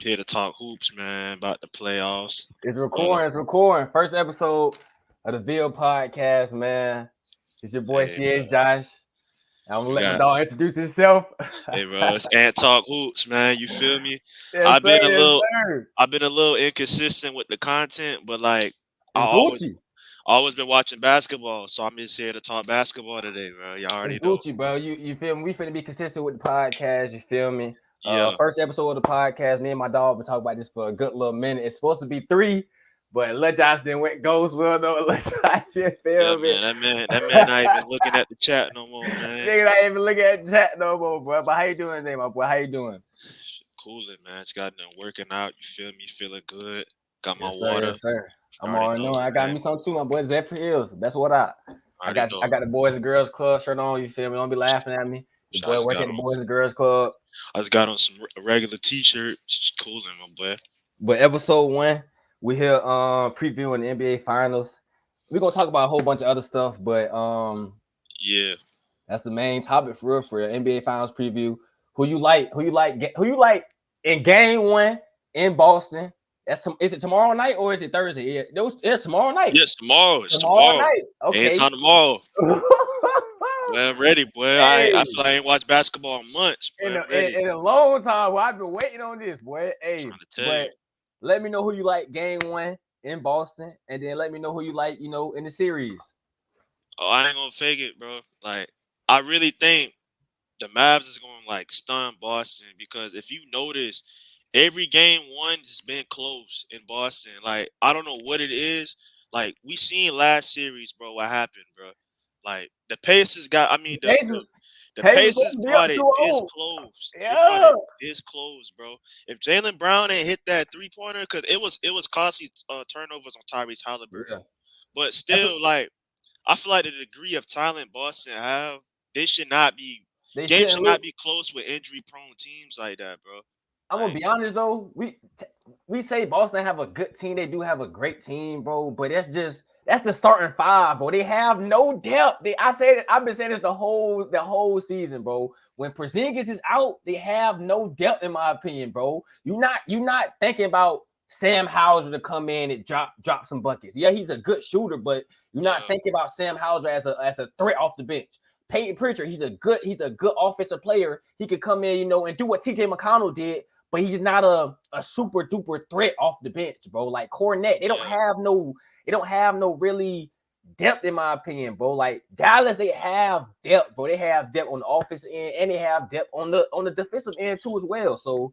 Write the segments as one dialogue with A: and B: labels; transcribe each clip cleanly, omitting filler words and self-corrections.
A: Here to talk hoops, man, about the playoffs.
B: It's
A: Uh,
B: recording. It's recording. First episode of the Ville podcast, man. It's your boy
A: hey, bro,
B: CH Josh. I'm gonna
A: you
B: let my
A: got,
B: dog introduce himself.
A: hey, bro, it's Ant Talk Hoops, man. You feel me?
B: Yes,
A: I've
B: sir.
A: been a
B: Yes,
A: little,
B: sir.
A: I've been a little inconsistent with the content, but like, I
B: It's
A: always,
B: Gucci.
A: always been watching basketball, so I'm just here to talk basketball today, bro. Y'all
B: It's
A: already know.
B: Gucci, bro. You feel me? We finna be consistent with the podcast. You feel me?
A: Yeah,
B: First episode of the podcast. Me and my dog been talking about this for a good little minute. It's supposed to be 3, but let Josh then went goes well though. Let Josh, you
A: yeah,
B: feel me?
A: man. That man, not even looking at the chat no more, man.
B: Nigga, not even looking at chat no more, bro. But how you doing today, my boy? How you doing?
A: Cooling, man. Just got done working out. You feel me? Feeling good. Got my
B: Yes, sir.
A: water.
B: Yes, sir.
A: You
B: I'm
A: already
B: already
A: know,
B: knowing. I got
A: man.
B: me some too, my boy. Zephyr Hills. That's what I. I
A: Already
B: got. I
A: know.
B: got the Boys and Girls Club shirt on. You feel me? Don't be laughing at me. Your
A: I
B: boy
A: just
B: work
A: got
B: at the
A: on.
B: Boys and Girls Club.
A: I just got on some regular t-shirt. Just cooling, my boy.
B: But episode 1, we here previewing the NBA Finals. We're gonna talk about a whole bunch of other stuff, but
A: Yeah.
B: that's the main topic for real. For NBA Finals preview. Who you like? Who you like? Who you like in Game 1 in Boston? Is it tomorrow night or is it Thursday? It's tomorrow night.
A: Yes, tomorrow. It's
B: Tomorrow
A: tomorrow.
B: night. Okay.
A: Anytime tomorrow. Boy, I'm ready, boy. I
B: Hey,
A: feel like I ain't watched basketball in months, boy.
B: in a,
A: I'm ready.
B: in a long time, well, I've been waiting on this, boy. Hey,
A: Trying to tell
B: but
A: you.
B: let me know who you like Game 1 in Boston, and then let me know who you like, in the series.
A: Oh, I ain't gonna fake it, bro. Like, I really think the Mavs is gonna like stun Boston because if you notice, every game one has been close in Boston. Like, I don't know what it is. Like, we seen last series, bro, what happened, bro. Like the Pacers got I
B: The
A: mean
B: Pacers,
A: the
B: Pacers supposed
A: Pacers
B: to be up
A: brought it this
B: 2-0.
A: close. They brought
B: Yeah.
A: it this close, bro. If Jalen Brown ain't hit that 3-pointer, because it was costly turnovers on Tyrese Halliburton.
B: Yeah.
A: But
B: That's
A: still, like I feel like the degree of talent Boston have, they should not be
B: they
A: games
B: shouldn't
A: should
B: lose.
A: not be close with injury prone teams like that, bro.
B: I'm gonna
A: Like
B: be honest though. We say Boston have a good team. They do have a great team, bro. But that's the starting 5, bro. They have no depth. I've been saying this the whole season, bro. When Porzingis is out, they have no depth, in my opinion, bro. You not thinking about Sam Hauser to come in and drop some buckets. Yeah, he's a good shooter, but you're not
A: yeah,
B: thinking about Sam Hauser as a threat off the bench. Peyton Pritchard, he's a good offensive player. He could come in, and do what TJ McConnell did, but he's not a super duper threat off the bench, bro. Like Cornette,
A: yeah,
B: they don't have no really depth, in my opinion, bro. Like Dallas, they have depth, bro. They have depth on the offensive end, and they have depth on the defensive end too as well. So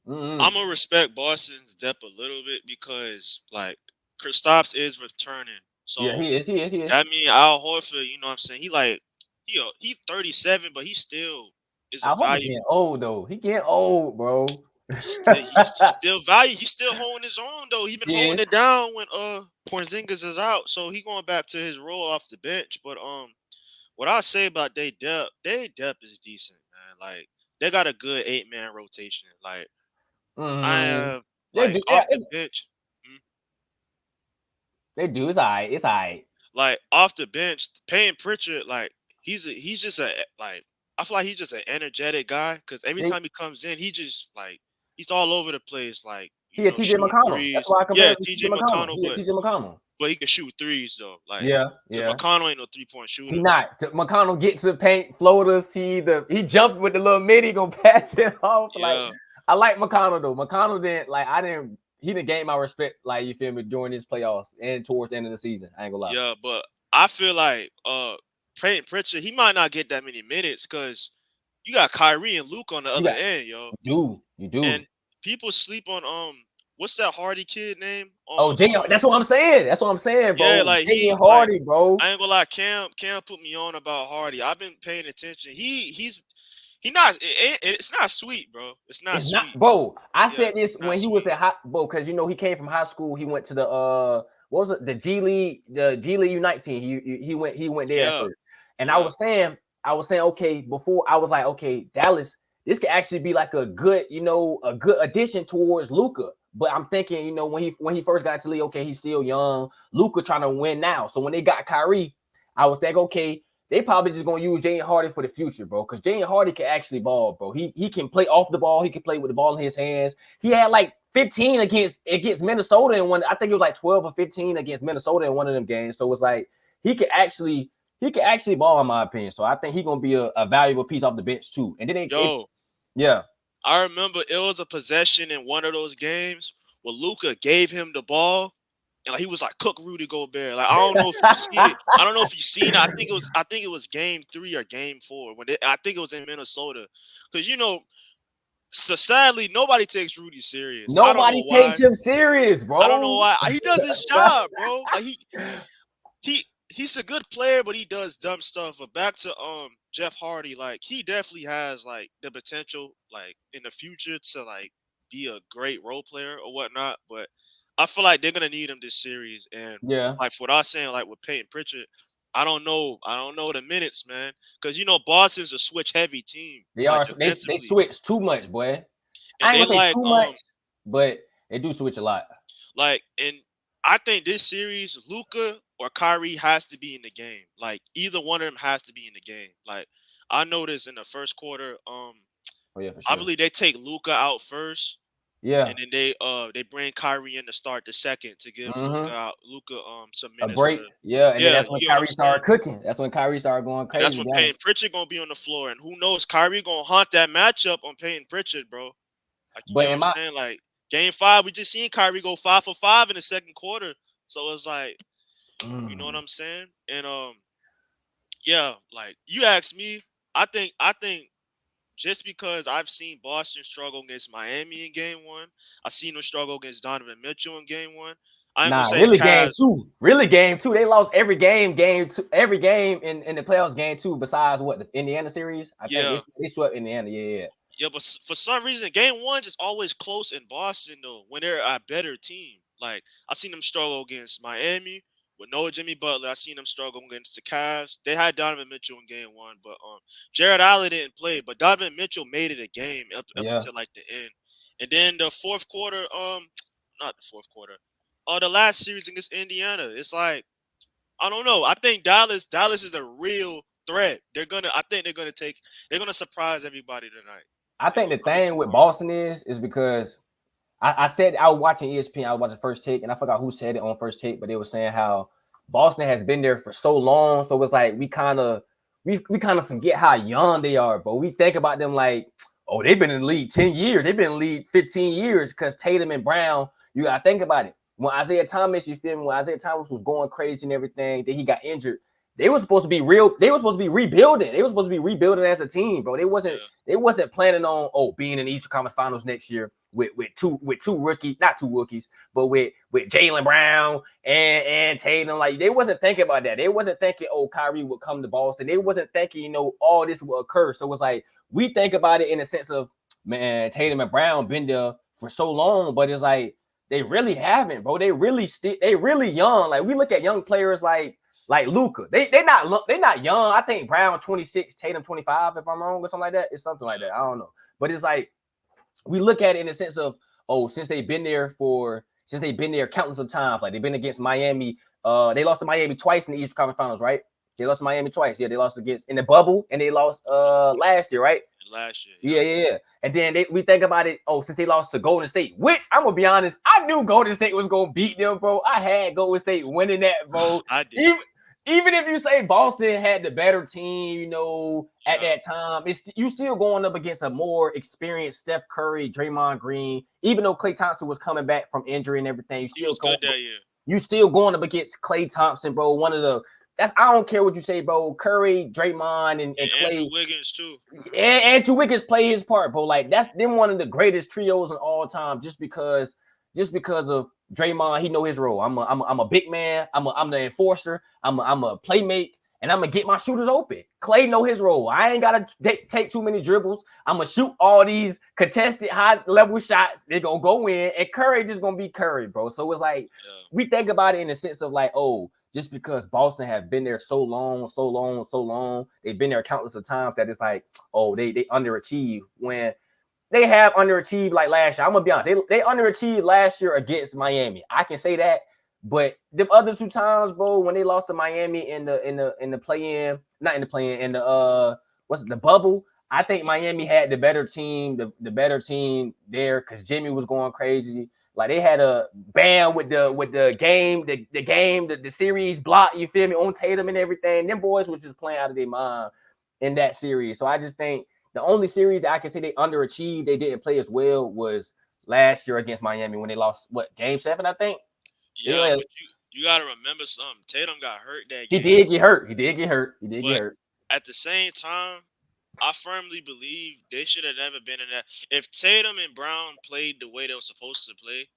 A: I'm gonna respect Boston's depth a little bit because like Kristaps is returning,
B: yeah,
A: so
B: he is.
A: that mean Al Horford, you know what I'm saying? He's 37, but he still is a
B: I hope he's
A: valuable.
B: getting old though. He getting old, bro.
A: He's still value. He's still holding his own though. He been
B: Yes.
A: holding it down when Porzingis is out, so he going back to his role off the bench. But what I say about their depth is decent, man. Like they got a good 8-man rotation. Like I
B: Mm-hmm.
A: have
B: They
A: like
B: do. Yeah,
A: off the bench,
B: they do. It's all right. It's all right.
A: like off the bench, Payne Pritchard, like he's just a like I feel like he's just an energetic guy because every
B: They,
A: time he comes in, he just like he's all over the place, like
B: he a TJ
A: shooting
B: McConnell. That's
A: threes.
B: why I compare
A: Yeah,
B: him to
A: TJ
B: TJ McConnell.
A: McConnell,
B: He a TJ McConnell.
A: but he can shoot threes though. Like
B: Yeah,
A: so
B: yeah.
A: McConnell ain't no 3-point
B: He
A: shooter, bro.
B: not. McConnell get to the paint, floaters. He jumped with the little midi, gonna pass it off. Like
A: Yeah,
B: I like McConnell though. McConnell didn't like. He didn't gain my respect. Like you feel me during this playoffs and towards the end of the season. I ain't gonna lie.
A: yeah, but I feel like Payton Pritchard, he might not get that many minutes because you got Kyrie and Luke on the
B: You
A: other
B: got
A: end, yo.
B: you do.
A: And people sleep on what's that Hardy kid name
B: Oh,
A: on
B: Jay, that's what I'm saying. That's what I'm saying,
A: yeah,
B: bro.
A: like
B: Jay
A: he like
B: Hardy, bro.
A: I ain't gonna lie, Cam put me on about Hardy. I've been paying attention. He not it's not sweet, bro. It's not
B: It's not,
A: sweet.
B: bro. I
A: Yeah,
B: said this
A: it's not
B: when he was
A: sweet.
B: at high, bro, because he came from high school. He went to the what was it, the G League Unite team. He went there at
A: Yeah,
B: first, and
A: yeah,
B: I was saying, okay, before I was like, okay, Dallas, this could actually be like a good addition towards Luca. But I'm thinking, when he first got to league, okay, he's still young. Luca trying to win now. So when they got Kyrie, I was thinking, okay, they probably just gonna use Jaden Hardy for the future, bro. Because Jaden Hardy can actually ball, bro. He can play off the ball. He can play with the ball in his hands. He had like 15 against Minnesota in one. I think it was like 12 or 15 against Minnesota in one of them games. So it's like he could actually ball, in my opinion. So I think he's gonna be a valuable piece off the bench too. And then yeah.
A: I remember it was a possession in one of those games where Luka gave him the ball. And like, he was like, "Cook Rudy Gobert." Like, I don't know if you see it. I don't know if you seen it. I think it was game 3 or game 4 I think it was in Minnesota. Because so sadly nobody takes Rudy serious. I don't
B: Nobody
A: know why.
B: takes him serious, bro.
A: I don't know why. He does his job, bro. Like he's a good player, but he does dumb stuff. But back to Jeff Hardy, like he definitely has like the potential, like in the future to like be a great role player or whatnot. But I feel like they're gonna need him this series. And
B: Yeah.
A: like for what I was saying, like with Peyton Pritchard, I don't know the minutes, man, because Boston's a switch heavy team.
B: They
A: Like
B: are they
A: defensively,
B: switch too much, boy.
A: and
B: I ain't
A: they
B: gonna say
A: like
B: too much, but they do switch a lot.
A: Like, and I think this series, Luka or Kyrie has to be in the game. Like, either one of them has to be in the game. Like, I noticed in the first quarter,
B: Oh yeah, for
A: I
B: sure.
A: believe they take Luka out first,
B: Yeah.
A: and then they bring Kyrie in to start the second to give Luka some
B: A
A: minutes for
B: break.
A: the
B: Yeah, and then
A: yeah.
B: that's when
A: You get what I'm
B: Kyrie
A: saying?
B: started cooking. That's when Kyrie started going
A: And that's
B: crazy.
A: when
B: Yeah.
A: Payton Pritchard gonna be on the floor, and who knows, Kyrie gonna haunt that matchup on Payton Pritchard, bro. Like, you
B: But
A: get what
B: in
A: I'm
B: my
A: saying? Like, game 5, we just seen Kyrie go 5 for 5 in the second quarter. So it's like, you know what I'm saying? And yeah, like you asked me, I think just because I've seen Boston struggle against Miami in game 1, I seen them struggle against Donovan Mitchell in game 1. I ain't gonna say the
B: really game
A: Cavs.
B: two. Really game two. They lost every game in the playoffs game 2 besides what the Indiana series. I think
A: Yeah.
B: they swept Indiana. Yeah.
A: Yeah, but for some reason, game 1 just always close in Boston though. When they're a better team, like I seen them struggle against Miami with no Jimmy Butler. I seen them struggle against the Cavs. They had Donovan Mitchell in game 1, but Jared Allen didn't play. But Donovan Mitchell made it a game up
B: Yeah.
A: until like the end, and then the fourth quarter, not the fourth quarter, the last series against Indiana. It's like I don't know. I think Dallas is a real threat. I think they're gonna surprise everybody tonight.
B: I
A: You
B: think
A: know,
B: the
A: coming
B: thing with
A: tomorrow.
B: Boston is because I said I was watching ESPN, I was watching First Take, and I forgot who said it on First Take, but they were saying how Boston has been there for so long. So it's like we kind of forget how young they are, but we think about them like, oh, they've been in the league 10 years, they've been in the league 15 years because Tatum and Brown, you gotta think about it. When Isaiah Thomas, you feel me? When Isaiah Thomas was going crazy and everything, then he got injured. They were supposed to be rebuilding. They were supposed to be rebuilding as a team, bro. They wasn't planning on being in the Eastern Conference Finals next year with two rookies, not two rookies, but with Jaylen Brown and Tatum. Like they wasn't thinking about that. They wasn't thinking, Kyrie would come to Boston. They wasn't thinking, all this will occur. So it's like we think about it in the sense of, man, Tatum and Brown been there for so long, but it's like they really haven't, bro. They really young. Like we look at young players like Luka. They not young. I think Brown 26, Tatum 25, if I'm wrong or something like that. It's something like that. I don't know. But it's like we look at it in the sense of, since they've been there countless of times. Like they've been against Miami. They lost to Miami twice in the Eastern Conference Finals, right? They lost to Miami twice. Yeah, they lost against in the bubble, and they lost last year, right?
A: Last year.
B: Yeah. And then we think about it. Since they lost to Golden State, which I'm gonna be honest, I knew Golden State was gonna beat them, bro. I had Golden State winning that, bro.
A: I did.
B: Even if you say Boston had the better team, at that time, you still going up against a more experienced Steph Curry, Draymond Green. Even though Klay Thompson was coming back from injury and everything,
A: He was good that year.
B: You still going up against Klay Thompson, bro. I don't care what you say, bro. Curry, Draymond, and Klay.
A: Andrew Wiggins too.
B: And Andrew Wiggins played his part, bro. Like that's them one of the greatest trios in all time, just because of Draymond. He know his role. I'm a big man. I'm the enforcer. I'm a playmate, and I'm gonna get my shooters open. Klay know his role. I ain't gotta take too many dribbles. I'm gonna shoot all these contested high level shots. They're gonna go in, and Curry just gonna be Curry, bro. So it's like we think about it in the sense of like, just because Boston have been there so long, they've been there countless of times that it's like, they underachieve when they have underachieved like last year. I'm gonna be honest, they underachieved last year against Miami. I can say that, But the other 2 times, bro, when they lost to Miami in the play-in, not in the play-in, in the what's it, the bubble. I think Miami had the better team, the better team there because Jimmy was going crazy. Like they had a bam with the game, the series block, you feel me, on Tatum and everything. Them boys were just playing out of their mind in that series. So I just think the only series that I can say they underachieved, they didn't play as well, was last year against Miami when they lost game 7, I think.
A: Yeah, but you gotta remember something. Tatum got hurt that
B: He
A: game.
B: did get hurt. He did get hurt.
A: But at the same time, I firmly believe they should have never been in that. If Tatum and Brown played the way they were supposed to play,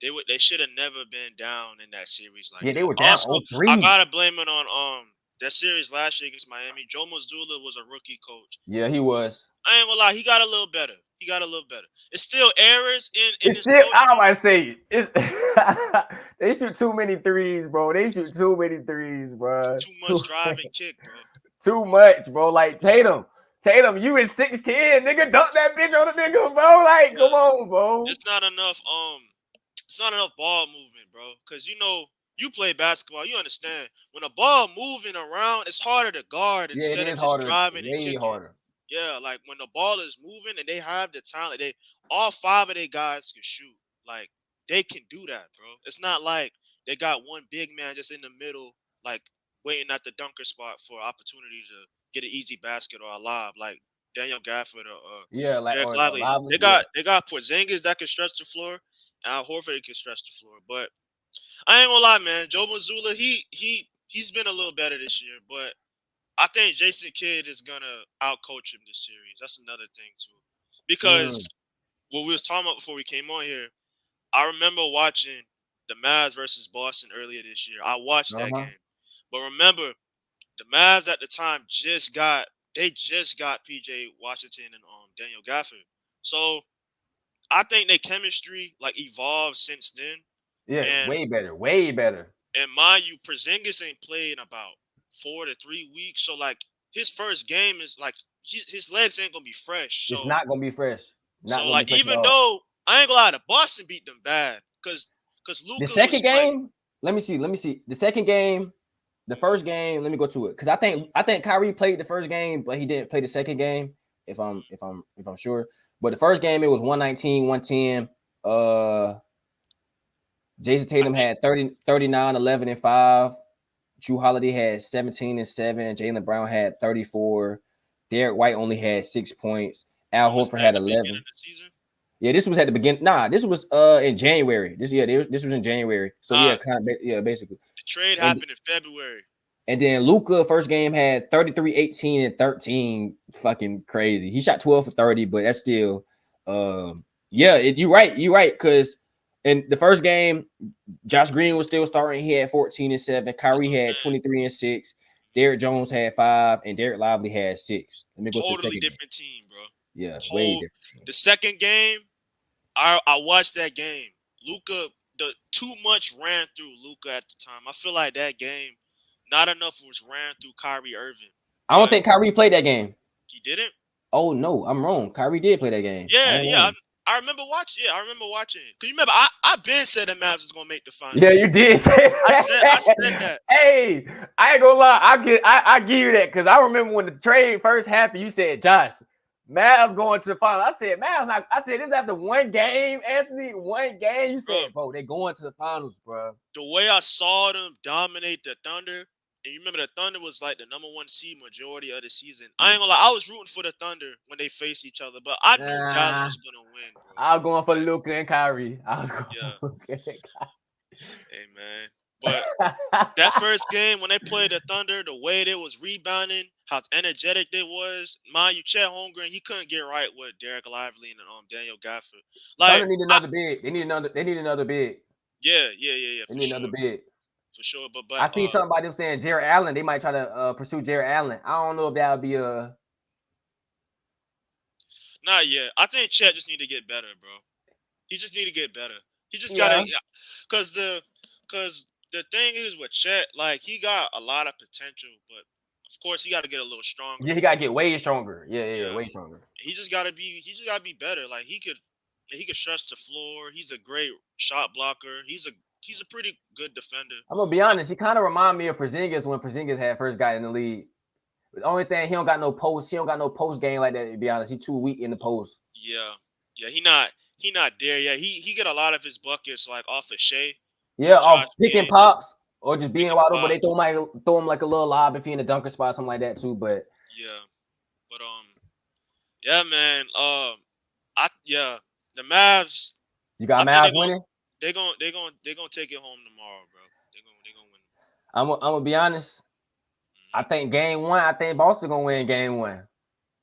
A: they should have never been down in that series like
B: Yeah, they
A: that.
B: were down
A: Also, I
B: 0-3.
A: gotta blame it on that series last year against Miami. Joe Mazzulla was a rookie coach.
B: Yeah, he was.
A: I ain't gonna lie, he got a little better. He got a little better. It's still errors in
B: It's
A: his
B: still, I
A: coaching.
B: might say, it's they shoot too many threes, bro. They shoot too many threes, bro.
A: Too much drive and kick, bro.
B: Too much, bro. Like Tatum, you is 6'10", nigga. Dunk that bitch on the nigga, bro. Like, come on, bro.
A: It's not enough. It's not enough ball movement, bro. Because you play basketball, you understand when a ball moving around, it's harder to guard
B: Yeah, it
A: instead of
B: is
A: just
B: harder,
A: driving and
B: way
A: kicking.
B: harder.
A: Yeah, like when the ball is moving and they have the talent, they all 5 of their guys can shoot. Like they can do that, bro. It's not like they got one big man just in the middle, like waiting at the dunker spot for opportunity to get an easy basket or a lob, like Daniel Gafford or
B: Yeah, like
A: Derek
B: or
A: Lively.
B: Lively.
A: They got Porzingis that can stretch the floor, and Al Horford can stretch the floor. But I ain't gonna lie, man. Joe Mazzulla, he's been a little better this year, but I think Jason Kidd is gonna outcoach him this series. That's another thing too, because what we was talking about before we came on here, I remember watching the Mavs versus Boston earlier this year. I watched that game, but remember the Mavs at the time just got PJ Washington and Daniel Gafford. So I think their chemistry like evolved since then.
B: Yeah,
A: And
B: way better, way better.
A: and mind you, Porzingis ain't played in about 4 to 3 weeks. So like his first game is like his legs ain't gonna be fresh.
B: It's not gonna be fresh. Not
A: So
B: gonna be
A: like
B: fresh at
A: even
B: all.
A: though I ain't gonna lie, the Boston beat them bad because
B: The
A: Luka was
B: second
A: like
B: game, let me see. The second game, the first game, let me go to it. Because I think Kyrie played the first game, but he didn't play the second game, if I'm sure. But the first game, it was 119, 110. Jason Tatum had 30, 39, 11, and 5. Drew Holiday had 17 and 7. Jaylen Brown had 34. Derek White only had 6 points. Al Horford had 11. Yeah, this was at the beginning. Nah, this was in January. This was in January. So yeah, basically.
A: The trade happened in February.
B: And then Luka first game had 33, 18, and 13. Fucking crazy. He shot 12 for 30, but that's still you're right. Because in the first game, Josh Green was still starting. He had 14 and 7. Kyrie had 23 and 6. Derrick Jones had 5, and Derek Lively had 6. Let me go to the second
A: different team, bro.
B: Yeah, way different team.
A: The second game, I watched that game. Luka, too much ran through Luka at the time. I feel like that game, not enough was ran through Kyrie Irving.
B: I don't think Kyrie played that game.
A: He didn't?
B: Oh no, I'm wrong. Kyrie did play that game.
A: Yeah. I remember watching. Yeah, I remember watching it. Cause you remember, I been said the Mavs was gonna make the finals.
B: Yeah, you did say that.
A: I said that.
B: Hey, I ain't gonna lie. I give you that because I remember when the trade first happened. You said, Josh, Mavs going to the finals. I said, Mavs. I said this after one game, Anthony. One game. You said, bro, they going to the finals, bro.
A: The way I saw them dominate the Thunder. And you remember the Thunder was like the #1 seed majority of the season. I ain't gonna lie, I was rooting for the Thunder when they faced each other, but I knew Dallas was gonna win, bro.
B: I was going for Luka and Kyrie. For Luka and Kyrie.
A: Hey man. But that first game when they played the Thunder, the way they was rebounding, how energetic they was, mind you, Chet Holmgren, he couldn't get right with Derek Lively and Daniel Gafford. Like
B: Thunder need another big. They need another big.
A: Yeah.
B: They need another big.
A: For sure, but
B: I see something about them saying Jared Allen. They might try to pursue Jared Allen. I don't know if that would be a.
A: Not yet. I think Chet just need to get better, bro. He just need to get better. He just gotta, cause the thing is with Chet, like he got a lot of potential, but of course he got to get a little stronger.
B: Yeah, he got to get way stronger. Yeah, way stronger.
A: He just gotta be better. Like he He can stretch the floor. He's a great shot blocker. He's a pretty good defender.
B: I'm gonna be honest. He kind of remind me of Porzingis when Porzingis had first got in the league. The only thing he don't got no post. He don't got no post game like that. To be honest, he's too weak in the post.
A: Yeah. He not there yet. He get a lot of his buckets like off of Shea.
B: Yeah,
A: Josh
B: off picking
A: Giddy,
B: pops or just being
A: picking
B: wide open. They
A: pops.
B: throw him like a little lob if he in a dunker spot, something like that too. But
A: Yeah. But yeah, man. The Mavs.
B: you got
A: I think
B: Mavs winning.
A: they're gonna take it home tomorrow, bro. They're gonna win.
B: I'm gonna be honest. I think game one. I think Boston gonna win game one.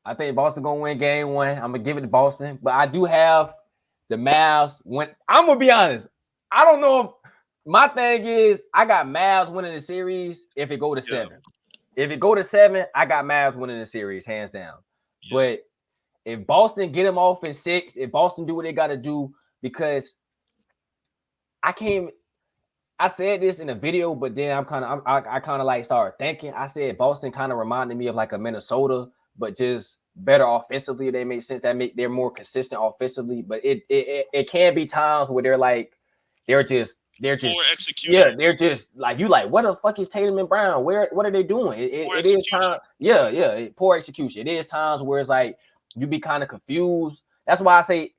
B: I think Boston gonna win game one. I'm gonna give it to Boston, but I do have the Mavs win. I'm gonna be honest. I don't know. If, my thing is, I got Mavs winning the series if it go to 7. If it go to 7, I got Mavs winning the series hands down. Yeah. But if Boston get them off in 6, if Boston do what they got to do, because I said this in a video, but then I kind of like started thinking. I said Boston kind of reminded me of like a Minnesota, but just better offensively. They make sense. They're more consistent offensively, but it can be times where they're just
A: poor execution.
B: Yeah, they're just like you like what the fuck is Tatum and Brown? What are they doing? It is time. Yeah, poor execution. It is times where it's like you be kind of confused. That's why I say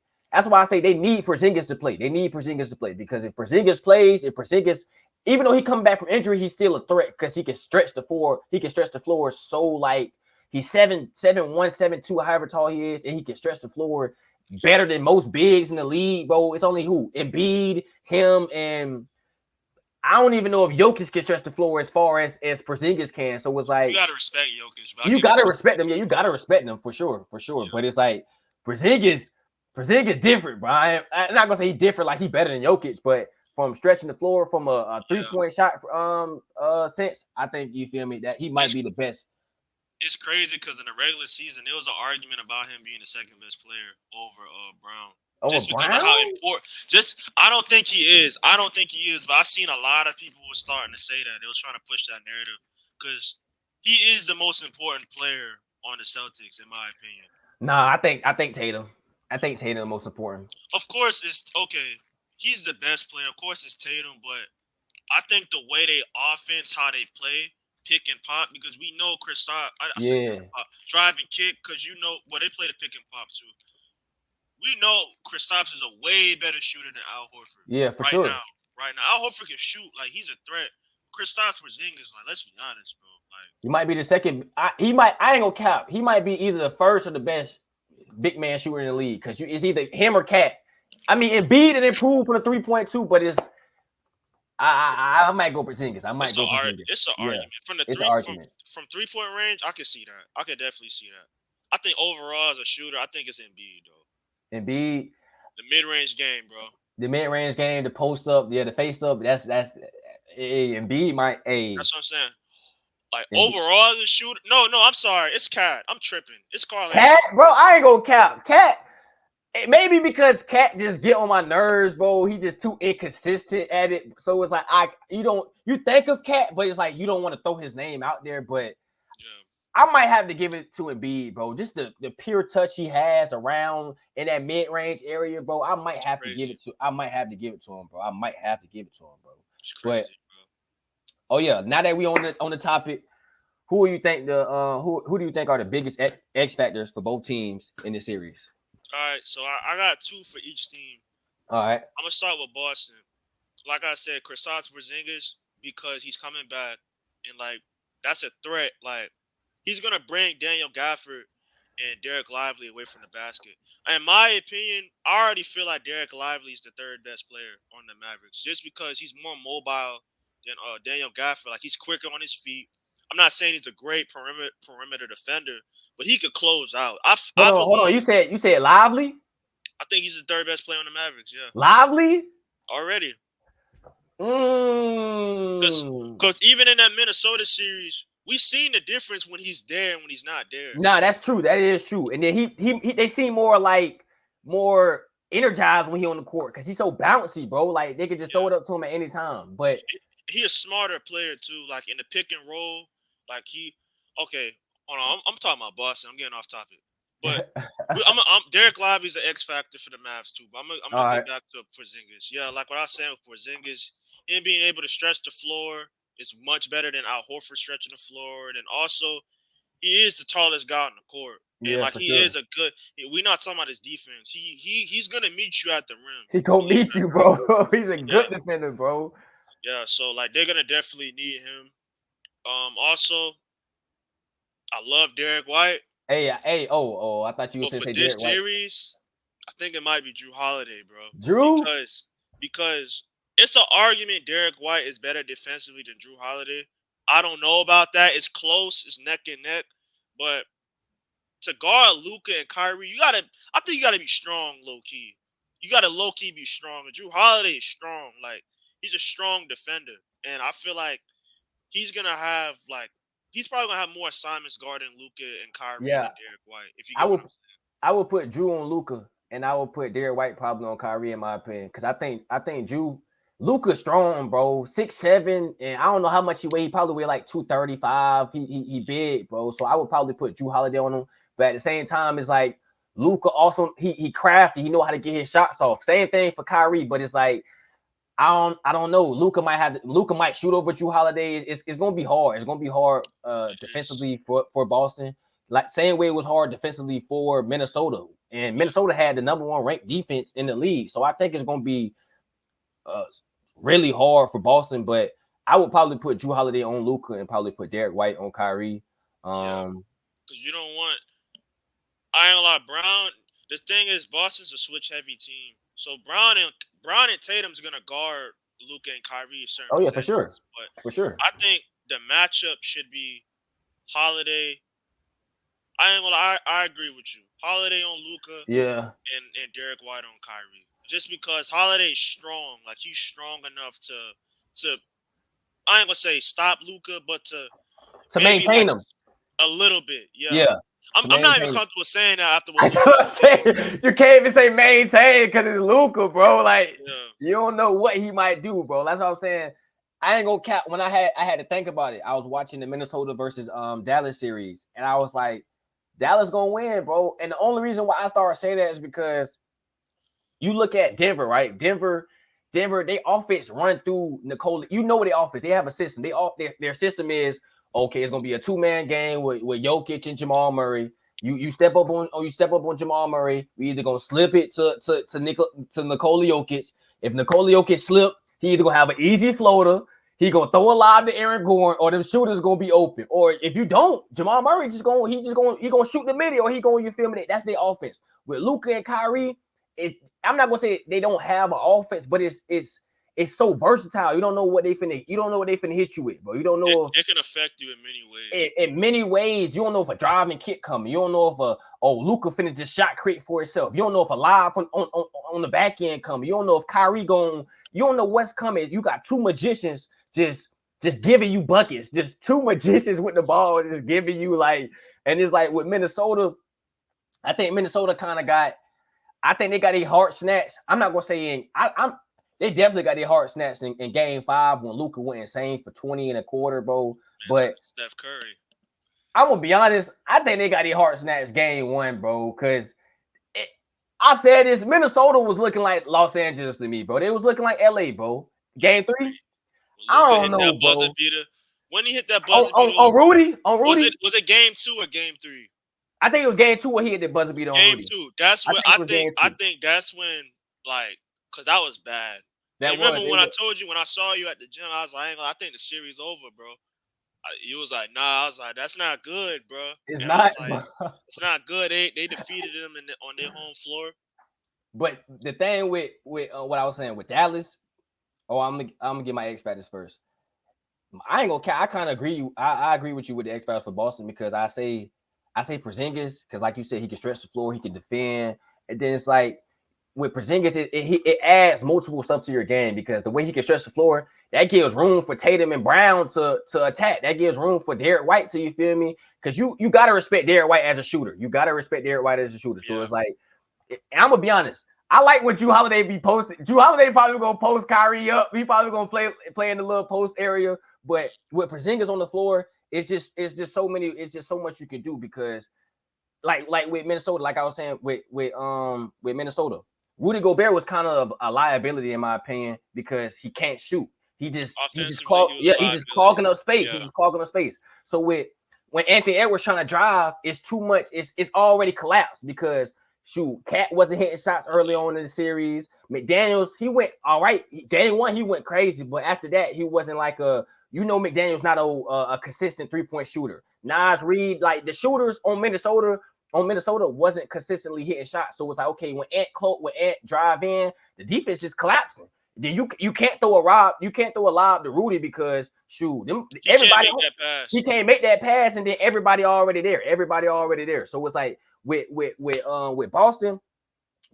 B: they need Porzingis to play. They need Porzingis to play because if Porzingis plays, even though he come back from injury, he's still a threat because he can stretch the floor. He can stretch the floor so like he's 7'1", 7'2", however tall he is, and he can stretch the floor better than most bigs in the league, bro. It's only who? Embiid, him, and I don't even know if Jokic can stretch the floor as far as Porzingis can. So it's like
A: you gotta respect Jokic.
B: You gotta respect him. Yeah, you gotta respect him for sure. Yeah. But it's like Porzingis different, bro. I'm not gonna say he's different like he better than Jokic, but from stretching the floor from a 3-point shot sense, I think you feel me that he might be the best.
A: It's crazy because in the regular season, there was an argument about him being the second best player over Brown. Just because of how important. I don't think he is. But I've seen a lot of people who were starting to say that. They was trying to push that narrative because he is the most important player on the Celtics, in my opinion.
B: Nah, I think Tatum. I think Tatum the most important.
A: Of course, it's okay. He's the best player. Of course, it's Tatum, but I think the way they offense, how they play, pick and pop, because we know Kristaps. Drive and kick, because they play the pick and pop too. We know Kristaps is a way better shooter than Al Horford.
B: Yeah, for sure.
A: Right now, Al Horford can shoot like he's a threat. Kristaps Porzingis, like let's be honest, bro. Like
B: he might be the second. I ain't gonna cap. He might be either the first or the best big man shooter in the league because it's either him or Cat. I mean, Embiid and improved from the 3.2, but it's. I might go Porzingis.
A: It's an argument from 3-point range. I can see that. I can definitely see that. I think overall as a shooter, I think it's Embiid though.
B: Embiid,
A: the mid-range game, bro.
B: The mid-range game, the post up, the face up. That's Embiid might.
A: That's what I'm saying. Like overall as a shooter, no, I'm sorry, it's Cat. I'm tripping. It's Carl.
B: Cat, bro. I ain't gonna cap. Cat. Maybe because Cat just get on my nerves, bro. He just too inconsistent at it. So it's like you think of Cat, but it's like you don't want to throw his name out there. But I might have to give it to Embiid, bro. Just the pure touch he has around in that mid-range area, bro. I might have to give it to him, bro.
A: It's crazy,
B: bro. Oh yeah, now that we on the topic, who do you think who do you think are the biggest X factors for both teams in this series?
A: All right, so I got 2 for each team.
B: All right.
A: I'm going to start with Boston. Like I said, Kristaps Porzingis, because he's coming back, and, like, that's a threat. Like, he's going to bring Daniel Gafford and Derek Lively away from the basket. In my opinion, I already feel like Derek Lively is the third best player on the Mavericks, just because he's more mobile than Daniel Gafford. Like, he's quicker on his feet. I'm not saying he's a great perimeter defender, but he could close out.
B: Hold on. You said Lively?
A: I think he's the third best player on the Mavericks. Yeah.
B: Lively?
A: Already. Because even in that Minnesota series, we seen the difference when he's there and when he's not there.
B: Nah, that's true. That is true. And then they seem more energized when he on the court because he's so bouncy, bro. Like they could just throw it up to him at any time. But
A: he a smarter player too. Like in the pick and roll, like hold on. I'm talking about Boston. I'm getting off topic. But Derek Lively's an X factor for the Mavs too. But I'm
B: All
A: gonna
B: right.
A: get back to Porzingis. Yeah, like what I was saying with Porzingis, him being able to stretch the floor is much better than Al Horford stretching the floor. And also, he is the tallest guy on the court, and
B: Yeah,
A: like
B: for
A: he
B: sure.
A: is a good. We're not talking about his defense. He's gonna meet you at the rim.
B: He gonna
A: Believe
B: meet
A: that,
B: you,
A: bro.
B: bro. He's a
A: Yeah,
B: good defender, bro.
A: yeah. So like they're gonna definitely need him. Also, I love Derek White,
B: Hey. Oh. I thought you were
A: but
B: finna
A: for
B: say
A: this
B: Derek White.
A: series, I think it might be Drew Holiday, bro.
B: Drew.
A: Because because it's an argument Derek White is better defensively than Drew Holiday. I don't know about that. It's close. It's neck and neck. But to guard Luka and Kyrie, I think you gotta be strong, low key. You gotta low key be strong. And Drew Holiday is strong. Like he's a strong defender. And I feel like he's gonna have like he's probably gonna have more assignments guarding Luka and Kyrie
B: Yeah,
A: than Derek White, if you
B: I
A: get what
B: would
A: I'm saying.
B: I would put Drew on Luka, and I would put Derek White probably on Kyrie in my opinion, because I think Drew Luka strong, bro, 6'7", and I don't know how much he weigh. He probably weigh like 235. He big, bro. So I would probably put Drew Holiday on him. But at the same time, it's like Luka also he crafty. He know how to get his shots off. Same thing for Kyrie, but it's like I don't know. Luka might shoot over Drew Holiday. It's gonna be hard. It's gonna be hard
A: It is.
B: defensively for Boston. Like same way it was hard defensively for Minnesota. And
A: Yeah.
B: Minnesota had the number one ranked defense in the league. So I think it's gonna be uh really hard for Boston. But I would probably put Drew Holiday on Luka and probably put Derek White on Kyrie.
A: Yeah. Because you don't want I ain't gonna lie, Brown. The thing is, Boston's a switch heavy team, so Brown and Tatum's gonna guard Luka and Kyrie certain
B: Oh yeah, for sure.
A: possessions. But
B: For sure.
A: I think the matchup should be Holiday. I ain't gonna lie, I agree with you. Holiday on Luka
B: Yeah.
A: and Derek White on Kyrie. Just because Holiday's strong, like he's strong enough to I ain't gonna say stop Luka, but to
B: To
A: maybe
B: maintain
A: like
B: them.
A: a little bit, yeah.
B: Yeah. To
A: I'm not even
B: maintain.
A: comfortable saying that after
B: I
A: what Luka
B: know what I'm saying. You can't even say maintain because it's Luka, bro. Like
A: yeah.
B: you don't know what he might do, bro. That's what I'm saying. I ain't gonna cap. When I had to think about it, I was watching the Minnesota versus Dallas series, and I was like, Dallas gonna win, bro. And the only reason why I started saying that is because you look at Denver, right? Denver, they offense run through Nicole. You know their offense. They have a system. Their system is okay. It's gonna be a 2-man game with Jokic and Jamal Murray. You step up on Jamal Murray. We either gonna slip it to Nikola Jokic. If Nikola Jokic slip, he either gonna have an easy floater. He gonna throw a lob to Aaron Gordon, or them shooters gonna be open. Or if you don't, Jamal Murray he gonna shoot the middle, or he gonna, you feel me? That's their offense. With Luka and Kyrie, I'm not gonna say they don't have an offense, but it's so versatile. You don't know what they finna hit you with, bro. You don't know if
A: It can affect you in many ways.
B: in many ways, you don't know if a driving kick coming. You don't know if Luka finna just shot create for itself. You don't know if a live on the back end coming. You don't know if Kyrie going. You don't know what's coming. You got two magicians just giving you buckets. Just two magicians with the ball, just giving you like. And it's like with Minnesota, I think Minnesota kind of got. I think they got a heart snatch. I'm not gonna say they definitely got their heart snatched in game 5 when Luka went insane for 20 and a quarter, bro.
A: Man,
B: But
A: Steph Curry.
B: I'm gonna be honest, I think they got their heart snatched game 1, bro. Cause I said this, Minnesota was looking like Los Angeles to me, bro. They was looking like LA, bro. Game 3,
A: When
B: I
A: Luka
B: don't
A: hit that
B: know,
A: buzzer
B: bro.
A: beater. When he hit that
B: On,
A: buzzer
B: on,
A: beater,
B: on Rudy, on
A: was
B: Rudy,
A: it game 2 or game 3?
B: I think it was game 2 where he hit the buzzer beater on
A: Game
B: Rudy.
A: 2. That's
B: I
A: when
B: think it was game
A: I
B: 2.
A: think that's when like because that was bad.
B: That
A: And remember
B: was
A: when I told you when I saw you at the gym, I was like, I think the series over, bro. You was like, nah. I was like, that's not good, bro.
B: it's
A: And I
B: not,
A: was like,
B: bro.
A: it's not good. They defeated them on their home floor.
B: But the thing with what I was saying with Dallas, I'm gonna get my X factors first. I ain't gonna. I kind of agree. I agree with you with the X factors for Boston because I say Porzingis because like you said he can stretch the floor, he can defend, and then it's like with Porzingis it adds multiple stuff to your game because the way he can stretch the floor that gives room for Tatum and Brown to attack. That gives room for Derek White to, you feel me? Because you gotta respect Derek White as a shooter. You gotta respect Derek White as a shooter. So
A: Yeah.
B: it's like. And I'm gonna be honest. I like what Drew Holiday be posting. Drew Holiday probably gonna post Kyrie up. He probably gonna play in the little post area. But with Porzingis on the floor, it's just so many. It's just so much you can do because like with Minnesota, like I was saying with Minnesota, Rudy Gobert was kind of a liability in my opinion because he can't shoot. He just
A: Offensively, he was a
B: he just
A: liability.
B: clogging up space.
A: Yeah.
B: He's just clogging up space. So when Anthony Edwards trying to drive, it's too much. It's already collapsed because shoot, Cat wasn't hitting shots early on in the series. McDaniels, he went all right. Game 1, he went crazy, but after that, he wasn't like a McDaniels not a consistent 3-point shooter. Nas Reed, like the shooters on Minnesota wasn't consistently hitting shots. So it's like, okay, when Ant drive in, the defense just collapsing. Then you can't throw a lob to Rudy because shoot, he can't make that pass, and then everybody already there. So it's like with Boston,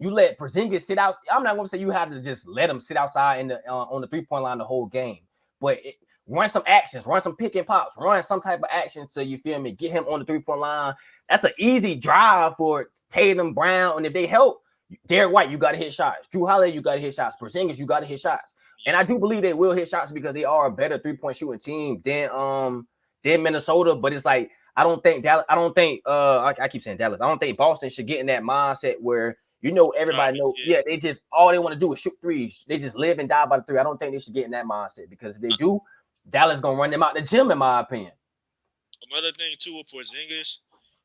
B: you let Porzingis sit out. I'm not gonna say you have to just let him sit outside in the on the 3-point line the whole game, but run some actions, run some pick and pops, run some type of action so you feel me, get him on the 3-point line. That's an easy drive for Tatum, Brown, and if they help, Derek White, you got to hit shots. Drew Holiday, you got to hit shots. Porzingis, you got to hit shots. And I do believe they will hit shots because they are a better 3-point shooting team than Minnesota. But it's like I keep saying Dallas. I don't think Boston should get in that mindset where everybody know. Yeah, they just all they want to do is shoot threes. They just live and die by the three. I don't think they should get in that mindset because if they do, Dallas gonna run them out the gym, in my opinion.
A: Another thing too with Porzingis,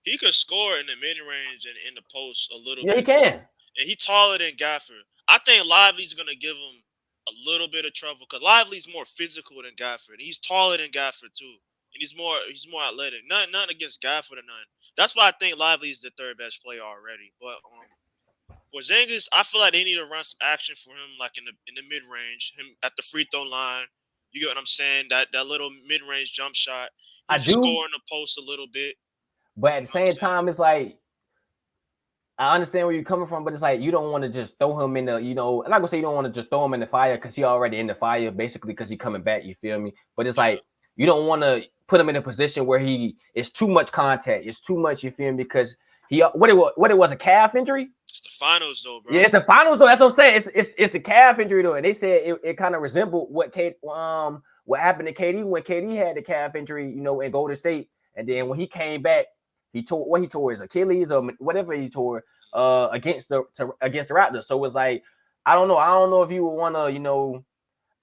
A: he could score in the mid range and in the post a little bit.
B: Yeah, he can.
A: And he's taller than Gafford. I think Lively's gonna give him a little bit of trouble because Lively's more physical than Gafford. He's taller than Gafford too, and he's more athletic. Nothing against Gafford or nothing. That's why I think Lively's the third best player already. But Porzingis, I feel like they need to run some action for him, like in the mid range, him at the free throw line. You get what I'm saying? That little mid range jump shot. He can score in the post a little bit.
B: But at the same time, it's like I understand where you're coming from, but it's like you don't want to just throw him in the, I'm not gonna say you don't want to just throw him in the fire because he already in the fire, basically because he's coming back. You feel me? But it's like you don't want to put him in a position where it's too much contact. It's too much. You feel me? Because what it was a calf injury.
A: It's the finals though, bro.
B: Yeah, it's the finals though. That's what I'm saying. It's the calf injury though, and they said it kind of resembled what happened to KD when KD had the calf injury, in Golden State, and then when he came back, he tore his Achilles or whatever he tore against the Raptors. So it was like I don't know if you would want to,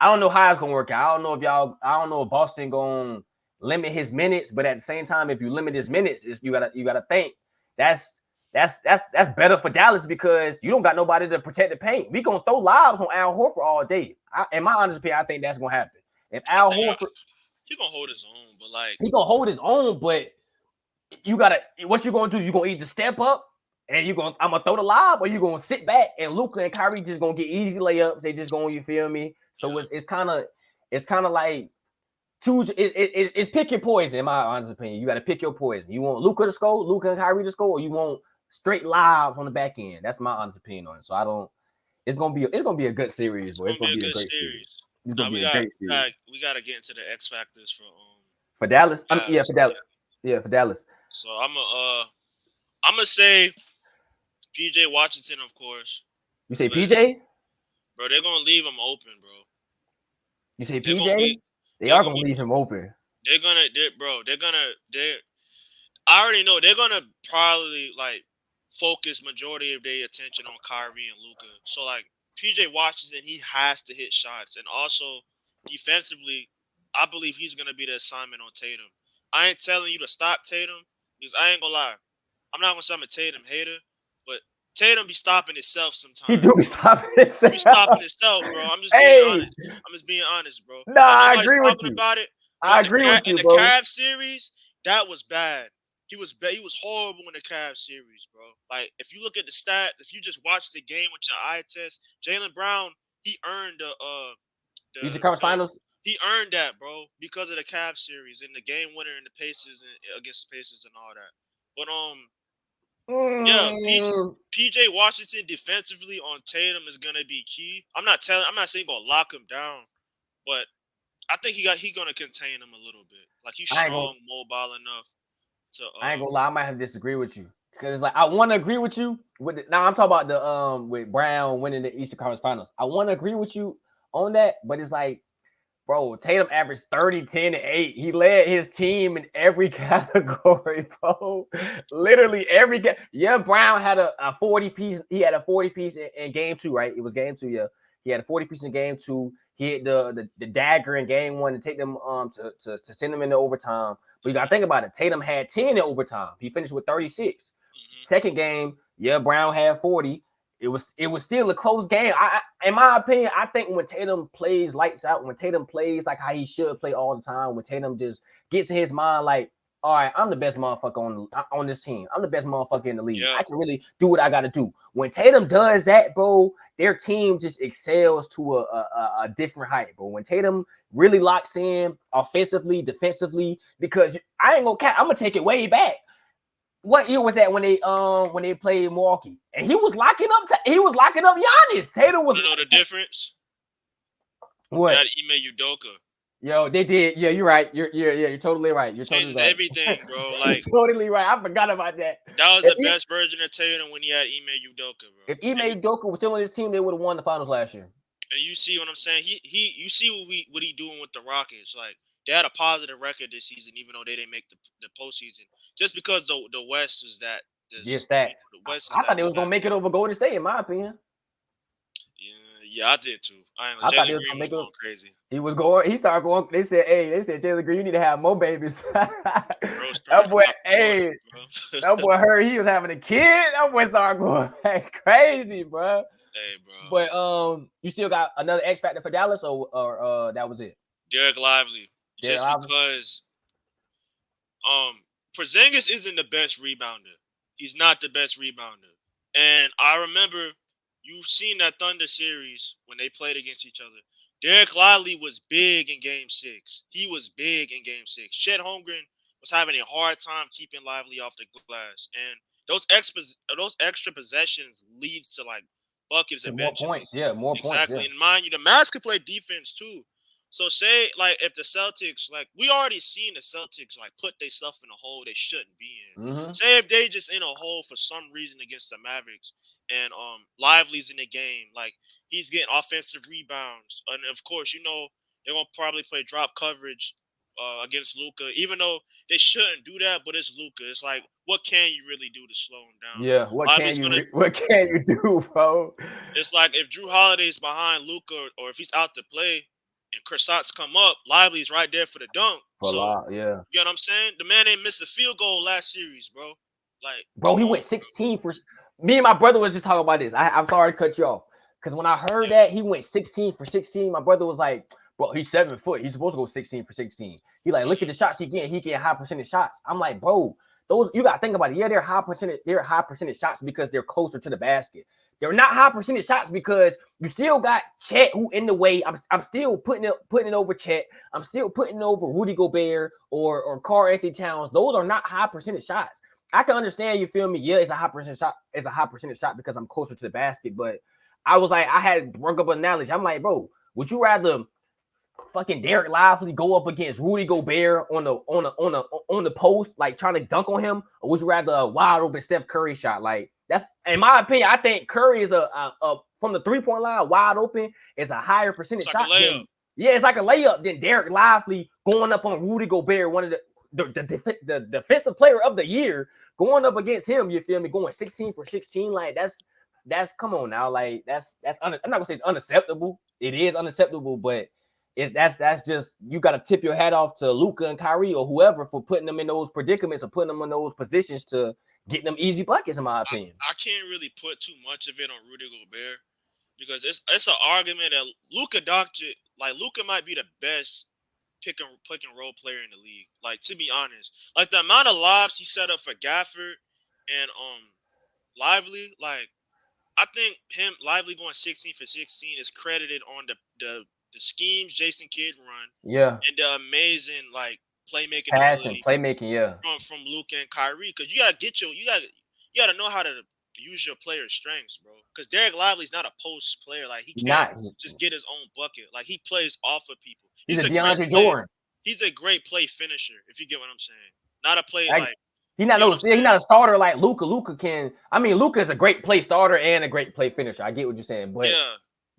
B: I don't know how it's gonna work out. I don't know if Boston gonna limit his minutes, but at the same time, if you limit his minutes, you gotta think that's better for Dallas because you don't got nobody to protect the paint. We gonna throw lobs on Al Horford all day. In my honest opinion, I think that's gonna happen. If Al Horford,
A: he gonna hold his own, but like
B: he gonna hold his own, but what you gonna do? You gonna either step up and I'm gonna throw the lob, or you gonna sit back and Luka and Kyrie just gonna get easy layups. They just gonna, you feel me? So it's kind of like choose. It's pick your poison. In my honest opinion, you got to pick your poison. You want Luka and Kyrie to score, or you want straight lives on the back end. That's my honest opinion on it. So I don't. It's gonna be a good series, boy. It's gonna be a great series. It's gonna be a great series.
A: We gotta get into the X factors
B: for Dallas. For Dallas. Yeah, for Dallas.
A: So I'm gonna say PJ Washington, of course.
B: You say PJ?
A: Bro, they're gonna leave him open, bro.
B: You say PJ? They are gonna leave him open.
A: I already know they're gonna probably like focus majority of their attention on Kyrie and Luka. So like PJ Washington, he has to hit shots, and also defensively, I believe he's gonna be the assignment on Tatum. I ain't telling you to stop Tatum because I ain't gonna lie. I'm not gonna say I'm a Tatum hater, but Tatum be stopping himself sometimes.
B: He do be stopping himself.
A: He be stopping himself, bro. I'm just being honest, bro.
B: Nah, I agree with you.
A: About it.
B: I agree with you, bro.
A: In the Cavs series, that was bad. He was horrible in the Cavs series, bro. Like if you look at the stats, if you just watch the game with your eye test, Jaylen Brown, he earned the
B: Eastern Conference Finals.
A: He earned that, bro, because of the Cavs series and the game winner in the Pacers and against the Pacers and all that. But PJ Washington defensively on Tatum is gonna be key. I'm not saying gonna lock him down, but I think he gonna contain him a little bit. Like he's strong, mobile enough to.
B: I ain't gonna lie, I might have to disagree with you because it's like I want to agree with you now. I'm talking about the with Brown winning the Eastern Conference Finals. I want to agree with you on that, but it's like Bro, Tatum averaged 30, 10, and 8. He led his team in every category, bro. Literally every game. Yeah, Brown had a 40 piece. He had a 40 piece in game 2, right? It was game 2, yeah. He had a 40 piece in game 2. He hit the dagger in game 1 to take them to send them into overtime. But you gotta think about it. Tatum had 10 in overtime. He finished with 36. Second game, yeah, Brown had 40. It was still a close game. In my opinion, I think when Tatum plays lights out, when Tatum plays like how he should play all the time, when Tatum just gets in his mind like, all right, I'm the best motherfucker on this team. I'm the best motherfucker in the league.
A: Yeah.
B: I can really do what I got to do. When Tatum does that, bro, their team just excels to a different height, bro. When Tatum really locks in offensively, defensively, because I ain't gonna cap, I'm gonna take it way back. What year was that when they played Milwaukee? And he was locking up Giannis. Tatum was.
A: You know the difference?
B: What?
A: That Ime Udoka.
B: Yo, they did. Yeah, you're right. You're totally right. You're totally
A: Changes
B: right.
A: everything, bro. Like
B: you're totally right. I forgot about that.
A: That was the best version of Tatum when he had Ime Udoka, bro.
B: If Ime Udoka was still on his team, they would have won the finals last year.
A: And you see what I'm saying? You see what he doing with the Rockets. Like they had a positive record this season, even though they didn't make the postseason. Just because the West is that.
B: Yes, that.
A: The West
B: I thought they was gonna make it over Golden State, in my opinion.
A: Yeah, I did too. Jalen Green was going crazy. He
B: started going. They said Jalen Green, you need to have more babies.
A: that
B: boy heard he was having a kid. That boy started going crazy, bro.
A: Hey, bro.
B: But you still got another X factor for Dallas, or that was it?
A: Derek Lively. Because Porzingis isn't the best rebounder. He's not the best rebounder. And I remember you've seen that Thunder series when they played against each other. Derek Lively was big in Game 6. He was big in Game 6. Chet Holmgren was having a hard time keeping Lively off the glass. And those extra possessions leads to like buckets and
B: more points. Yeah, more points.
A: Exactly. And mind you, the Mavs could play defense too. So say like if the Celtics, like we already seen the Celtics like put their stuff in a hole they shouldn't be in.
B: Mm-hmm.
A: Say if they just in a hole for some reason against the Mavericks and Lively's in the game, like he's getting offensive rebounds. And of course, you know, they're gonna probably play drop coverage against Luka, even though they shouldn't do that, but it's Luka. It's like, what can you really do to slow him down?
B: Yeah, what can you do, bro?
A: It's like if Drew Holiday's behind Luka or if he's out to play and Kristaps come up, Lively's right there for the dunk.
B: Yeah.
A: You know what I'm saying? The man ain't missed a field goal last series, bro. Like,
B: bro, he went 16 for. Me and my brother was just talking about this. I'm sorry to cut you off, because when I heard that he went 16 for 16, my brother was like, bro, he's 7 foot. He's supposed to go 16 for 16. He like, look at the shots he get. He get high percentage shots. I'm like, bro, those you gotta think about it. Yeah, they're high percentage shots because they're closer to the basket. They're not high percentage shots because you still got Chet who in the way. I'm still putting it over Chet. I'm still putting it over Rudy Gobert or Karl Anthony Towns. Those are not high percentage shots. I can understand, you feel me? Yeah, it's a high percentage shot. It's a high percentage shot because I'm closer to the basket. But I was like, I had brought up an analogy. I'm like, bro, would you rather fucking Derek Lively go up against Rudy Gobert on the post, like trying to dunk on him, or would you rather a wide open Steph Curry shot? Like that's, in my opinion, I think Curry is a from the 3-point line wide open is a higher percentage shot. It's like a layup than Derek Lively going up on Rudy Gobert, one of the defensive player of the year, going up against him. You feel me? Going 16 for 16, like that's come on now, like that's I'm not gonna say it's unacceptable. It is unacceptable, but that's just, you got to tip your hat off to Luka and Kyrie or whoever for putting them in those predicaments or putting them in those positions to get them easy buckets, in my opinion.
A: I can't really put too much of it on Rudy Gobert because it's an argument that Luka Doncic, like Luka might be the best pick and roll player in the league. Like, to be honest, like the amount of lobs he set up for Gafford and Lively, like I think Lively going 16 for 16 is credited on the schemes Jason Kidd run, and the amazing like playmaking ability from Luka and Kyrie. Because you gotta know how to use your player's strengths, bro. Because Derek Lively's not a post player. Like he can't just get his own bucket. Like he plays off of people.
B: He's a DeAndre Jordan.
A: He's a great play finisher, if you get what I'm saying. Not a play
B: he's not a starter like Luka. Luka is a great play starter and a great play finisher. I get what you're saying, but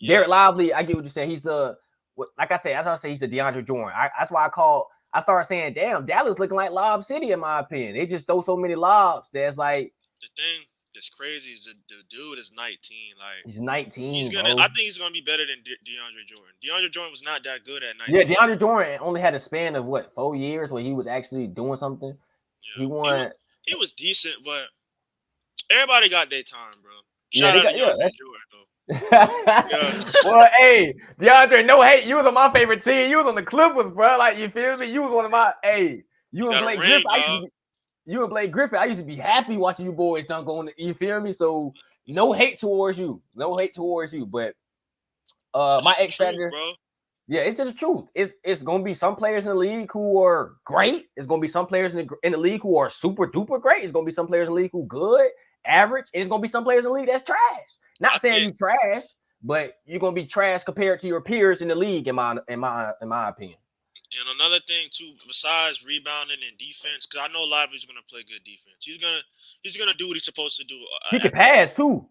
B: Derek Lively, I get what you're saying. He's like I said, that's why I say he's a DeAndre Jordan. That's why I started saying, damn, Dallas looking like Lob City in my opinion. They just throw so many lobs. That's like
A: The thing that's crazy is the dude is 19. Like
B: he's 19,
A: he's gonna.
B: bro.
A: I think he's gonna be better than DeAndre Jordan. DeAndre Jordan was not that good at
B: Yeah,
A: 19.
B: DeAndre Jordan only had a span of what 4 years where he was actually doing something.
A: Yeah,
B: He won.
A: he was decent, but everybody got their time, bro.
B: Yeah,
A: Shout
B: they
A: out to
B: got
A: DeAndre Jordan though. Yeah.
B: Well, hey, DeAndre, no hate. You was on my favorite team. You was on the Clippers, bro. Like, you feel me? You was one of my. Hey,
A: You
B: you and
A: got a
B: Blake
A: ring,
B: Griffin.
A: dog.
B: You and Blake Griffin. I used to be happy watching you boys dunk on. You feel me? So no hate towards you. No hate towards you. But my X factor.
A: Bro.
B: Yeah, it's just the truth. It's gonna be some players in the league who are great. It's gonna be some players in the league who are super duper great. It's gonna be some players in the league who good, average, and it's gonna be some players in the league that's trash. Not saying you trash, but you're gonna be trash compared to your peers in the league, in my opinion.
A: And another thing too, besides rebounding and defense, because I know Lively's gonna play good defense. He's gonna do what he's supposed to do.
B: He can pass too.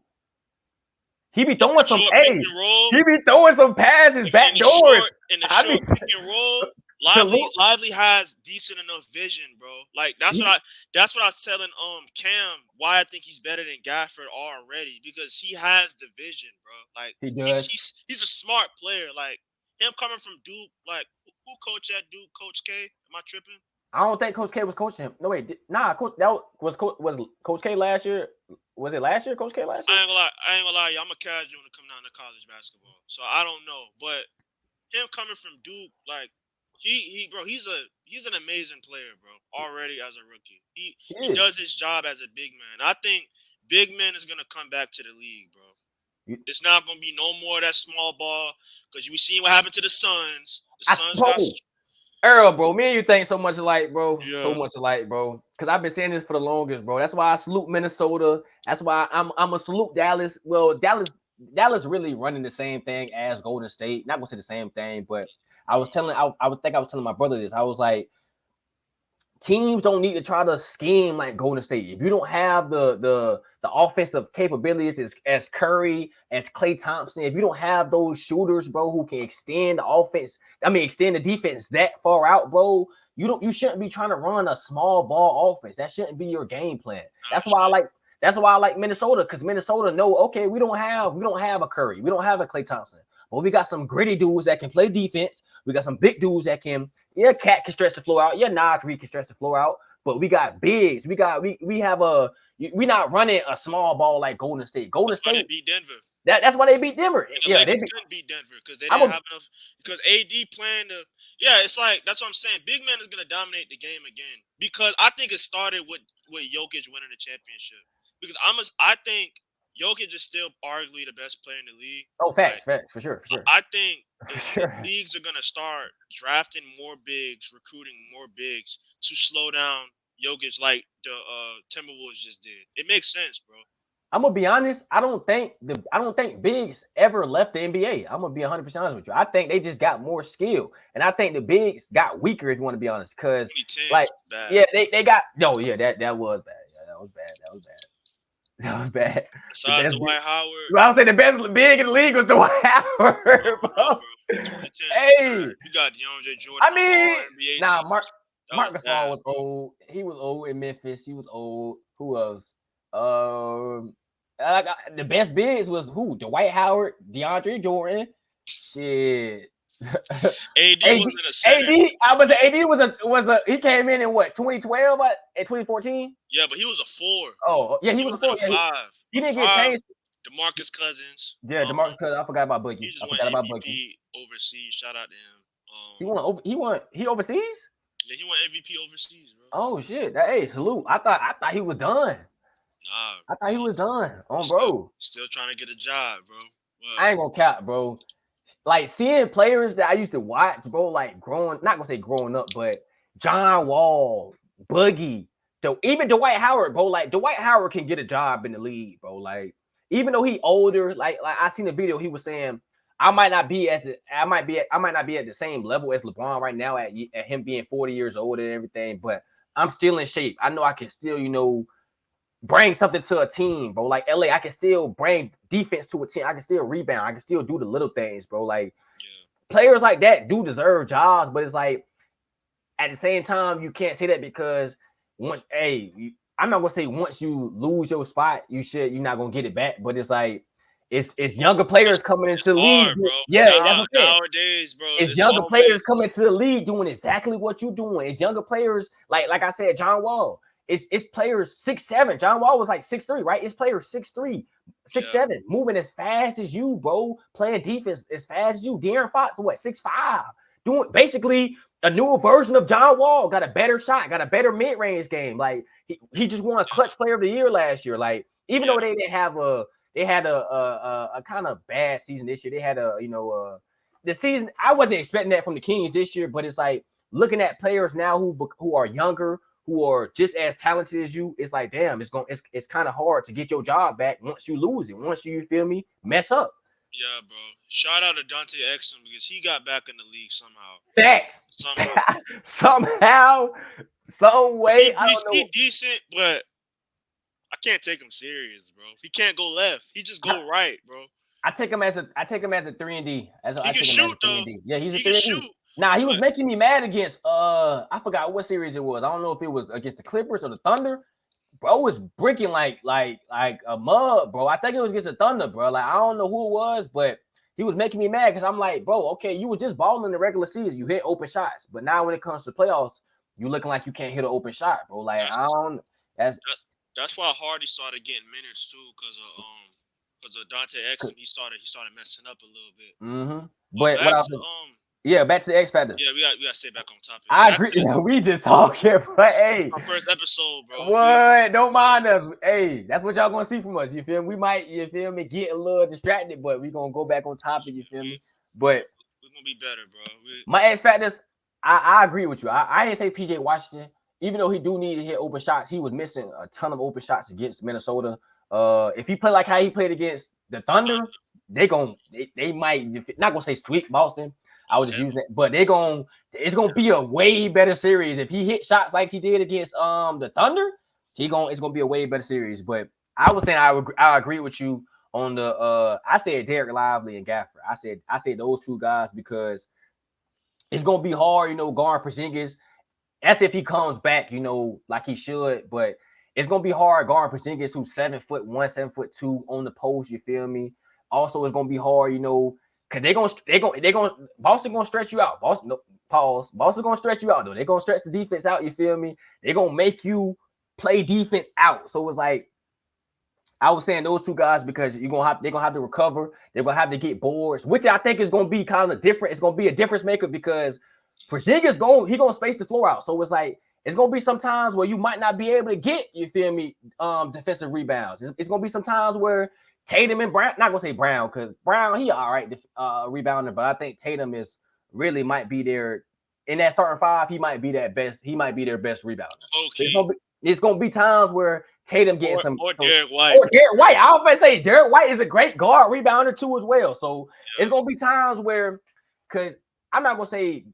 B: He be throwing some.
A: Pick and roll.
B: He be throwing some passes back doors.
A: In the short pick and roll. Lively has decent enough vision, bro. Like that's what I was telling Cam why I think he's better than Gafford already, because he has the vision, bro. Like
B: he does.
A: He's a smart player. Like him coming from Duke. Like who coached at Duke? Coach K? Am I tripping?
B: I don't think Coach K was coaching him. No wait, Coach was Coach K last year. Was it last year, Coach K last year?
A: I ain't gonna lie, y'all. I'm a casual when it come down to college basketball, so I don't know. But him coming from Duke, like bro, he's an amazing player, bro. Already as a rookie, he does his job as a big man. I think big man is gonna come back to the league, bro. It's not gonna be no more of that small ball, because you seen what happened to the Suns. The Suns got.
B: Earl, bro, me and you think so much alike, bro.
A: Yeah.
B: So much alike, bro. Because I've been saying this for the longest, bro. That's why I salute Minnesota. That's why I'm a salute Dallas. Well, Dallas really running the same thing as Golden State. Not gonna say the same thing, but I was telling my brother this. I was like, teams don't need to try to scheme like Golden State. If you don't have the offensive capabilities as Curry, as Klay Thompson, if you don't have those shooters, bro, who can extend the offense, extend the defense that far out, bro, you shouldn't be trying to run a small ball offense. That shouldn't be your game plan. That's why I like Minnesota, because Minnesota know, okay, we don't have a Curry, we don't have a Klay Thompson, but we got some gritty dudes that can play defense. We got some big dudes that can, Cat can stretch the floor out. Naj Reed can stretch the floor out. But we got bigs. We not running a small ball like Golden State. Golden State
A: beat Denver.
B: That's why they beat Denver.
A: They couldn't beat Denver because they didn't have enough. Because AD playing it's like, that's what I'm saying. Big man is gonna dominate the game again, because I think it started with Jokic winning the championship. Because I think Jokic is still arguably the best player in the league.
B: Oh, facts, for sure.
A: I think leagues are gonna start drafting more bigs, recruiting more bigs to slow down Jokic, like the Timberwolves just did. It makes sense, bro.
B: I'm gonna be honest. I don't think bigs ever left the NBA. I'm gonna be 100% honest with you. I think they just got more skill, and I think the bigs got weaker, if you want to be honest. Because they got that was bad. That was bad. That was bad.
A: Besides Dwight Howard.
B: I would say the best big in the league was Dwight Howard, bro. Hey.
A: You got DeAndre Jordan.
B: Marc Gasol was old. He was old in Memphis. He was old. Who else? The best bigs was who? Dwight Howard, DeAndre Jordan. Shit.
A: AD wasn't a center.
B: AD he came in what, 2012 at 2014?
A: Yeah, but he was a 4.
B: Oh, yeah, he was a 4.
A: A 5.
B: He didn't get changed.
A: DeMarcus Cousins.
B: Yeah, DeMarcus Cousins. I forgot about Boogie.
A: He just won MVP overseas. Shout out to him.
B: He overseas?
A: Yeah, he won MVP overseas, bro.
B: Oh shit. Hey, salute. I thought he was done.
A: Nah.
B: I thought he was done. Bro.
A: Still trying to get a job, bro.
B: But I ain't gonna cap, bro. Like, seeing players that I used to watch, bro, like not gonna say growing up, but John Wall, Boogie, even Dwight Howard, bro. Like, Dwight Howard can get a job in the league, bro. Like, even though he older, like I seen a video, he was saying, I might not be at the same level as LeBron right now at him being 40 years old and everything, but I'm still in shape. I know I can still, bring something to a team, bro. Like LA, I can still bring defense to a team. I can still rebound. I can still do the little things, bro. Like, players like that do deserve jobs, but it's like at the same time you can't say that because once, I'm not gonna say once you lose your spot, you're not gonna get it back. But it's like it's younger players coming
A: It's
B: into the league.
A: hard, bro.
B: Yeah, that's what I'm saying.
A: Nowadays, bro,
B: It's
A: it's
B: younger players
A: always
B: coming into the league doing exactly what you're doing. It's younger players, like I said, John Wall. It's players 6'7". John Wall was like 6'3", right? It's players 6'3", 6'7", moving as fast as you, bro. Playing defense as fast as you. De'Aaron Fox, what, 6'5", doing basically a newer version of John Wall. Got a better shot, got a better mid-range game. Like he just won a clutch player of the year last year. Like even though they didn't have they had a kind of bad season this year. They had the season. I wasn't expecting that from the Kings this year, but it's like looking at players now who are younger, who are just as talented as you. It's like, damn, it's kind of hard to get your job back once you lose it. Once you feel me, mess up.
A: Yeah, bro. Shout out to Dante Exum because he got back in the league somehow.
B: Facts. Somehow, some way. I don't know.
A: He's decent, but I can't take him serious, bro. He can't go left. He just go right, bro.
B: I take him as a 3-and-D.
A: He can shoot though.
B: Yeah, he's a 3-and-D. Nah, he was making me mad against I forgot what series it was. I don't know if it was against the Clippers or the Thunder. Bro was breaking like a mud, bro. I think it was against the Thunder, bro. Like I don't know who it was, but he was making me mad because I'm like, bro, okay, you were just balling in the regular season. You hit open shots, but now when it comes to playoffs, you looking like you can't hit an open shot, bro. Like
A: that's why Hardy started getting minutes too, because of Dante Exum. He started messing up a little bit.
B: Mm-hmm. But back to the X Factors.
A: Yeah, we got to stay back on topic.
B: I agree. We just talking, but hey,
A: our first episode, bro.
B: What? Don't mind us. Hey, that's what y'all gonna see from us. You feel me? We might, you feel me, get a little distracted, but we gonna go back on topic. You feel me? But
A: we're gonna be better, bro.
B: My X Factors, I agree with you. I didn't say PJ Washington, even though he do need to hit open shots. He was missing a ton of open shots against Minnesota. If he play like how he played against the Thunder, they might not gonna say sweep Boston. I was just using it, but it's gonna be a way better series if he hit shots like he did against the Thunder. It's gonna be a way better series. But I was saying I agree with you on the I said Derek Lively and Gafford. I said those two guys because it's gonna be hard, guarding Porzingis. That's if he comes back, like he should. But it's gonna be hard guarding Porzingis, who's 7'1", 7'2" on the post. You feel me? Also, it's gonna be hard, because Boston gonna stretch you out. Boston gonna stretch you out though. They're gonna stretch the defense out. You feel me? They're gonna make you play defense out. So it's like I was saying those two guys because they're gonna have to recover. They're gonna have to get boards, which I think is gonna be kind of different. It's gonna be a difference maker because Porzingis gonna space the floor out. So it's like it's gonna be some times where you might not be able to get, you feel me, defensive rebounds. It's gonna be some times where Tatum and Brown, not gonna say Brown because Brown, he all right rebounder, but I think Tatum might be there in that starting five. He might be their best rebounder.
A: Okay.
B: So it's gonna be times where Tatum getting
A: Derek White.
B: Derek White. I was about to say Derek White is a great guard rebounder too as well. So it's gonna be times where, because I'm not gonna say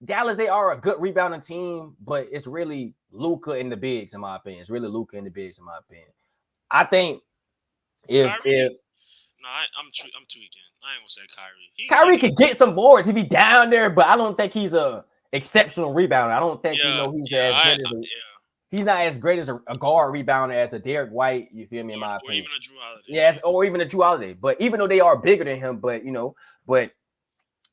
B: Dallas, they are a good rebounding team, but it's really Luka and the bigs in my opinion. I think. I'm tweaking.
A: I ain't gonna say Kyrie.
B: Kyrie could get some boards. He'd be down there, but I don't think he's a exceptional rebounder. I don't think he's not as great as a guard rebounder as a Derek White. You feel me? In my opinion,
A: even a Drew Holiday.
B: Yes, or even a Drew Holiday. But even though they are bigger than him, but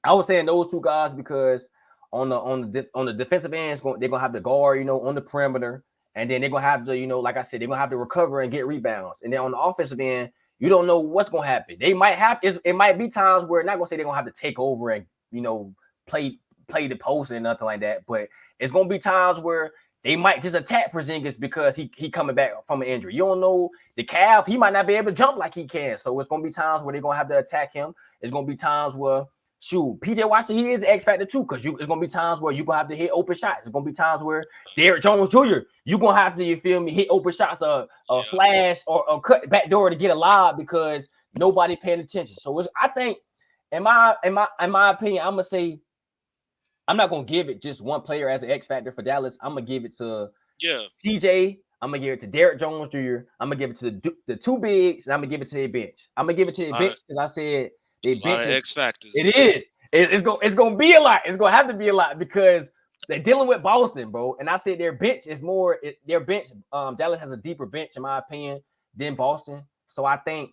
B: I was saying those two guys because on the defensive end, they're gonna have the guard, on the perimeter. And then they're gonna have to, like I said, they're gonna have to recover and get rebounds. And then on the offensive end, you don't know what's gonna happen. They might have it might be times where not gonna say they're gonna have to take over and play the post and nothing like that. But it's gonna be times where they might just attack Porzingis because he coming back from an injury. You don't know the calf, he might not be able to jump like he can. So it's gonna be times where they're gonna have to attack him. It's gonna be times where PJ Washington, he is the X factor too, because it's gonna be times where you're gonna have to hit open shots. It's gonna be times where Derrick Jones Jr., you're gonna have to, hit open shots, a flash or cut back door to get a lob because nobody paying attention. So I think, in my opinion, I'm gonna say I'm not gonna give it just one player as an X factor for Dallas. I'm gonna give it to PJ. I'm gonna give it to Derrick Jones Jr. I'm gonna give it to the two bigs, and I'm gonna give it to their bench. I'm gonna give it to their bench because I said.
A: X factors.
B: It is. It's gonna be a lot. It's gonna have to be a lot because they're dealing with Boston, bro. And I said their bench is more. Their bench, Dallas has a deeper bench, in my opinion, than Boston. So I think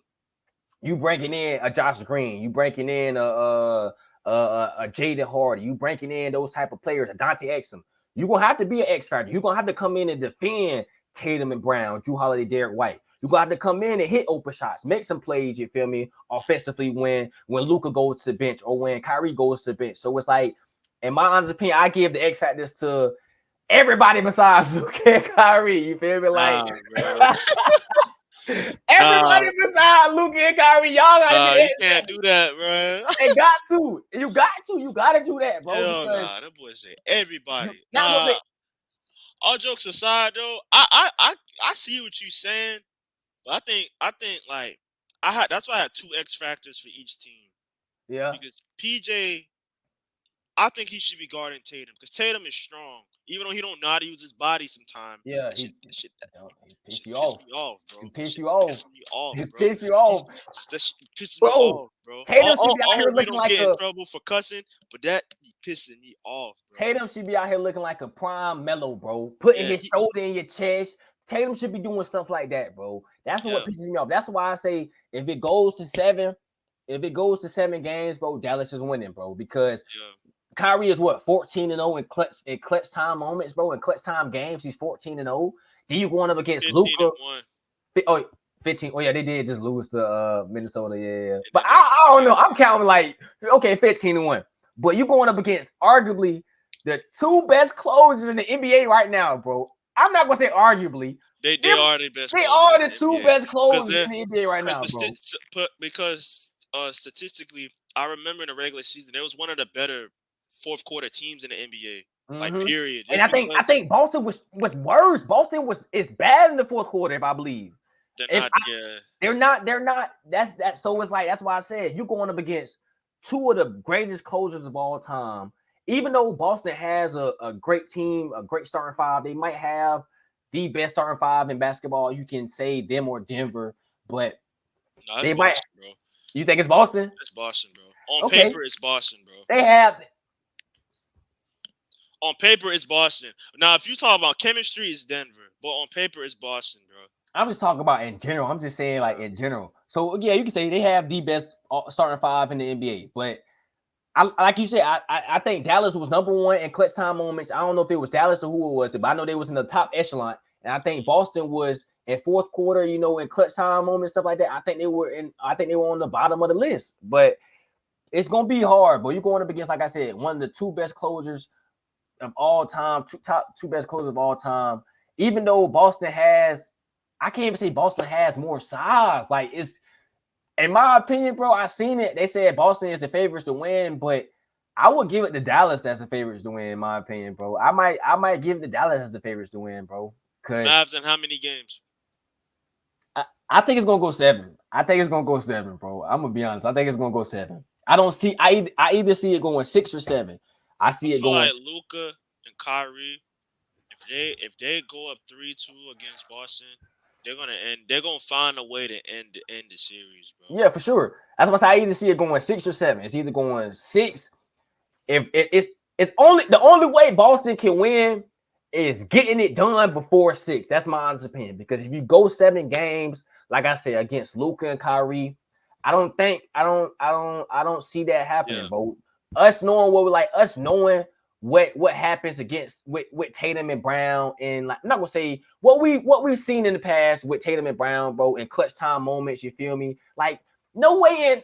B: you bringing in a Josh Green, you bringing in a Jaden Hardy, you bringing in those type of players, a Dante Exum. You're gonna have to be an X factor. You're gonna have to come in and defend Tatum and Brown, Drew Holiday, Derek White. You're gonna have to come in and hit open shots, make some plays, you feel me, offensively when Luka goes to the bench or when Kyrie goes to the bench. So it's like, in my honest opinion, I give the X factors to everybody besides Luka and Kyrie. You feel me? Like everybody besides Luka and Kyrie, y'all gotta be
A: you can't do that, bro.
B: They got to. You gotta do that, bro.
A: Hell
B: because
A: nah, that boy say everybody.
B: not gonna say
A: All jokes aside, though, I see what you're saying, but I think like that's why I had 2 X factors for each team.
B: yeah.
A: Because PJ, I think he should be guarding Tatum because Tatum is strong, even though he don't know how to use his body sometimes.
B: Yeah,
A: That
B: he
A: shit
B: piss you
A: piss
B: off.
A: me off, bro.
B: He piss
A: Shit
B: you off.
A: piss me off,
B: He
A: bro.
B: piss you off.
A: That shit pisses me
B: Bro,
A: off, bro.
B: Tatum should be out here
A: We
B: looking
A: don't
B: like
A: get in trouble for cussing, but that be pissing me off, bro.
B: Tatum should be out here looking like a prime Melo, bro. Putting his shoulder in your chest. Tatum should be doing stuff like that, bro. That's what pisses me off. That's why I say if it goes to 7 games, bro, Dallas is winning, bro. Because Kyrie is what 14-0 in clutch time moments, bro. In clutch time games, he's 14-0. Then you going up against Luka. 15. Oh yeah, they did just lose to Minnesota. Yeah. But I don't know. I'm counting like okay, 15-1. But you going up against arguably the 2 best closers in the NBA right now, bro. I'm not gonna say arguably.
A: They are the best.
B: They are the 2 best closers in the NBA right now, bro.
A: Because statistically, I remember in the regular season, there was one of the better fourth quarter teams in the NBA. Like period.
B: And I think Boston was worse. Boston is bad in the fourth quarter, if I believe. They're not. That's so it's like that's why I said you're going up against 2 of the greatest closers of all time. Even though Boston has a great team, a great starting 5, they might have the best starting 5 in basketball. You can say them or Denver, but they might.
A: Boston, bro.
B: You think it's Boston?
A: It's Boston, bro. On paper, it's Boston, bro.
B: They have.
A: On paper, it's Boston. Now, if you talk about chemistry, it's Denver. But on paper, it's Boston, bro.
B: I'm just talking about in general. I'm just saying like in general. So yeah, you can say they have the best starting 5 in the NBA. But like you said, I think Dallas was number 1 in clutch time moments. I don't know if it was Dallas or who it was, but I know they was in the top echelon. And I think Boston was in fourth quarter, you know, in clutch time moments, stuff like that. I think they were on the bottom of the list. But it's gonna be hard. But you're going up against, like I said, one of the 2 best closers of all time, top 2 best closers of all time. Even though Boston has, I can't even say Boston has more size. Like it's, in my opinion, bro, I seen it. They said Boston is the favorites to win, but I would give it to Dallas as the favorites to win, in my opinion, bro. I might give it to Dallas as the favorites to win, bro.
A: Mavs in how many games?
B: I think it's gonna go 7. I think it's gonna go 7, bro. I'm gonna be honest. I think it's gonna go 7. I don't see. I either see it going 6 or 7. I see it going.
A: Like Luka and Kyrie, if they go up 3-2 against Boston, they're gonna find a way to end the series, bro.
B: Yeah, for sure. That's why I either see it going 6 or 7. It's either going 6. If it's only the only way Boston can win is getting it done before 6. That's my honest opinion. Because if you go 7 games, like I said, against Luka and Kyrie, I don't see that happening, bro. Us knowing what happens against with Tatum and Brown, and like I'm not gonna say what we've seen in the past with Tatum and Brown, bro, in clutch time moments. You feel me? Like no way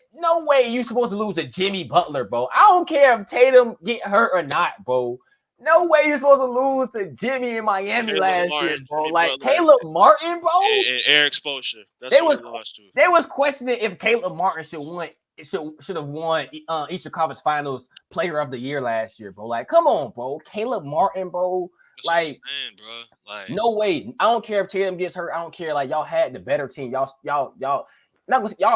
B: you're supposed to lose to Jimmy Butler, bro. I don't care if Tatum get hurt or not, bro. No way you're supposed to lose to Jimmy in Miami last year, bro. Like Caleb Martin, bro,
A: and Eric Spoelstra. That's what they lost to.
B: They was questioning if Caleb Martin should have won Eastern Conference Finals Player of the Year last year, bro. Like, come on, bro. Caleb Martin, bro.
A: That's what I'm saying, bro. Like,
B: no way. I don't care if Tatum gets hurt. I don't care. Like, y'all had the better team. Y'all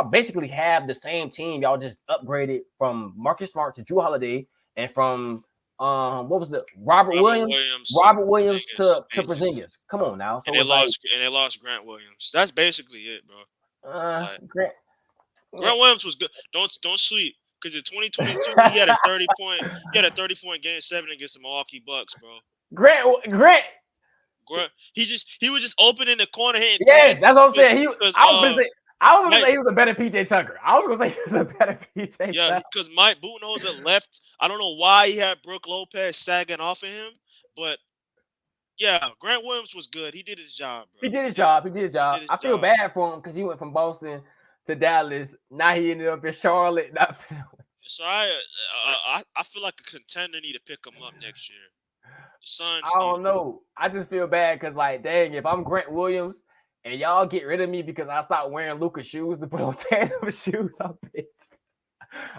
B: basically have the same team. Y'all just upgraded from Marcus Smart to Drew Holiday and from what was the Robert Williams to Porzingis. Come on now. So
A: and they lost Grant Williams. That's basically it, bro.
B: Grant
A: Williams was good. Don't sleep. Because in 2022, he had a 30-point game 7 against the Milwaukee Bucks, bro.
B: Grant.
A: He was just open in the corner hitting threes.
B: Yes, that's what I'm saying. I was gonna
A: Mike,
B: say he was a better PJ Tucker. I was gonna say he was a better PJ Tucker.
A: because Mike Budenholzer left. I don't know why he had Brook Lopez sagging off of him, but yeah, Grant Williams was good. He did his job, bro.
B: He did his job. I feel bad for him because he went from Boston to Dallas. Now he ended up in Charlotte.
A: So I feel like a contender need to pick him up next year. The Suns.
B: I don't know. I just feel bad because, like, dang, if I'm Grant Williams and y'all get rid of me because I stopped wearing Luka's shoes to put on tandem shoes, I'm pissed.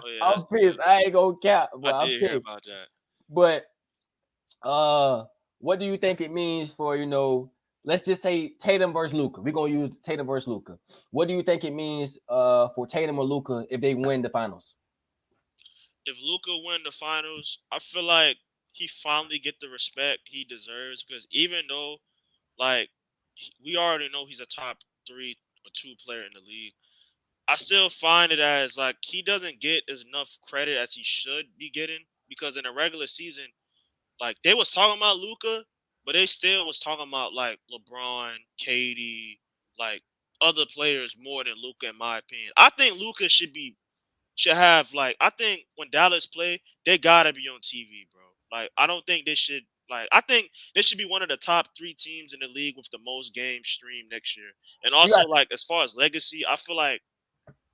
A: Oh, yeah,
B: I'm pissed. Good. I ain't gonna cap, but
A: I did hear about that.
B: But what do you think it means for, let's just say Tatum versus Luka? We're gonna use Tatum versus Luka. What do you think it means for Tatum or Luka if they win the finals?
A: If Luka win the finals, I feel like he finally get the respect he deserves, because even though, like, we already know he's a top 3 or 2 player in the league, I still find it as, like, he doesn't get as enough credit as he should be getting, because in a regular season, like, they was talking about Luka, but they still was talking about, like, LeBron, KD, like, other players more than Luka, in my opinion. I think Luka should have, like, I think when Dallas play, they gotta be on TV, bro. Like, I don't think they should, like, I think they should be one of the top 3 teams in the league with the most games streamed next year. And also, like, as far as legacy, I feel like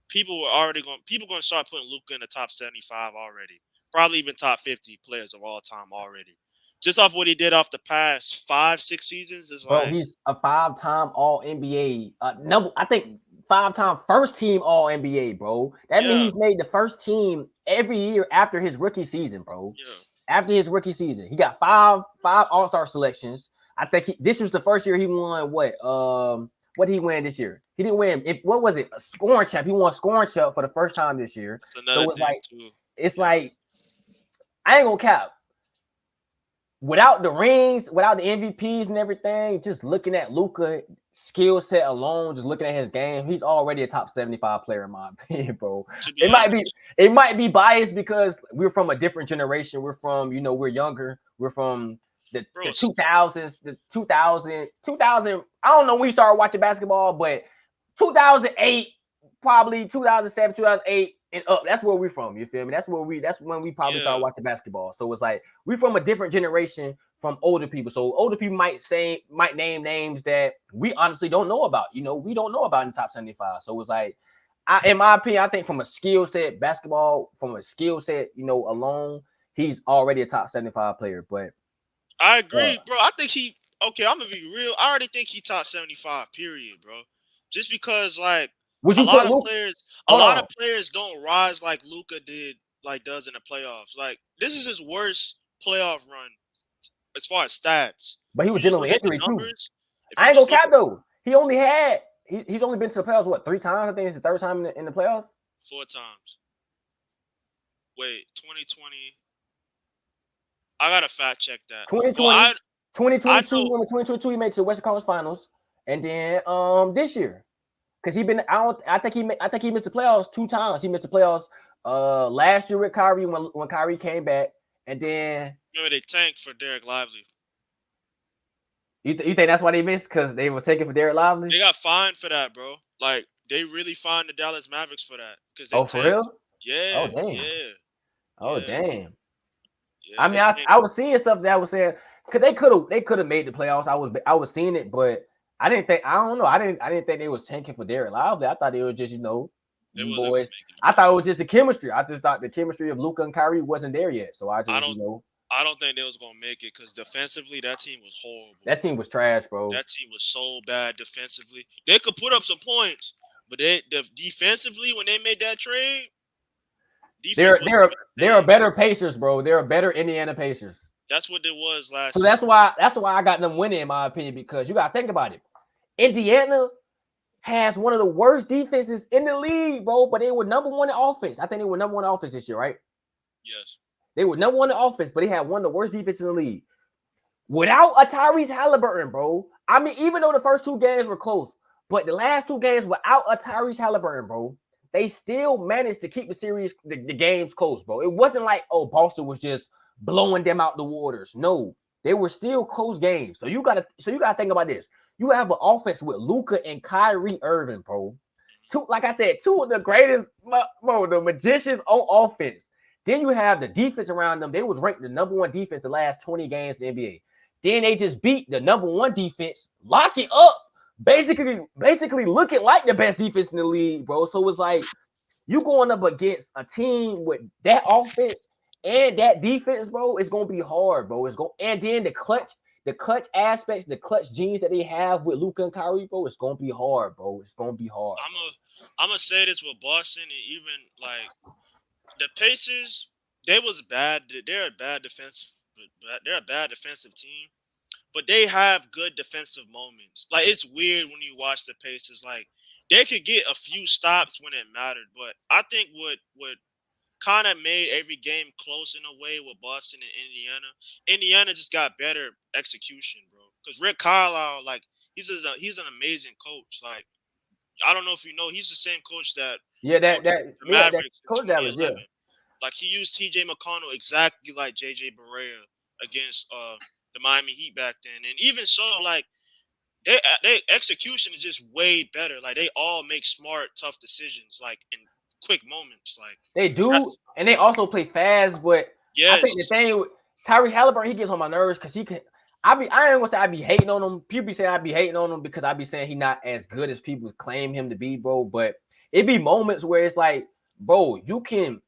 A: people gonna start putting Luka in the top 75 already. Probably even top 50 players of all time already. Just off what he did off the past 5-6 seasons is
B: bro,
A: like,
B: he's a 5-time All NBA. I think 5-time first team All NBA, bro. That means he's made the first team every year after his rookie season, bro.
A: Yeah.
B: After his rookie season, he got five All-Star selections. I think this was the first year he won what? What did he win this year? He didn't win. What was it? A scoring champ. He won scoring champ for the first time this year. So it's like, like, I ain't gonna cap. Without the rings, without the MVPs and everything, just looking at Luka skill set alone, just looking at his game, he's already a top 75 player in my opinion, bro. It might be biased because we're from a different generation. We're from, we're younger. We're from the 2000s, the 2000. I don't know when you started watching basketball, but 2008, probably 2007, 2008 and up. That's where we're from. You feel me? That's when we probably started watching basketball. So it's like we're from a different generation from older people. So older people might name names that we honestly don't know about. We don't know about in the top 75. So it's like, in my opinion, I think from a skill set, basketball, alone, he's already a top 75 player. But
A: I agree, bro. I think I'm gonna be real. I already think he top 75, period, bro. Just because, like, a lot of players don't rise like Luka does in the playoffs. Like, this is his worst playoff run as far as stats.
B: But he was dealing with injury too. I ain't gonna cap though. He only had he's only been to the playoffs 3 times. I think it's the 3rd time in the playoffs.
A: 4 times. Wait, 2020. I gotta fact check that.
B: 2022, he made it to the Western Conference Finals, and then this year, because I think he missed the playoffs 2 times. He missed the playoffs last year with Kyrie when Kyrie came back, and then
A: remember they tanked for Derek Lively.
B: You think that's why they missed? Because they were taking for Derek Lively?
A: They got fined for that, bro. Like, they really fined the Dallas Mavericks for that.
B: For real?
A: Yeah.
B: Oh, damn.
A: Yeah.
B: Oh, damn.
A: Yeah,
B: I mean, I was seeing stuff that was saying because they could have made the playoffs. I was seeing it, but I didn't think I didn't think they was tanking for Derek Lively. I thought they were just boys. I thought it was just the chemistry. I just thought the chemistry of Luka and Kyrie wasn't there yet. So I
A: don't think they was gonna make it because defensively that team was horrible.
B: That team was trash, bro.
A: That team was so bad defensively. They could put up some points, but defensively when they made that trade.
B: They're better Pacers, bro. They're better Indiana Pacers.
A: That's what it was last.
B: So that's why I got them winning, in my opinion, because you got to think about it. Indiana has one of the worst defenses in the league, bro. But they were number 1 in offense. I think they were number 1 in offense this year, right?
A: Yes.
B: They were number 1 in offense, but they had one of the worst defenses in the league. Without a Tyrese Halliburton, bro. I mean, even though the first 2 games were close, but the last 2 games without a Tyrese Halliburton, bro, they still managed to keep the games close, bro. It wasn't like, oh, Boston was just blowing them out the waters. No, they were still close games. So you gotta think about this. You have an offense with Luka and Kyrie Irving, bro. Like I said, two of the greatest, bro, the magicians on offense. Then you have the defense around them. They was ranked the number one defense the last 20 games in the NBA. Then they just beat the number one defense, lock it up, basically looking like the best defense in the league, bro. So it's like you going up against a team with that offense and that defense, bro. It's gonna be hard, bro. And then the clutch aspects, the clutch genes that they have with Luka and Kyrie, bro. It's gonna be hard, bro. It's gonna be hard.
A: I'm gonna say this with Boston and even like the Pacers. They was bad. They're a bad defensive. They're a bad defensive team, but they have good defensive moments. Like it's weird when you watch the Pacers. Like they could get a few stops when it mattered, but I think what kind of made every game close in a way with Boston and Indiana. Indiana just got better execution, bro. Because Rick Carlisle, like he's an amazing coach. Like I don't know if you know, he's the same coach that coached the Mavericks in
B: Coach Dallas,
A: 2011. Like he used T.J. McConnell exactly like J.J. Barea against the Miami Heat back then, and even so, like they execution is just way better. Like they all make smart, tough decisions, like in quick moments. Like
B: they do, and they also play fast. But I think the thing with Tyrese Halliburton, he gets on my nerves because he can. I ain't gonna say I be hating on him. People be saying I be hating on him because I be saying he not as good as people claim him to be, bro. But it be moments where it's like, bro, you can,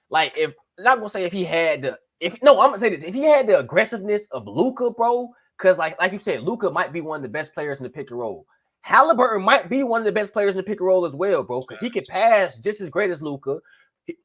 B: like, if I'm not gonna say if he had the, I'm gonna say this, if he had the aggressiveness of Luka, bro, because like you said, Luka might be one of the best players in the pick and roll. Halliburton might be one of the best players in the pick and roll as well, bro, because he can pass just as great as Luka.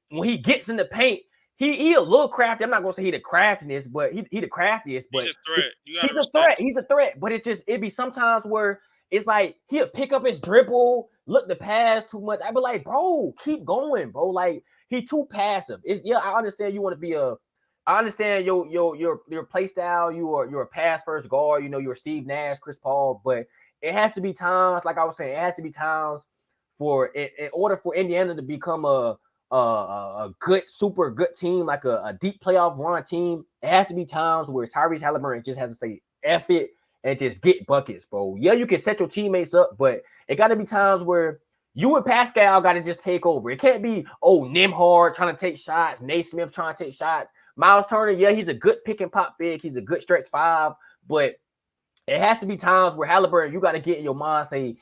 B: When he gets in the paint, he a little crafty. I'm not gonna say he the craftiness, but he the craftiest. But
A: he's a threat.
B: He's a threat. He's a threat. But it be sometimes where it's like he'll pick up his dribble, look the pass too much. I be like, bro, keep going, bro. Like he too passive. I understand you want to be I understand your play style. You're a pass first guard. You know, you're Steve Nash, Chris Paul, but it has to be times, like I was saying, it has to be times in order for Indiana to become a good, super good team, like a deep playoff run team. It has to be times where Tyrese Halliburton just has to say F it and just get buckets, bro. Yeah, you can set your teammates up, but it got to be times where you and Pascal got to just take over. It can't be, Nembhard trying to take shots, Naismith trying to take shots. Miles Turner, yeah, he's a good pick and pop big. He's a good stretch five, but it has to be times where Halliburton, you got to get in your mind, say,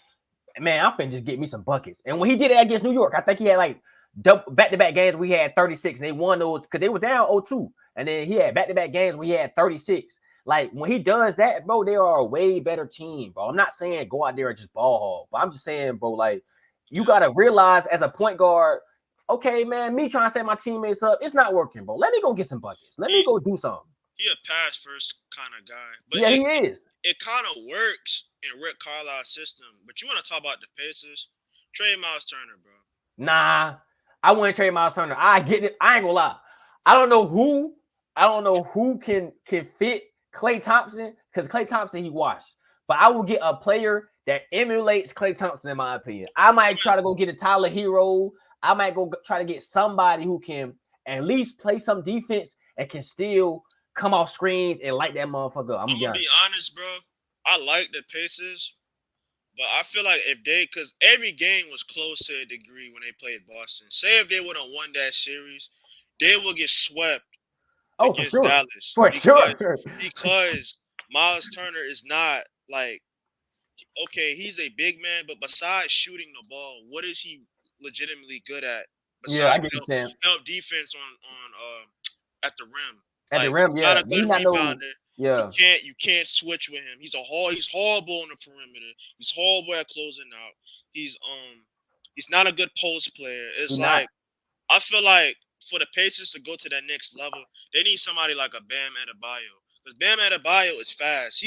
B: man, I'm finna just get me some buckets. And when he did it against New York, I think he had like back-to-back games we had 36, and they won those because they were down 0-2. And then he had back-to-back games where he had 36. Like, when he does that, bro, they are a way better team, bro. I'm not saying go out there and just ball hog, but I'm just saying, bro, like, you got to realize as a point guard, okay, man, me trying to set my teammates up, it's not working, bro. Let me go get some buckets. Let me go do something.
A: He a pass first kind of guy. But
B: yeah, he is.
A: It kind of works in Rick Carlisle's system. But you want to talk about the Pacers? Trade Miles Turner, bro.
B: Nah, I wouldn't trade Miles Turner. I get it. I ain't gonna lie. I don't know who can fit Klay Thompson, because Klay Thompson, he washed. But I will get a player that emulates Klay Thompson, in my opinion. I might try to go get a Tyler Hero. I might go try to get somebody who can at least play some defense and can still come off screens and light that motherfucker. I'm
A: gonna be honest, bro. I like the Pacers, but I feel like because every game was close to a degree when they played Boston. Say if they would have won that series, they would get swept against Dallas. Because Miles Turner is not like, okay, he's a big man, but besides shooting the ball, what is he legitimately good at? Besides help defense on at the rim.
B: At the rim, yeah.
A: Not a good rebounder.
B: Yeah.
A: You can't switch with him. He's horrible on the perimeter. He's horrible at closing out. He's not a good post player. It's like I feel like for the Pacers to go to that next level, they need somebody like a Bam Adebayo. Because Bam Adebayo is fast.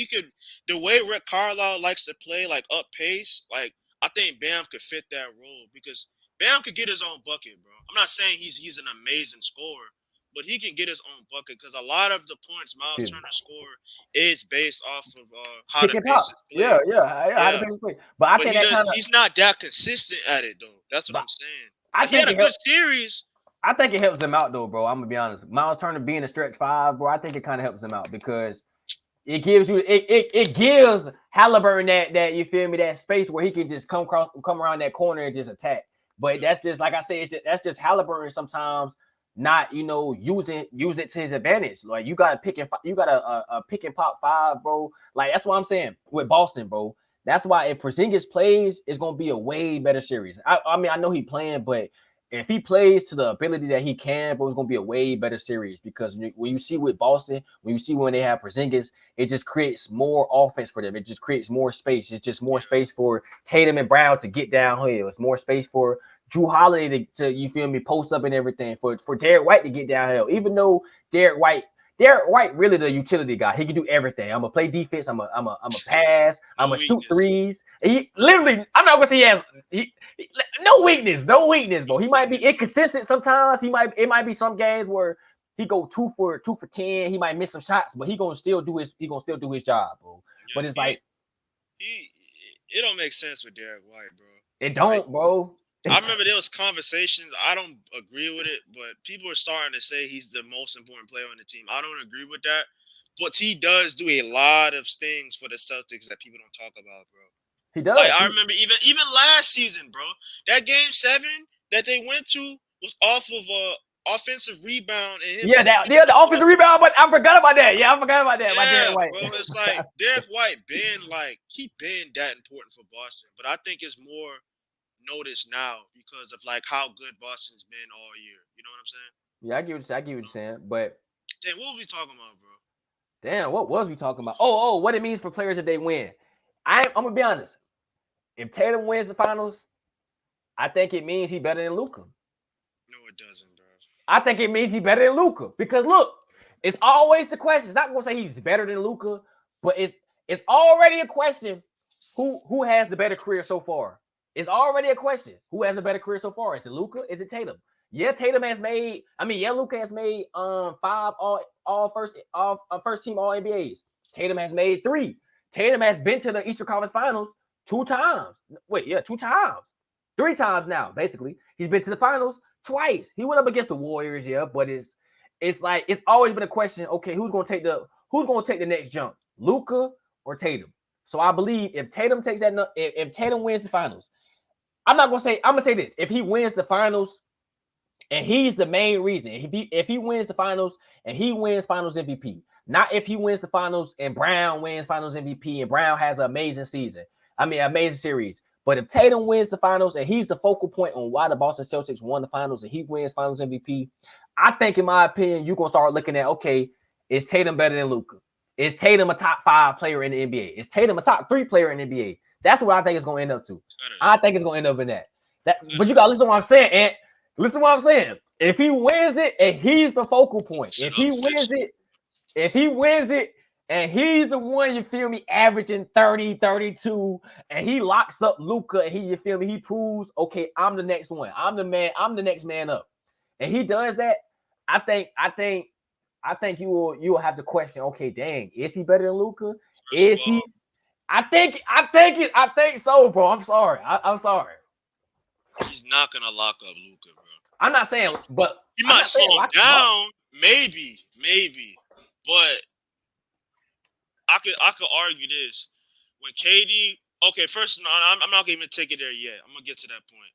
A: The way Rick Carlisle likes to play, like up pace, like I think Bam could fit that role because Bam could get his own bucket, bro. I'm not saying he's an amazing scorer, but he can get his own bucket because a lot of the points Miles Turner score is based off of how the Pacers play.
B: Yeah. How the Pacers play. But I think
A: he's not that consistent at it though. That's what I'm saying.
B: I
A: He had
B: think
A: a
B: it
A: good
B: helps.
A: series.
B: I think it helps him out though, bro. I'm gonna be honest. Miles Turner being a stretch five, bro. I think it kind of helps him out because it gives you it gives Halliburton that you feel me, that space where he can just come around that corner and just attack. But that's just like I said, that's just Halliburton sometimes not using it to his advantage. Like you got a pick and pop five, bro. Like that's what I'm saying with Boston, bro. That's why if Porzingis plays, it's gonna be a way better series. I mean I know he playing, but if he plays to the ability that he can, bro, it's gonna be a way better series because when you see with Boston, when you see when they have Porzingis, it just creates more offense for them. It just creates more space. It's just more space for Tatum and Brown to get downhill. It's more space for Drew Holiday to you feel me, post up and everything. For Derek White to get downhill. Even though Derek White really the utility guy. He can do everything. I'm gonna play defense. I'm a pass. I'm
A: No
B: gonna shoot
A: weakness.
B: threes. He literally, I'm not gonna say he has no weakness, bro. He might be inconsistent sometimes. It might be some games where he go 2 for 10. He might miss some shots, but he gonna still do his job, bro.
A: Yeah,
B: But it's like
A: he it don't make sense with Derek White, bro.
B: it
A: It's like
B: don't, bro.
A: I remember there was conversations. I don't agree with it, but people are starting to say he's the most important player on the team. I don't agree with that, but he does do a lot of things for the Celtics that people don't talk about, bro.
B: He
A: Like
B: does.
A: I remember even last season, bro. That game 7 that they went to was off of a offensive rebound and him.
B: The offensive rebound, but I forgot about that. Yeah, I forgot about that. By Derek
A: Yeah,
B: White.
A: bro. It's like Derek White been like he been that important for Boston, but I think it's more noticed now because of like how good Boston's been all year. You know what I'm saying?
B: Yeah, I get what you're saying. But
A: Damn, what were we talking about, bro?
B: damn, what was we talking about? Oh, what it means for players if they win. I'm gonna be honest. If Tatum wins the finals, I think it means he's better than Luka.
A: No, it doesn't, bro.
B: I think it means he's better than Luka because look, it's always the question. It's not gonna say he's better than Luka, but it's already a question who has the better career so far. It's already a question who has a better career so far. Is it Luka? Is it Tatum? Yeah, Tatum has made. I mean, yeah, Luka has made 5 first team All NBAs. Tatum has made 3. Tatum has been to the Eastern Conference Finals 2 times. Wait, yeah, 2 times. 3 times now, basically. He's been to the finals twice. He went up against the Warriors, yeah, but it's like it's always been a question. Okay, who's gonna take the next jump, Luka or Tatum? So I believe if Tatum takes that, if Tatum wins the finals, I'm gonna say this: if he wins the finals, and he's the main reason, if he wins the finals and he wins Finals MVP, not if he wins the finals and Brown wins Finals MVP and Brown has an amazing season. I mean, amazing series. But if Tatum wins the finals and he's the focal point on why the Boston Celtics won the finals and he wins Finals MVP, I think, in my opinion, you're gonna start looking at, okay, is Tatum better than Luka? Is Tatum a top 5 player in the NBA? Is Tatum a top 3 player in the NBA? That's what I think it's gonna end up to. I think it's gonna end up in that. But you gotta listen to what I'm saying, Ant. Listen to what I'm saying. If he wins it and he's the focal point, if he wins it and he's the one, you feel me, averaging 30, 32, and he locks up Luka and you feel me, he proves, okay, I'm the next one. I'm the the next man up. And he does that, I think you will have to question, okay, dang, is he better than Luka? Is he? I think so, bro. I'm sorry. I'm sorry.
A: He's not gonna lock up Luka, bro.
B: I'm not saying, but
A: He
B: I'm
A: might
B: not saying
A: slow him
B: lock him up.
A: down, maybe, but I could argue this when KD. Okay, first, I'm not gonna even take it there yet. I'm gonna get to that point.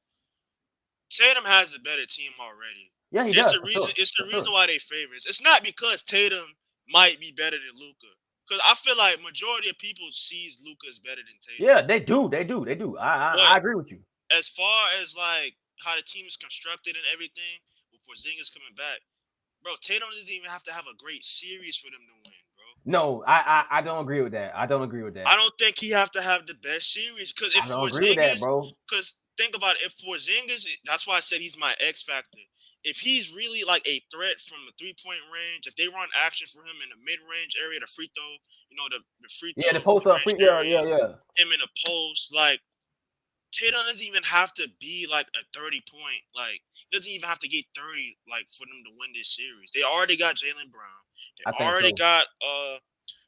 A: Tatum has a better team already.
B: Yeah, he
A: It's
B: does.
A: the reason. It's the reason why they favorites. It's not because Tatum might be better than Luka. Because I feel like majority of people sees Luka as better than Tatum.
B: Yeah, they do. I agree with you.
A: As far as like how the team is constructed and everything, with Porzingis coming back, bro, Tatum doesn't even have to have a great series for them to win, bro.
B: No, I don't agree with that. I don't agree with that.
A: I don't think he have to have the best series because if
B: I don't agree with that,
A: Porzingis,
B: bro.
A: because think about it, if Porzingis, that's why I said he's my X factor. If he's really like a threat from the 3-point range, if they run action for him in the mid range area, the free throw, the free
B: Yeah,
A: throw
B: the post
A: mid
B: up
A: range
B: free. Yeah,
A: area,
B: yeah.
A: him in the post, like Tatum doesn't even have to be like a 30-point, like he doesn't even have to get 30 like for them to win this series. They already got Jalen Brown. They
B: I think
A: already
B: so.
A: got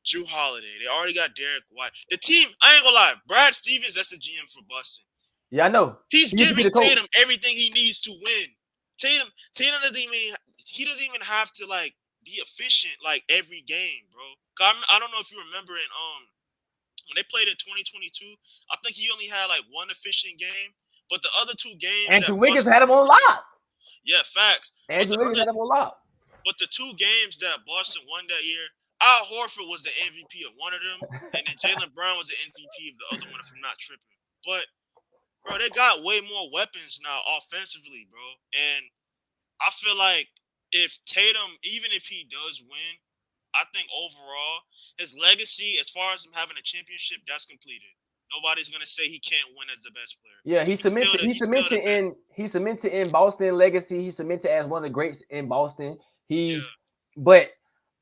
A: Drew Holiday. They already got Derek White. The team, I ain't gonna lie, Brad Stevens, that's the GM for Boston.
B: Yeah, I know.
A: He's
B: He used to be
A: giving
B: the coach.
A: Tatum everything he needs to win. Tatum doesn't even have to like be efficient like every game, bro. I don't know if you remember when they played in 2022, I think he only had like one efficient game, but the other two games
B: Andrew
A: that
B: Wiggins
A: Boston,
B: had him on lock.
A: yeah, facts.
B: Andrew Wiggins had him on lock.
A: But the two games that Boston won that year, Al Horford was the MVP of one of them, and then Jaylen Brown was the MVP of the other one, if I'm not tripping. But bro, they got way more weapons now offensively, bro. And I feel like if Tatum, even if he does win, I think overall his legacy, as far as him having a championship, that's completed. Nobody's gonna say he can't win as the best player.
B: Yeah, he cemented in Boston legacy. He cemented as one of the greats in Boston. But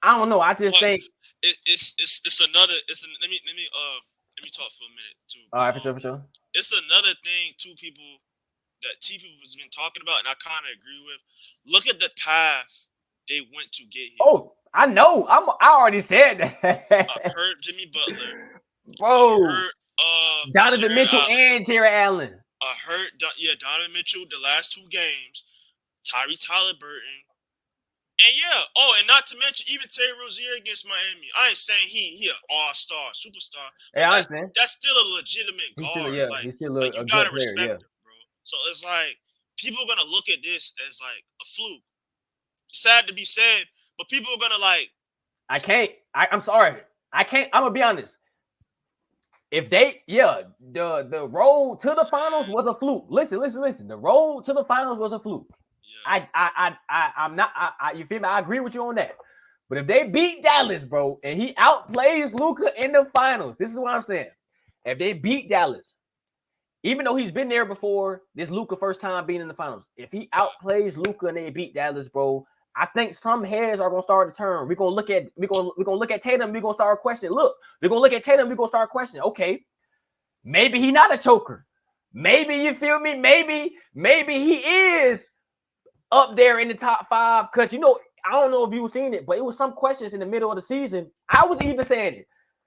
B: I don't know. I just think
A: it's another. Let me talk for a minute too.
B: All right, for sure.
A: It's another thing people has been talking about, and I kind of agree with. Look at the path they went to get here.
B: Oh, I know. I already said that.
A: I heard Jimmy Butler,
B: bro. Donovan
A: Jared
B: Mitchell
A: Allen.
B: and Jared Allen.
A: I heard, Donovan Mitchell the last two games, Tyrese Halliburton, and and not to mention even Terry Rozier against Miami. I ain't saying he an all-star, superstar.
B: Yeah, I understand.
A: That's still a legitimate guard.
B: He's still a
A: you gotta
B: good player,
A: respect him, bro. So it's like people are gonna look at this as like a fluke. Sad to be said, but people are gonna like.
B: I'm sorry. I'm gonna be honest. If they, the road to the finals was a fluke. Listen. The road to the finals was a fluke. Yeah. I'm not. You feel me? I agree with you on that. But if they beat Dallas, bro, and he outplays Luka in the finals, this is what I'm saying. If they beat Dallas, even though he's been there before, this Luka first time being in the finals. If he outplays Luka and they beat Dallas, bro, I think some heads are gonna start to turn. We're gonna look at Tatum. We're gonna start questioning. Look, we're gonna look at Tatum. We're gonna start questioning. Okay, maybe he not a choker. Maybe you feel me. Maybe he is up there in the top 5. Because I don't know if you've seen it, but it was some questions in the middle of the season. I was even saying it.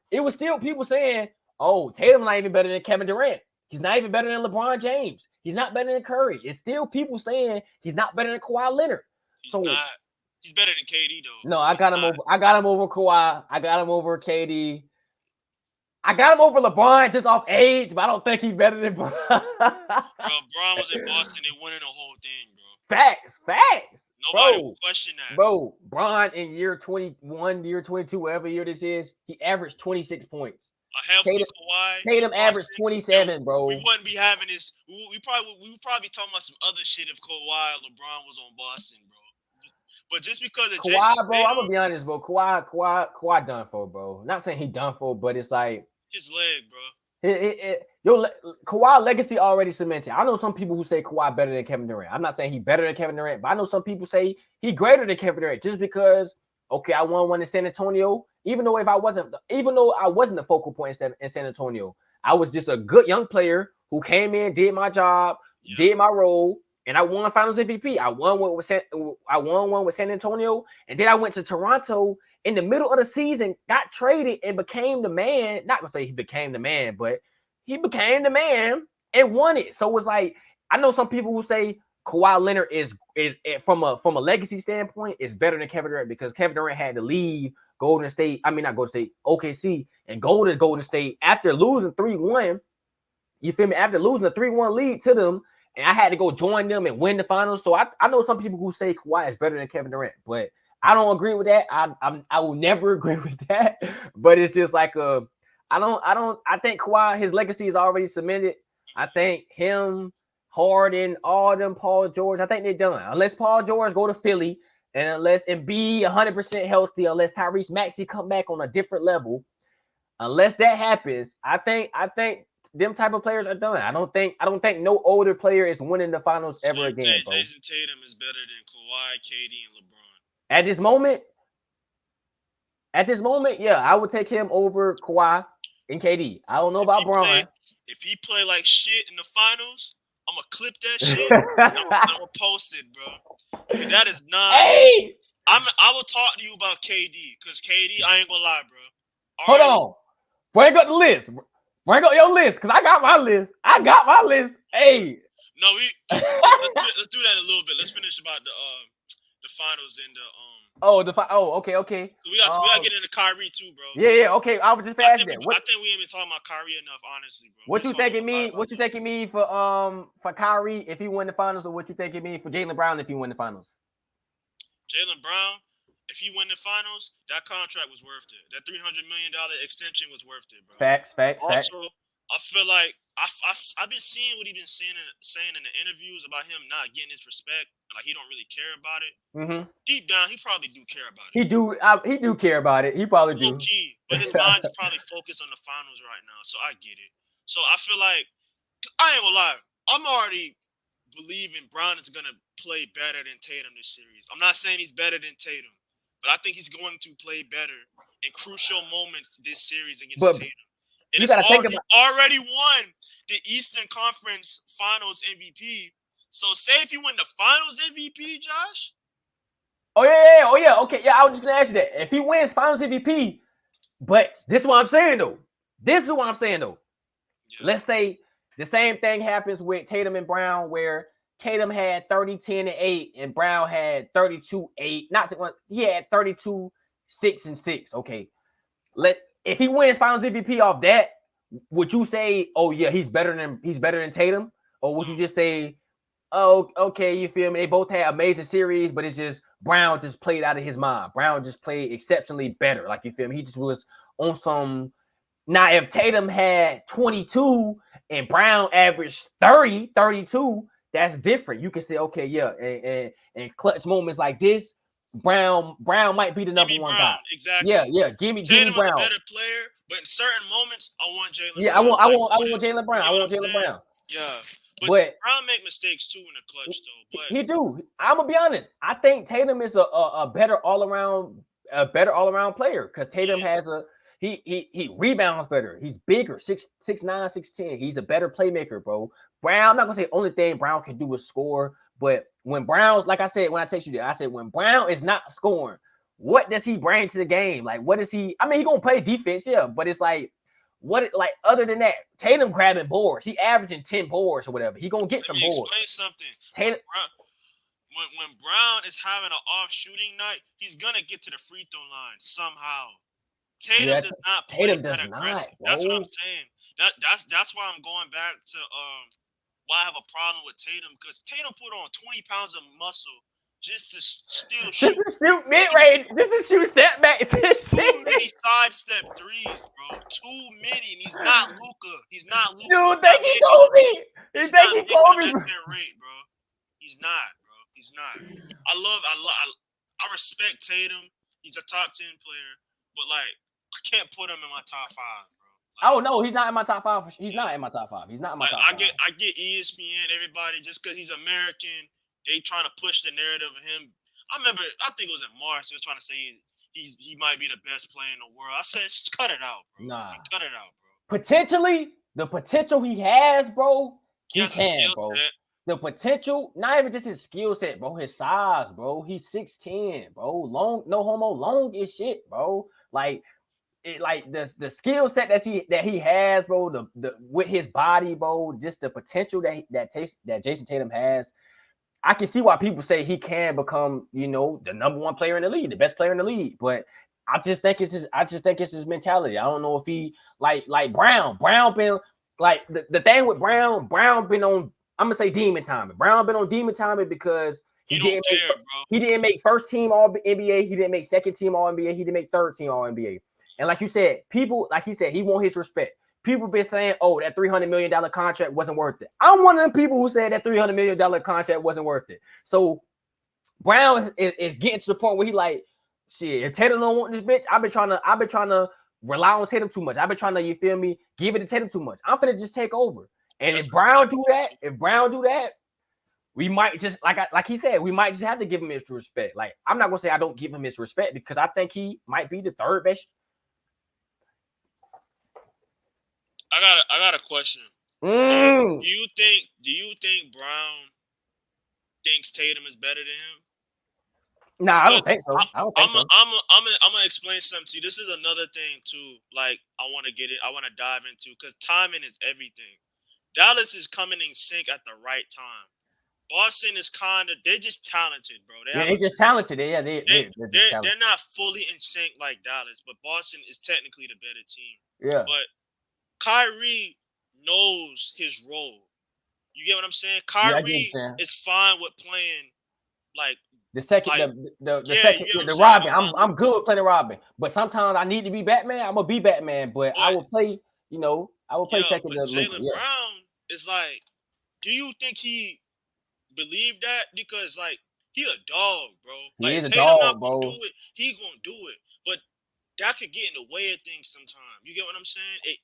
B: It was still people saying, "Oh, Tatum not even better than Kevin Durant. He's not even better than LeBron James. He's not better than Curry." It's still people saying he's not better than Kawhi Leonard.
A: He's not. He's better than KD though.
B: No, I got him over Kawhi. I got him over KD. I got him over LeBron just off age, but I don't think he's better than Bron.
A: Bro, Bron was in Boston. They winning the whole thing, bro.
B: Facts.
A: Nobody will question that.
B: Bro, Bron in year 21, year 22, whatever year this is, he averaged 26 points.
A: A healthy Kawhi.
B: Tatum averaged 27, bro.
A: We wouldn't be having this. We would probably be talking about some other shit if Kawhi or LeBron was on Boston, bro. But just because of
B: Kawhi, bro, I'm gonna be honest, bro. Kawhi done for, bro. Not saying he done for, but it's like
A: his leg,
B: bro. Kawhi legacy already cemented. I know some people who say Kawhi better than Kevin Durant. I'm not saying he better than Kevin Durant, but I know some people say he greater than Kevin Durant just because. Okay, I won one in San Antonio. Even though I wasn't the focal point in San Antonio, I was just a good young player who came in, did my job, did my role, and I won Finals MVP. I won one with San Antonio, and then I went to Toronto in the middle of the season, got traded, and became the man. Not gonna say he became the man, but he became the man and won it. So it's like I know some people who say Kawhi Leonard is from a legacy standpoint is better than Kevin Durant because Kevin Durant had to leave Golden State. I mean, not Golden State, OKC, and go to Golden State after losing 3-1. You feel me? After losing a 3-1 lead to them, and I had to go join them and win the finals. So I know some people who say Kawhi is better than Kevin Durant, but I don't agree with that. I will never agree with that. But it's just like I think Kawhi, his legacy is already cemented. I think him, Harden, all them, Paul George, I think they're done. Unless Paul George go to Philly and unless be 100% healthy, unless Tyrese Maxey come back on a different level, unless that happens, I think them type of players are done. I don't think no older player is winning the finals ever again.
A: Jason Tatum is better than Kawhi, KD, and LeBron.
B: At this moment, yeah, I would take him over Kawhi and KD. I don't know about Bron.
A: If he play like shit in the finals, I'm gonna clip that shit. I'm gonna post it, bro. I mean, that is nonsense. Hey! I will talk to you about KD because KD, I ain't gonna lie, bro.
B: Hold on, bring up the list. Bring up your list because I got my list. Hey.
A: No, let's do that in a little bit. Let's finish about the finals and the
B: Okay.
A: We gotta get into Kyrie too, bro.
B: Yeah. Okay, I was just
A: I
B: asking
A: think
B: that.
A: I think we ain't been talking about Kyrie enough, honestly, bro.
B: What you think it mean? What you think it mean for Kyrie if he win the finals, or what you think it mean for Jaylen Brown if he win the finals?
A: Jaylen Brown, if he win the finals, that contract was worth it. That $300 million extension was worth it, bro.
B: Facts.
A: Also, I feel like I've been seeing what he's been saying in the interviews about him not getting his respect. Like he don't really care about it.
B: Mm-hmm.
A: Deep down, he probably do care about it.
B: He do care about it. He probably
A: Low
B: do.
A: key, but his mind is probably focused on the finals right now. So I get it. So I feel like I ain't gonna lie. I'm already believing Brown is gonna play better than Tatum this series. I'm not saying he's better than Tatum, but I think he's going to play better in crucial moments this series against Tatum. And it's already won the Eastern Conference Finals MVP. So say if you win the Finals MVP, Josh.
B: Oh yeah. Okay, yeah. I was just gonna ask you that. If he wins Finals MVP, but this is what I'm saying though. Yeah. Let's say the same thing happens with Tatum and Brown, where Tatum had 30, 10, and 8, and Brown had 32, 8. He had 32, 6, and 6. Okay. If he wins Finals MVP off that, would you say, oh yeah, he's better than Tatum? Or would you just say, oh, okay, you feel me? They both had amazing series, but it's just Brown just played out of his mind. Brown just played exceptionally better. Like, you feel me? He just was on some. Now, if Tatum had 22 and Brown averaged 30, 32, that's different. You can say, okay, yeah, and clutch moments like this, Brown might be the number one guy.
A: Exactly.
B: Yeah. Give me
A: Tatum
B: Brown.
A: is a better player, but in certain moments, I want Jaylen.
B: Yeah,
A: Brown.
B: I want Jaylen Brown. I want Jaylen Brown.
A: Yeah. But Brown make mistakes too in the clutch, though. But
B: he do. I'm gonna be honest. I think Tatum is a better all around player because Tatum has he rebounds better. He's bigger, 6'9", 6'10". He's a better playmaker, bro. Brown, I'm not gonna say only thing Brown can do is score, but when Brown's, like I said when I text you there, I said when Brown is not scoring, what does he bring to the game? Like, what is he? I mean, he gonna play defense, yeah, but it's like. Other than that, Tatum grabbing boards. He averaging 10 boards or whatever. He gonna get some boards.
A: Explain something. Tatum, when Brown is having an off shooting night, he's gonna get to the free throw line somehow. Tatum does not play that aggressive. That's what I'm saying. That's why I'm going back to why I have a problem with Tatum, because Tatum put on 20 pounds of muscle just to still shoot.
B: Just to shoot mid-range. Just to shoot step back.
A: Too many sidestep threes, bro. Too many. And he's not Luka.
B: Dude, think he Kobe. He think he Kobe,
A: bro. Rate, bro. He's not, bro. He's not. I respect Tatum. He's a top 10 player. But, like, I can't put him in my top 5, bro.
B: Like, no, he's not in my top 5. He's not in my top 5. He's not in my top 5.
A: I get ESPN, everybody, just because he's American, they trying to push the narrative of him. I think it was in March, they were trying to say he might be the best player in the world. I said, cut it out, bro.
B: Nah.
A: Cut it out, bro.
B: Potentially, the potential he has, bro, he can, bro.
A: Set.
B: The potential, not even just his skill set, bro, his size, bro. He's 6'10", bro. Long, no homo, long as shit, bro. Like the skill set that he has, bro, the with his body, bro, just the potential that Jason Tatum has. I can see why people say he can become, the number one player in the league, the best player in the league. But I just think it's his mentality. I don't know if he like Brown been like the thing with Brown been on, I'm gonna say demon timing. Brown been on demon timing because he didn't make first team All NBA, he didn't make second team All NBA, he didn't make third team All NBA. And like you said, he want his respect. People been saying, oh, that $300 million contract wasn't worth it. I'm one of the people who said that $300 million contract wasn't worth it. So Brown is getting to the point where he like, shit, if Tatum don't want this bitch, I've been trying to rely on Tatum too much. I've been trying to, you feel me, give it to Tatum too much. I'm finna just take over. And if Brown do that, we might just, like he said, we might just have to give him his respect. Like, I'm not gonna say I don't give him his respect because I think he might be the third best.
A: I got a question. Do you think Brown thinks Tatum is better than him?
B: Nah, I don't think so.
A: I'm gonna explain something to you. This is another thing too. Like I want to dive into because timing is everything. Dallas is coming in sync at the right time. Boston is they're just talented, bro.
B: They're just talented. They're just talented.
A: They're not fully in sync like Dallas, but Boston is technically the better team.
B: Yeah.
A: But Kyrie knows his role. You get what I'm saying? Kyrie is fine with playing like
B: the second,
A: like,
B: the Robin. I'm good with playing the Robin, but sometimes I need to be Batman. I'm gonna be Batman, but I will play. I will play second to Luka.
A: Jaylen Brown is like, do you think he believed that? Because like he a dog, bro. Like
B: he is a
A: Tatum
B: dog,
A: not
B: bro.
A: gonna do it. He gonna do it, but that could get in the way of things sometimes. You get what I'm saying?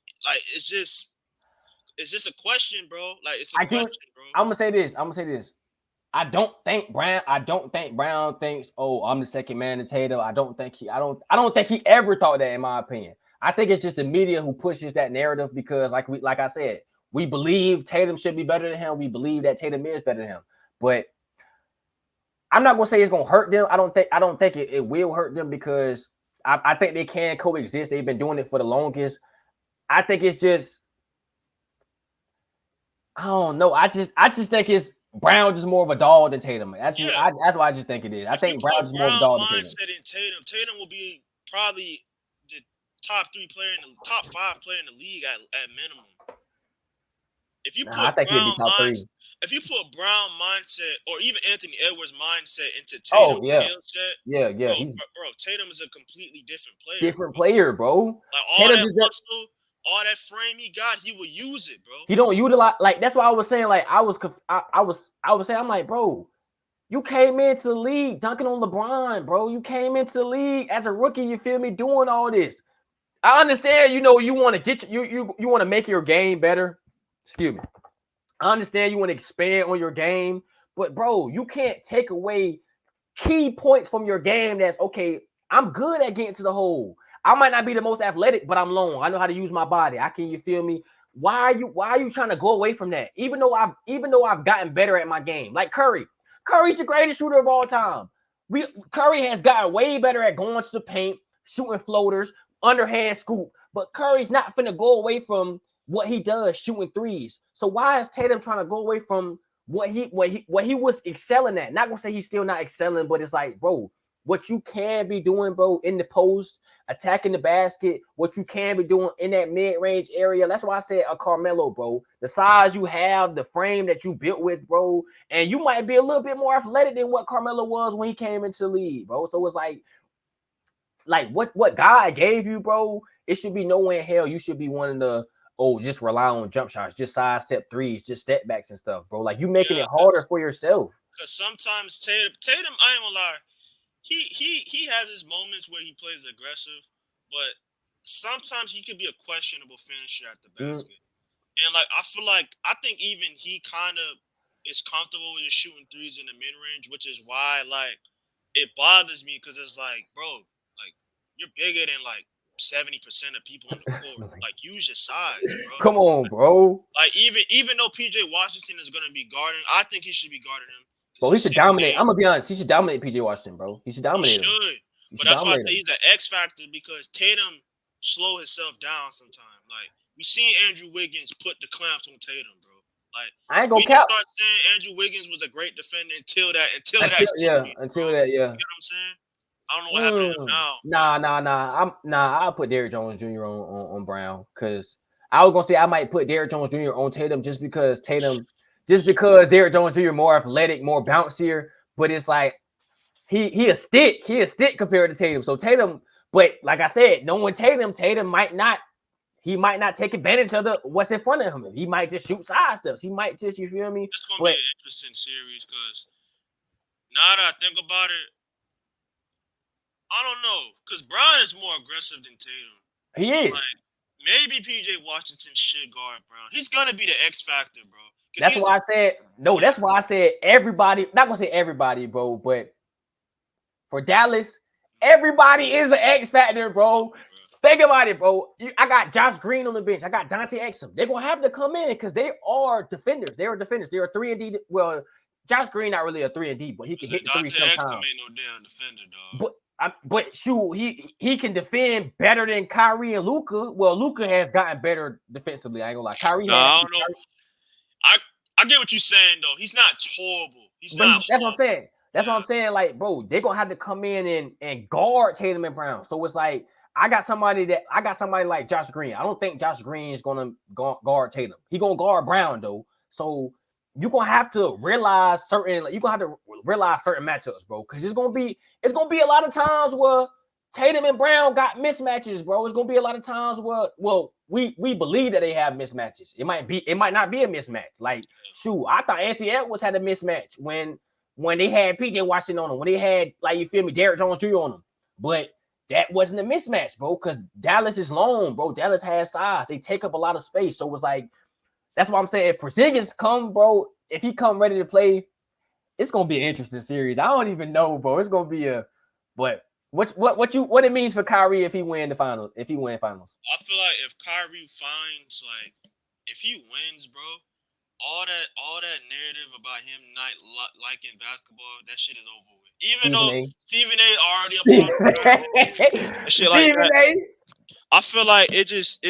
A: It's just a question, bro. Like it's a question, bro.
B: I'm gonna say this. I don't think Brown thinks, oh, I'm the second man to Tatum. I don't think he ever thought that, in my opinion. I think it's just the media who pushes that narrative because, like I said, we believe Tatum should be better than him. We believe that Tatum is better than him. But I'm not gonna say it's gonna hurt them. I don't think it will hurt them because I think they can coexist. They've been doing it for the longest. I think it's just, I don't know. I just think it's Brown just more of a dog than Tatum. That's why I just think it is. I think Brown is more of a dog than Tatum.
A: Tatum will be probably the top 5 player in the league at minimum. If you put if you put Brown mindset or even Anthony Edwards mindset into Tatum's skill set, bro, Tatum is a completely different player.
B: Different player, bro.
A: Like all that muscle, all that frame he got, he will use it, bro.
B: He don't utilize, like, that's why I was saying, like, I was saying, I'm like, bro, you came into the league dunking on LeBron, bro. You came into the league as a rookie, you feel me, doing all this. I understand, you want to get you want to make your game better. Excuse me. I understand you want to expand on your game, but bro, you can't take away key points from your game. That's okay. I'm good at getting to the hole. I might not be the most athletic, but I'm long. I know how to use my body. You feel me? Why are you trying to go away from that? Even though I've gotten better at my game. Like Curry. Curry's the greatest shooter of all time. Curry has gotten way better at going to the paint, shooting floaters, underhand scoop. But Curry's not finna go away from what he does, shooting threes. So why is Tatum trying to go away from what he was excelling at? Not gonna say he's still not excelling, but it's like, bro, what you can be doing, bro, in the post, attacking the basket, what you can be doing in that mid-range area. That's why I said a Carmelo, bro. The size you have, the frame that you built with, bro, and you might be a little bit more athletic than what Carmelo was when he came into the league, bro. So it's like what God gave you, bro, it should be nowhere in hell you should be one of the, just rely on jump shots, just sidestep threes, just step backs and stuff, bro. Like, you making it harder for yourself.
A: Because sometimes Tatum, I ain't gonna lie, he has his moments where he plays aggressive, but sometimes he could be a questionable finisher at the basket. And I think even he kind of is comfortable with just shooting threes in the mid range, which is why it bothers me because it's like, bro, like you're bigger than 70% of people on the court. Like, use your size, bro.
B: Come on, bro.
A: Like even though PJ Washington is gonna be guarding, I think he should be guarding him.
B: Bro, he should dominate. I'm gonna be honest. He should dominate PJ Washington, bro. He should dominate him.
A: But that's why I say he's the X factor because Tatum slow himself down sometimes. Like, we seen Andrew Wiggins put the clamps on Tatum, bro. Like,
B: I ain't gonna cap.
A: Start saying Andrew Wiggins was a great defender until that.
B: Until that.
A: You know what I'm saying? I don't know what happened to him now.
B: Nah. I'll put Derrick Jones Jr. on Brown because I was gonna say I might put Derrick Jones Jr. on Tatum just because Derrick Jones Jr. more athletic, more bouncier. But it's like he a stick. He a stick compared to Tatum. So Tatum, but like I said, knowing Tatum might not take advantage of what's in front of him. He might just shoot side steps. He might just, you feel me?
A: It's gonna be an interesting series because now that I think about it, I don't know, because Brown is more aggressive than Tatum.
B: He is.
A: Maybe PJ Washington should guard Brown. He's gonna be the X factor, bro.
B: That's why I said no. That's why I said everybody. Not gonna say everybody, bro, but for Dallas, everybody is an X factor, bro. Think about it, bro. I got Josh Green on the bench. I got Dante Exum. They're gonna have to come in because they are defenders. They are defenders. They are 3-and-D. Well, Josh Green not really a 3-and-D, but he can hit the three sometimes.
A: Dante Exum ain't no damn defender, dog.
B: But shoot, he can defend better than Kyrie and Luka. Well, Luka has gotten better defensively. I ain't gonna lie. Kyrie.
A: I don't know. I get what you're saying though. He's not horrible. He's
B: But
A: not
B: that's what I'm
A: horrible.
B: saying. That's what I'm saying. Like, bro, they're gonna have to come in and guard Tatum and Brown. So it's like I got somebody like Josh Green. I don't think Josh Green is gonna guard Tatum. He gonna guard Brown though. So you're gonna have to realize certain matchups, bro. Because it's gonna be a lot of times where Tatum and Brown got mismatches, bro. It's gonna be a lot of times where we believe that they have mismatches. It might not be a mismatch. Like, shoot, I thought Anthony Edwards had a mismatch when they had PJ Washington on them, when they had, like, you feel me, Derrick Jones Jr. on them. But that wasn't a mismatch, bro, because Dallas is long, bro. Dallas has size. They take up a lot of space. So it was like, that's what I'm saying. If Porzingis come, bro, if he come ready to play, it's gonna be an interesting series. I don't even know, bro. It's gonna be but what it means for Kyrie if he win the finals,
A: I feel like if Kyrie finds, like, if he wins, bro, all that narrative about him not liking basketball, that shit is over with. Even though Stephen A. already apologized and shit like that. I feel like it just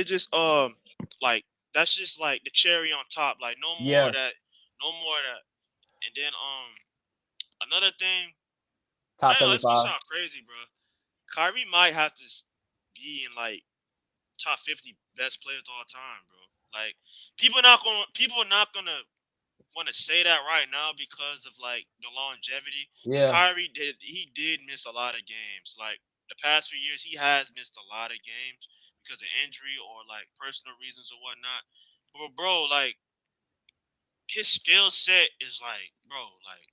A: like, that's just like the cherry on top. Like, no more of that. And then another thing,
B: top
A: it's gonna
B: 75.
A: sound crazy, bro. Kyrie might have to be in, like, top 50 best players all time, bro. Like, people are not gonna want to say that right now because of, like, the longevity. Because Kyrie did miss a lot of games. Like, the past few years, he has missed a lot of games because of injury or, like, personal reasons or whatnot. But, bro, like, his skill set is, like, bro, like,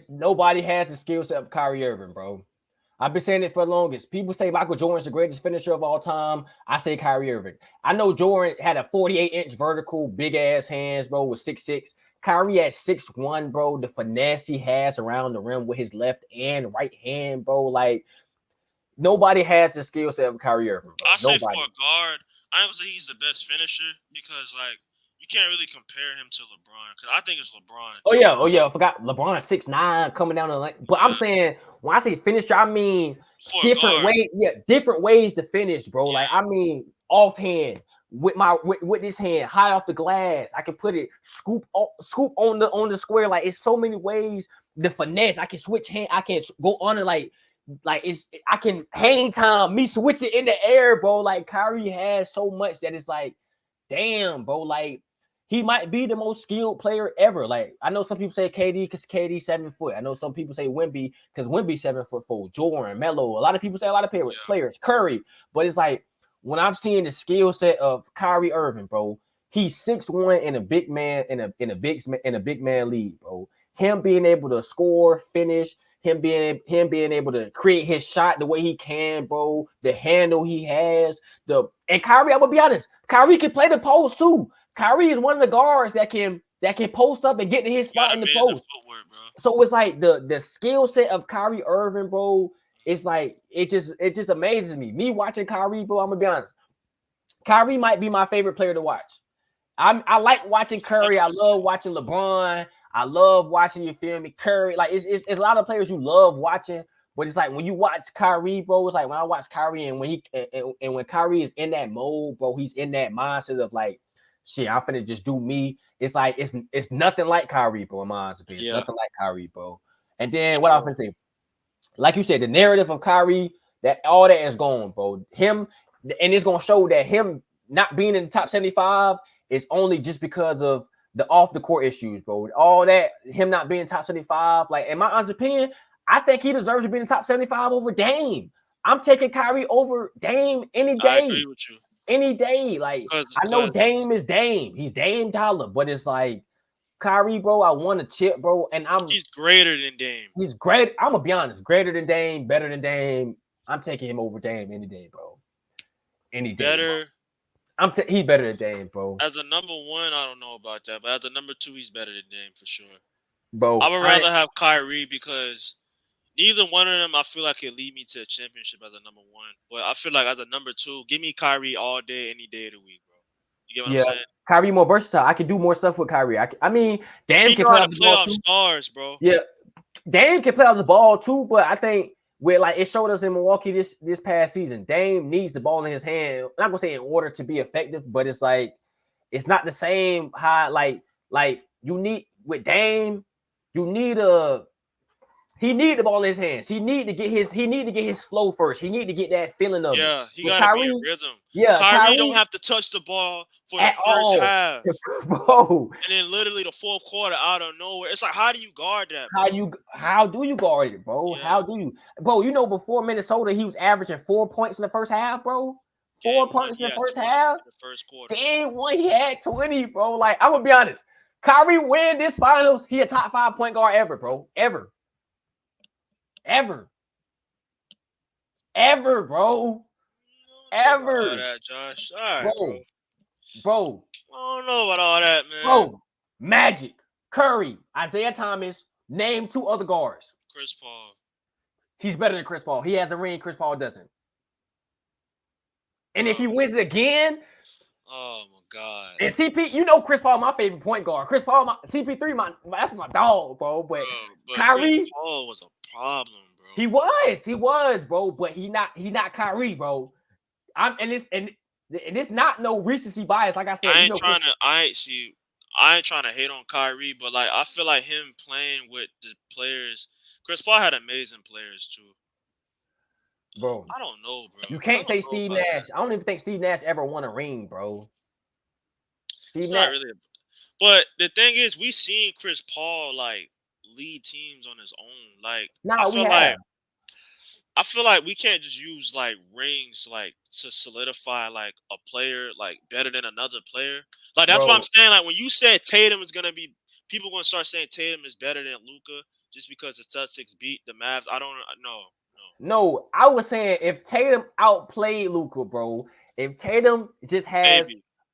B: Nobody has the skill set of Kyrie Irving, bro. I've been saying it for the longest. People say Michael Jordan's the greatest finisher of all time. I say Kyrie Irving. I know Jordan had a 48-inch vertical, big ass hands, bro, with 6'6". Kyrie at 6'1", bro. The finesse he has around the rim with his left and right hand, bro. Like, nobody has the skill set of Kyrie Irving, bro.
A: I say for a guard, I don't say he's the best finisher because, like, you can't really compare him to LeBron because I think it's LeBron.
B: Oh yeah, I forgot LeBron 6'9" coming down the lane. But I'm saying, when I say finisher, I mean
A: for
B: different ways. Yeah, different ways to finish, bro.
A: Yeah.
B: Like, I mean, offhand with this hand high off the glass. I can put it scoop on the square. Like, it's so many ways. The finesse, I can switch hand. I can go on it like I can hang time, me switch it in the air, bro. Like, Kyrie has so much that it's like, damn, bro. Like, he might be the most skilled player ever. Like, I know some people say KD because KD 7 foot. I know some people say Wemby because Wemby 7'4". Jordan, Melo. A lot of people say a lot of players. Curry. But it's like, when I'm seeing the skill set of Kyrie Irving, bro, he's 6'1" in a big man in a big man league, bro. Him being able to score, finish, him being able to create his shot the way he can, bro. The handle he has, and Kyrie, I'm gonna be honest, Kyrie can play the post too. Kyrie is one of the guards that can post up and get to his spot in the post.
A: Footwork, bro.
B: So it's like the skill set of Kyrie Irving, bro. It's like, it just amazes me. Me watching Kyrie, bro, I'm gonna be honest. Kyrie might be my favorite player to watch. I like watching Curry. I love watching LeBron. I love watching, you feel me, Curry. Like, it's a lot of players you love watching, but it's like when you watch Kyrie, bro, it's like when I watch Kyrie and when Kyrie is in that mode, bro, he's in that mindset of like, shit, I'm finna just do me. It's like, it's nothing like Kyrie, bro, in my eyes. It's nothing like Kyrie, bro. And then what I'm finna say, like you said, the narrative of Kyrie, that all that is gone, bro. Him, and it's gonna show that him not being in the top 75 is only just because of the off the court issues, bro. All that, him not being top 75, like, in my honest opinion, I think he deserves to be in the top 75 over Dame. I'm taking Kyrie over Dame any day.
A: I agree with you.
B: Any day. Like, I know Dame is Dame. He's Dame Dollar, but it's like, Kyrie, bro, I want a chip, bro, and
A: he's greater than Dame.
B: He's great. I'm gonna be honest, greater than Dame, better than Dame. I'm taking him over Dame any day, bro. Any day.
A: Better.
B: He's better than Dame, bro.
A: As a number one, I don't know about that, but as a number two, he's better than Dame for sure.
B: Bro,
A: I would rather have Kyrie because neither one of them, I feel like, could lead me to a championship as a number one. But I feel like as a number two, give me Kyrie all day, any day of the week, bro. You get what I'm saying?
B: Kyrie more versatile. I can do more stuff with Kyrie. I mean, Dame can play off the ball too.
A: Stars, bro.
B: Yeah, Dame can play off the ball too, but I think like it showed us in Milwaukee this past season, Dame needs the ball in his hand. I'm not gonna say in order to be effective, but it's like, it's not the same high. Like, Like you need with Dame, you need a he need the ball in his hands. He need to get his flow first. He need to get that feeling of it.
A: Yeah, he
B: With
A: got to be in
B: Kyrie,
A: rhythm.
B: yeah,
A: Kyrie don't
B: Kyrie
A: have to touch the ball for the
B: at
A: first
B: all.
A: half.
B: Bro,
A: And then literally the fourth quarter out of nowhere. It's like, how do you guard that, bro?
B: how do you guard it, bro?
A: Yeah.
B: How do you, bro? You know, before Minnesota, he was averaging 4 points in the first half, bro.
A: Game
B: 4
A: one,
B: points
A: he
B: in the
A: had
B: first
A: 20
B: half.
A: in the first quarter.
B: Game one, he had 20, bro. Like, I'm gonna be honest. Kyrie win this finals, he a top 5 point guard ever, bro. Ever, bro. Ever,
A: All that, Josh. All right, bro.
B: bro.
A: I don't know about all that, man.
B: Bro, Magic, Curry, Isaiah Thomas, name 2 other guards.
A: Chris Paul.
B: He's better than Chris Paul. He has a ring, Chris Paul doesn't. And if he wins it again,
A: oh my God.
B: And CP, you know Chris Paul, my favorite point guard. Chris Paul, CP3, that's my dog, bro. But Kyrie,
A: Chris Paul was a problem, bro.
B: He was, bro. But he not Kyrie, bro. And it's not no recency bias. Like I said,
A: I ain't trying to hate on Kyrie, but like I feel like him playing with the players. Chris Paul had amazing players too.
B: Bro,
A: I don't know, bro.
B: You can't say Steve Nash. I don't even think Steve Nash ever won a ring, bro.
A: It's not really. But the thing is, we seen Chris Paul like lead teams on his own. Like I feel like we can't just use like rings like to solidify like a player like better than another player. Like that's what I'm saying. Like when you said Tatum is gonna be, people gonna start saying Tatum is better than Luka just because the Celtics beat the Mavs. I don't know.
B: No, I was saying if Tatum outplayed Luka, bro. If Tatum just has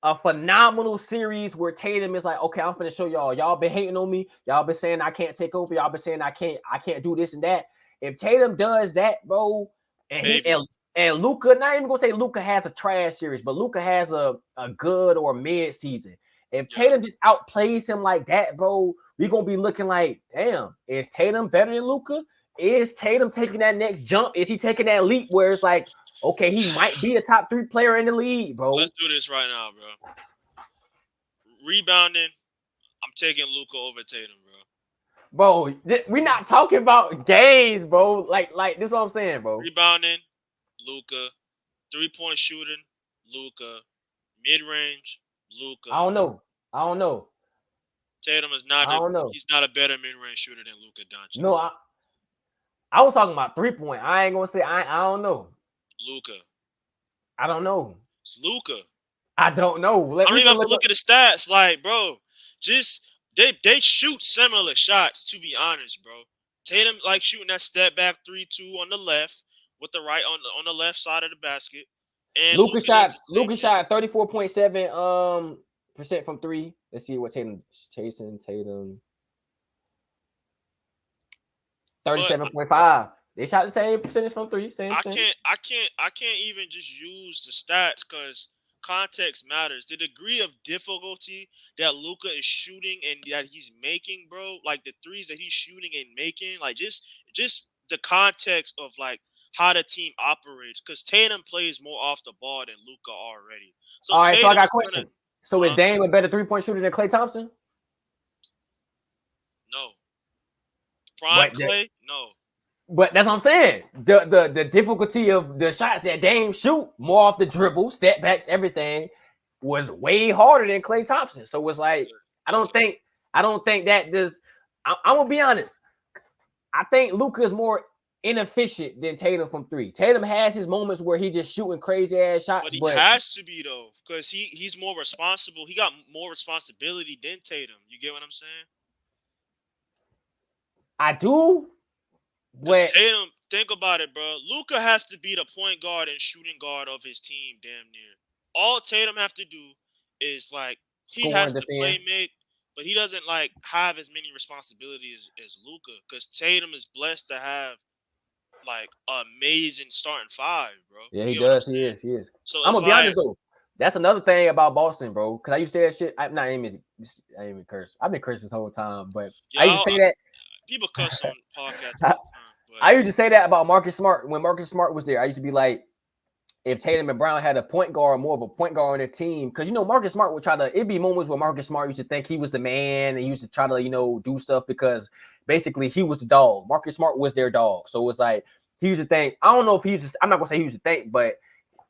B: a phenomenal series where Tatum is like, okay, I'm gonna show y'all. Y'all been hating on me. Y'all been saying I can't take over. Y'all been saying I can't do this and that. If Tatum does that, bro, and Luka, not even gonna say Luka has a trash series, but Luka has a good or mid season. If Tatum just outplays him like that, bro, we gonna be looking like, damn, is Tatum better than Luka? Is Tatum taking that next jump? Is he taking that leap where it's like, okay, he might be a top 3 player in the league, bro?
A: Let's do this right now, bro. Rebounding, I'm taking Luka over Tatum, bro.
B: Bro, we're not talking about games, bro. Like this is what I'm saying, bro.
A: Rebounding, Luka. 3-point shooting, Luka. Mid-range, Luka.
B: I don't know.
A: Tatum is not. He's not a better mid-range shooter than Luka Doncic.
B: No, I was talking about 3-point. I ain't gonna say I don't know.
A: Luka.
B: I don't know.
A: It's Luka.
B: I don't know.
A: I don't even have to look at the stats. Like, bro, just they shoot similar shots. To be honest, bro, Tatum like shooting that step back 3-2 on the left with the right on the left side of the basket. And
B: Luka shot 34.7% from 3. Let's see what Tatum. 37.5. They shot the same percentage from 3. Same.
A: I can't even just use the stats because context matters. The degree of difficulty that Luka is shooting and that he's making, bro, like the threes that he's shooting and making, like just the context of like how the team operates. Because Tatum plays more off the ball than Luka already. So
B: all right, so I got a question. So is Dame a better 3-point shooter than Klay Thompson?
A: No. Prime Klay? No.
B: But that's what I'm saying. The difficulty of the shots that Dame shoot, more off the dribble, step backs, everything, was way harder than Klay Thompson. So it's like I don't think that this. I'm gonna be honest. I think Luka is more inefficient than Tatum from 3. Tatum has his moments where he just shooting crazy ass shots.
A: But he has to be though, because he's more responsible. He got more responsibility than Tatum. You get what I'm saying?
B: I do.
A: But Tatum, think about it, bro. Luka has to be the point guard and shooting guard of his team, damn near. All Tatum have to do is like he has to play make, but he doesn't like have as many responsibilities as Luka, because Tatum is blessed to have like amazing starting 5, bro.
B: Yeah, he does. He is. So I'm gonna be honest though. That's another thing about Boston, bro. Because I used to say that shit. I ain't even curse. I've been cursing this whole time, but I used to say that.
A: People cuss on podcasts all the time.
B: I used to say that about Marcus Smart when Marcus Smart was there. I used to be like, if Tatum and Brown had a point guard, more of a point guard on their team, because Marcus Smart would try to. It'd be moments where Marcus Smart used to think he was the man, and he used to try to do stuff because basically he was the dog. Marcus Smart was their dog, so it's like he used to think. I don't know if he used to. I'm not gonna say he used to think, but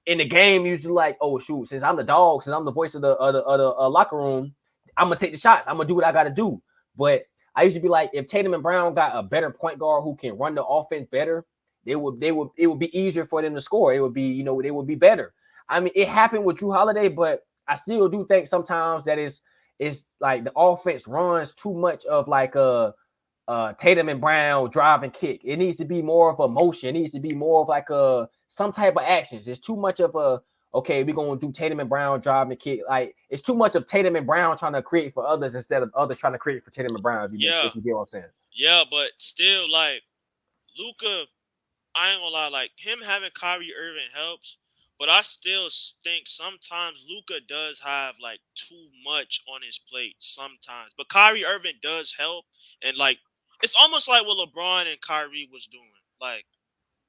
B: in the game, he used to like, oh shoot, since I'm the dog, since I'm the voice of the locker room, I'm gonna take the shots. I'm gonna do what I gotta do. But I used to be like, if Tatum and Brown got a better point guard who can run the offense better, it would be easier for them to score. It would be, they would be better. I mean, it happened with Drew Holiday, but I still do think sometimes that it's like the offense runs too much of like Tatum and Brown drive and kick. It needs to be more of a motion. It needs to be more of like some type of actions. It's too much of okay, we're gonna do Tatum and Brown drive and kick. Like it's too much of Tatum and Brown trying to create for others instead of others trying to create for Tatum and Brown. If you get what I'm saying.
A: Yeah, but still, like Luka, I ain't gonna lie, like him having Kyrie Irving helps, but I still think sometimes Luka does have like too much on his plate sometimes. But Kyrie Irving does help, and like it's almost like what LeBron and Kyrie was doing. Like,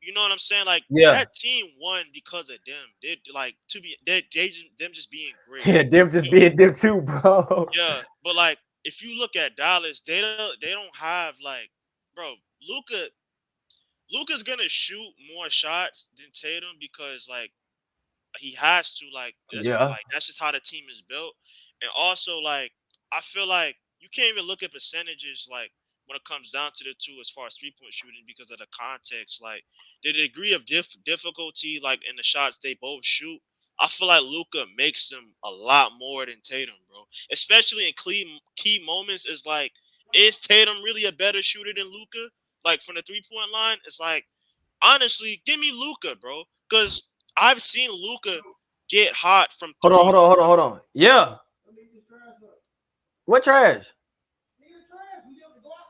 A: you know what I'm saying? Like
B: Yeah,
A: that team won because of them. They like to be them just being great.
B: yeah, them just being them too, bro.
A: Yeah, but like if you look at Dallas, they don't have like, bro, Luka's gonna shoot more shots than Tatum because like he has to, like
B: Yeah.
A: that's just how the team is built. And also like I feel like you can't even look at percentages like when it comes down to the two as far as 3-point shooting because of the context. Like the degree of difficulty like in the shots they both shoot. I feel like Luka makes them a lot more than Tatum, bro. Especially in key moments, is like, is Tatum really a better shooter than Luka? Like from the 3-point line, it's like honestly, give me Luka, bro. Because I've seen Luka get hot from
B: Hold on,
A: three.
B: hold on. Yeah. What trash?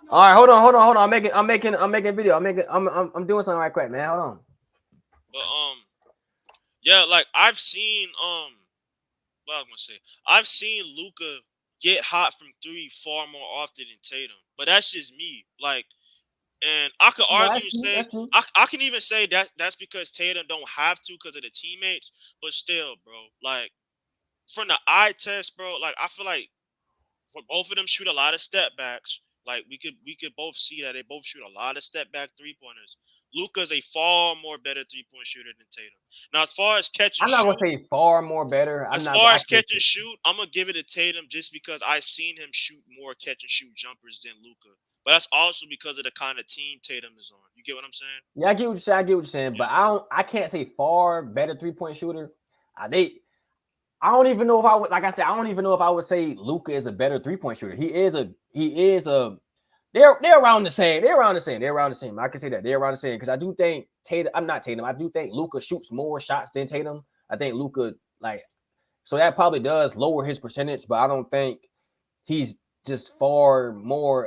B: All right, hold on. I'm making video. I'm doing something right quick, man. Hold on.
A: But yeah, like what I was gonna say, I've seen Luka get hot from three far more often than Tatum. But that's just me. Like, and I could
B: No,
A: argue
B: that's
A: and
B: true.
A: say
B: That's true.
A: I can even say that's because Tatum don't have to because of the teammates. But still, bro, like from the eye test, bro, like I feel like both of them shoot a lot of step backs. Like we could both see that they both shoot a lot of step back 3-pointers. Luka's a far more better 3-point shooter than Tatum. Now, as far as catch and
B: I'm not gonna
A: shoot,
B: say far more better.
A: as
B: I'm not.
A: far
B: I
A: as
B: can't
A: catch and
B: say.
A: shoot, I'm gonna give it to Tatum just because I've seen him shoot more catch and shoot jumpers than Luka. But that's also because of the kind of team Tatum is on. You get what I'm saying?
B: Yeah, I get what you're saying. I get what you're saying,
A: Yeah.
B: but I don't. I can't say far better 3-point shooter. They. I don't even know if I would. Like I said, I don't even know if I would say Luka is a better 3-point shooter. He is a. He is a. They're around the same. They're around the same. They're around the same. I can say that they're around the same because I do think Tatum. I'm not Tatum. I do think Luka shoots more shots than Tatum. I think Luka like so that probably does lower his percentage, but I don't think he's just far more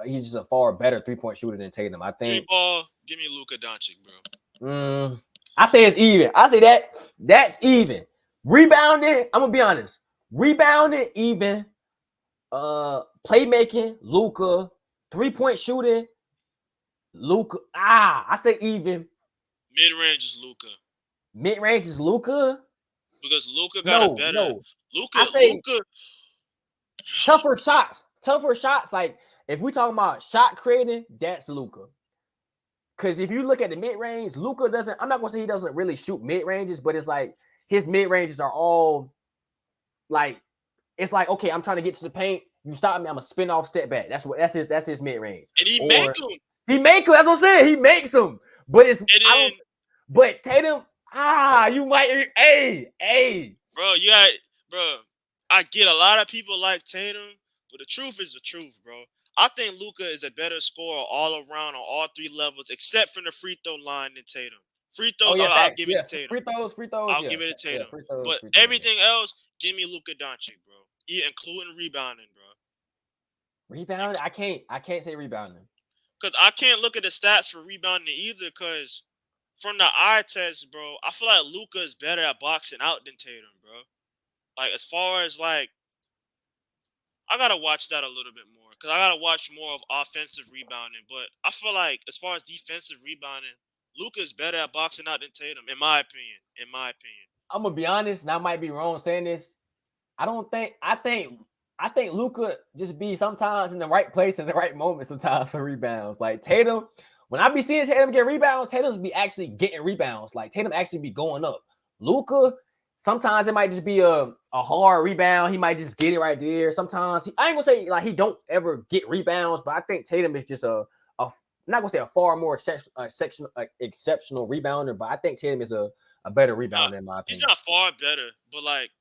B: he's just a far better 3-point shooter than Tatum. I
A: Three
B: think
A: ball, give me Luka Doncic, bro.
B: I say it's even. I say that's even. Rebounding, I'm gonna be honest. Rebounding, even. Playmaking, Luka. 3-point shooting, Luka. I say even.
A: Mid range is Luka
B: Mid range is Luka.
A: because Luka got a
B: No,
A: better
B: no.
A: Luka.
B: I say
A: Luka,
B: tougher shots. Tougher shots. Like if we talking about shot creating, that's Luka. Because if you look at the mid range, Luka doesn't. I'm not gonna say he doesn't really shoot mid ranges, but it's like his mid ranges are all like it's like okay, I'm trying to get to the paint. You stop me, I'm a spin off step back. That's his mid range.
A: and he make
B: Or
A: them.
B: he make them. That's what I'm saying. He makes them, but it's
A: And
B: I
A: then,
B: don't. But Tatum, you might. Hey.
A: bro, you got, bro. I get a lot of people like Tatum, but the truth is the truth, bro. I think Luka is a better scorer all around on all three levels, except from the free throw line than Tatum. Free
B: Oh
A: throws,
B: yeah,
A: I'll
B: facts.
A: give it
B: Yeah,
A: to Tatum.
B: free throws.
A: I'll
B: Yeah,
A: give it to
B: yeah,
A: Tatum.
B: free throws,
A: But
B: free throws. Yeah.
A: everything else, give me Luka Doncic, bro. Including rebounding, bro.
B: Rebound. I can't say rebounding.
A: Because I can't look at the stats for rebounding either. Because from the eye test, bro, I feel like Luka is better at boxing out than Tatum, bro. Like as far as like, I gotta watch that a little bit more because I gotta watch more of offensive rebounding. But I feel like as far as defensive rebounding, Luka is better at boxing out than Tatum, in my opinion.
B: I'm gonna be honest, and I might be wrong saying this. I think Luka just be sometimes in the right place in the right moment sometimes for rebounds. Like Tatum, when I be seeing Tatum get rebounds, Tatum's be actually getting rebounds. Like Tatum actually be going up. Luka, sometimes it might just be a hard rebound. He might just get it right there. Sometimes I ain't gonna say like he don't ever get rebounds, but I think Tatum is just I'm not gonna say a far more exceptional rebounder, but I think Tatum is a better rebounder in my
A: He's
B: opinion.
A: not far better, but like,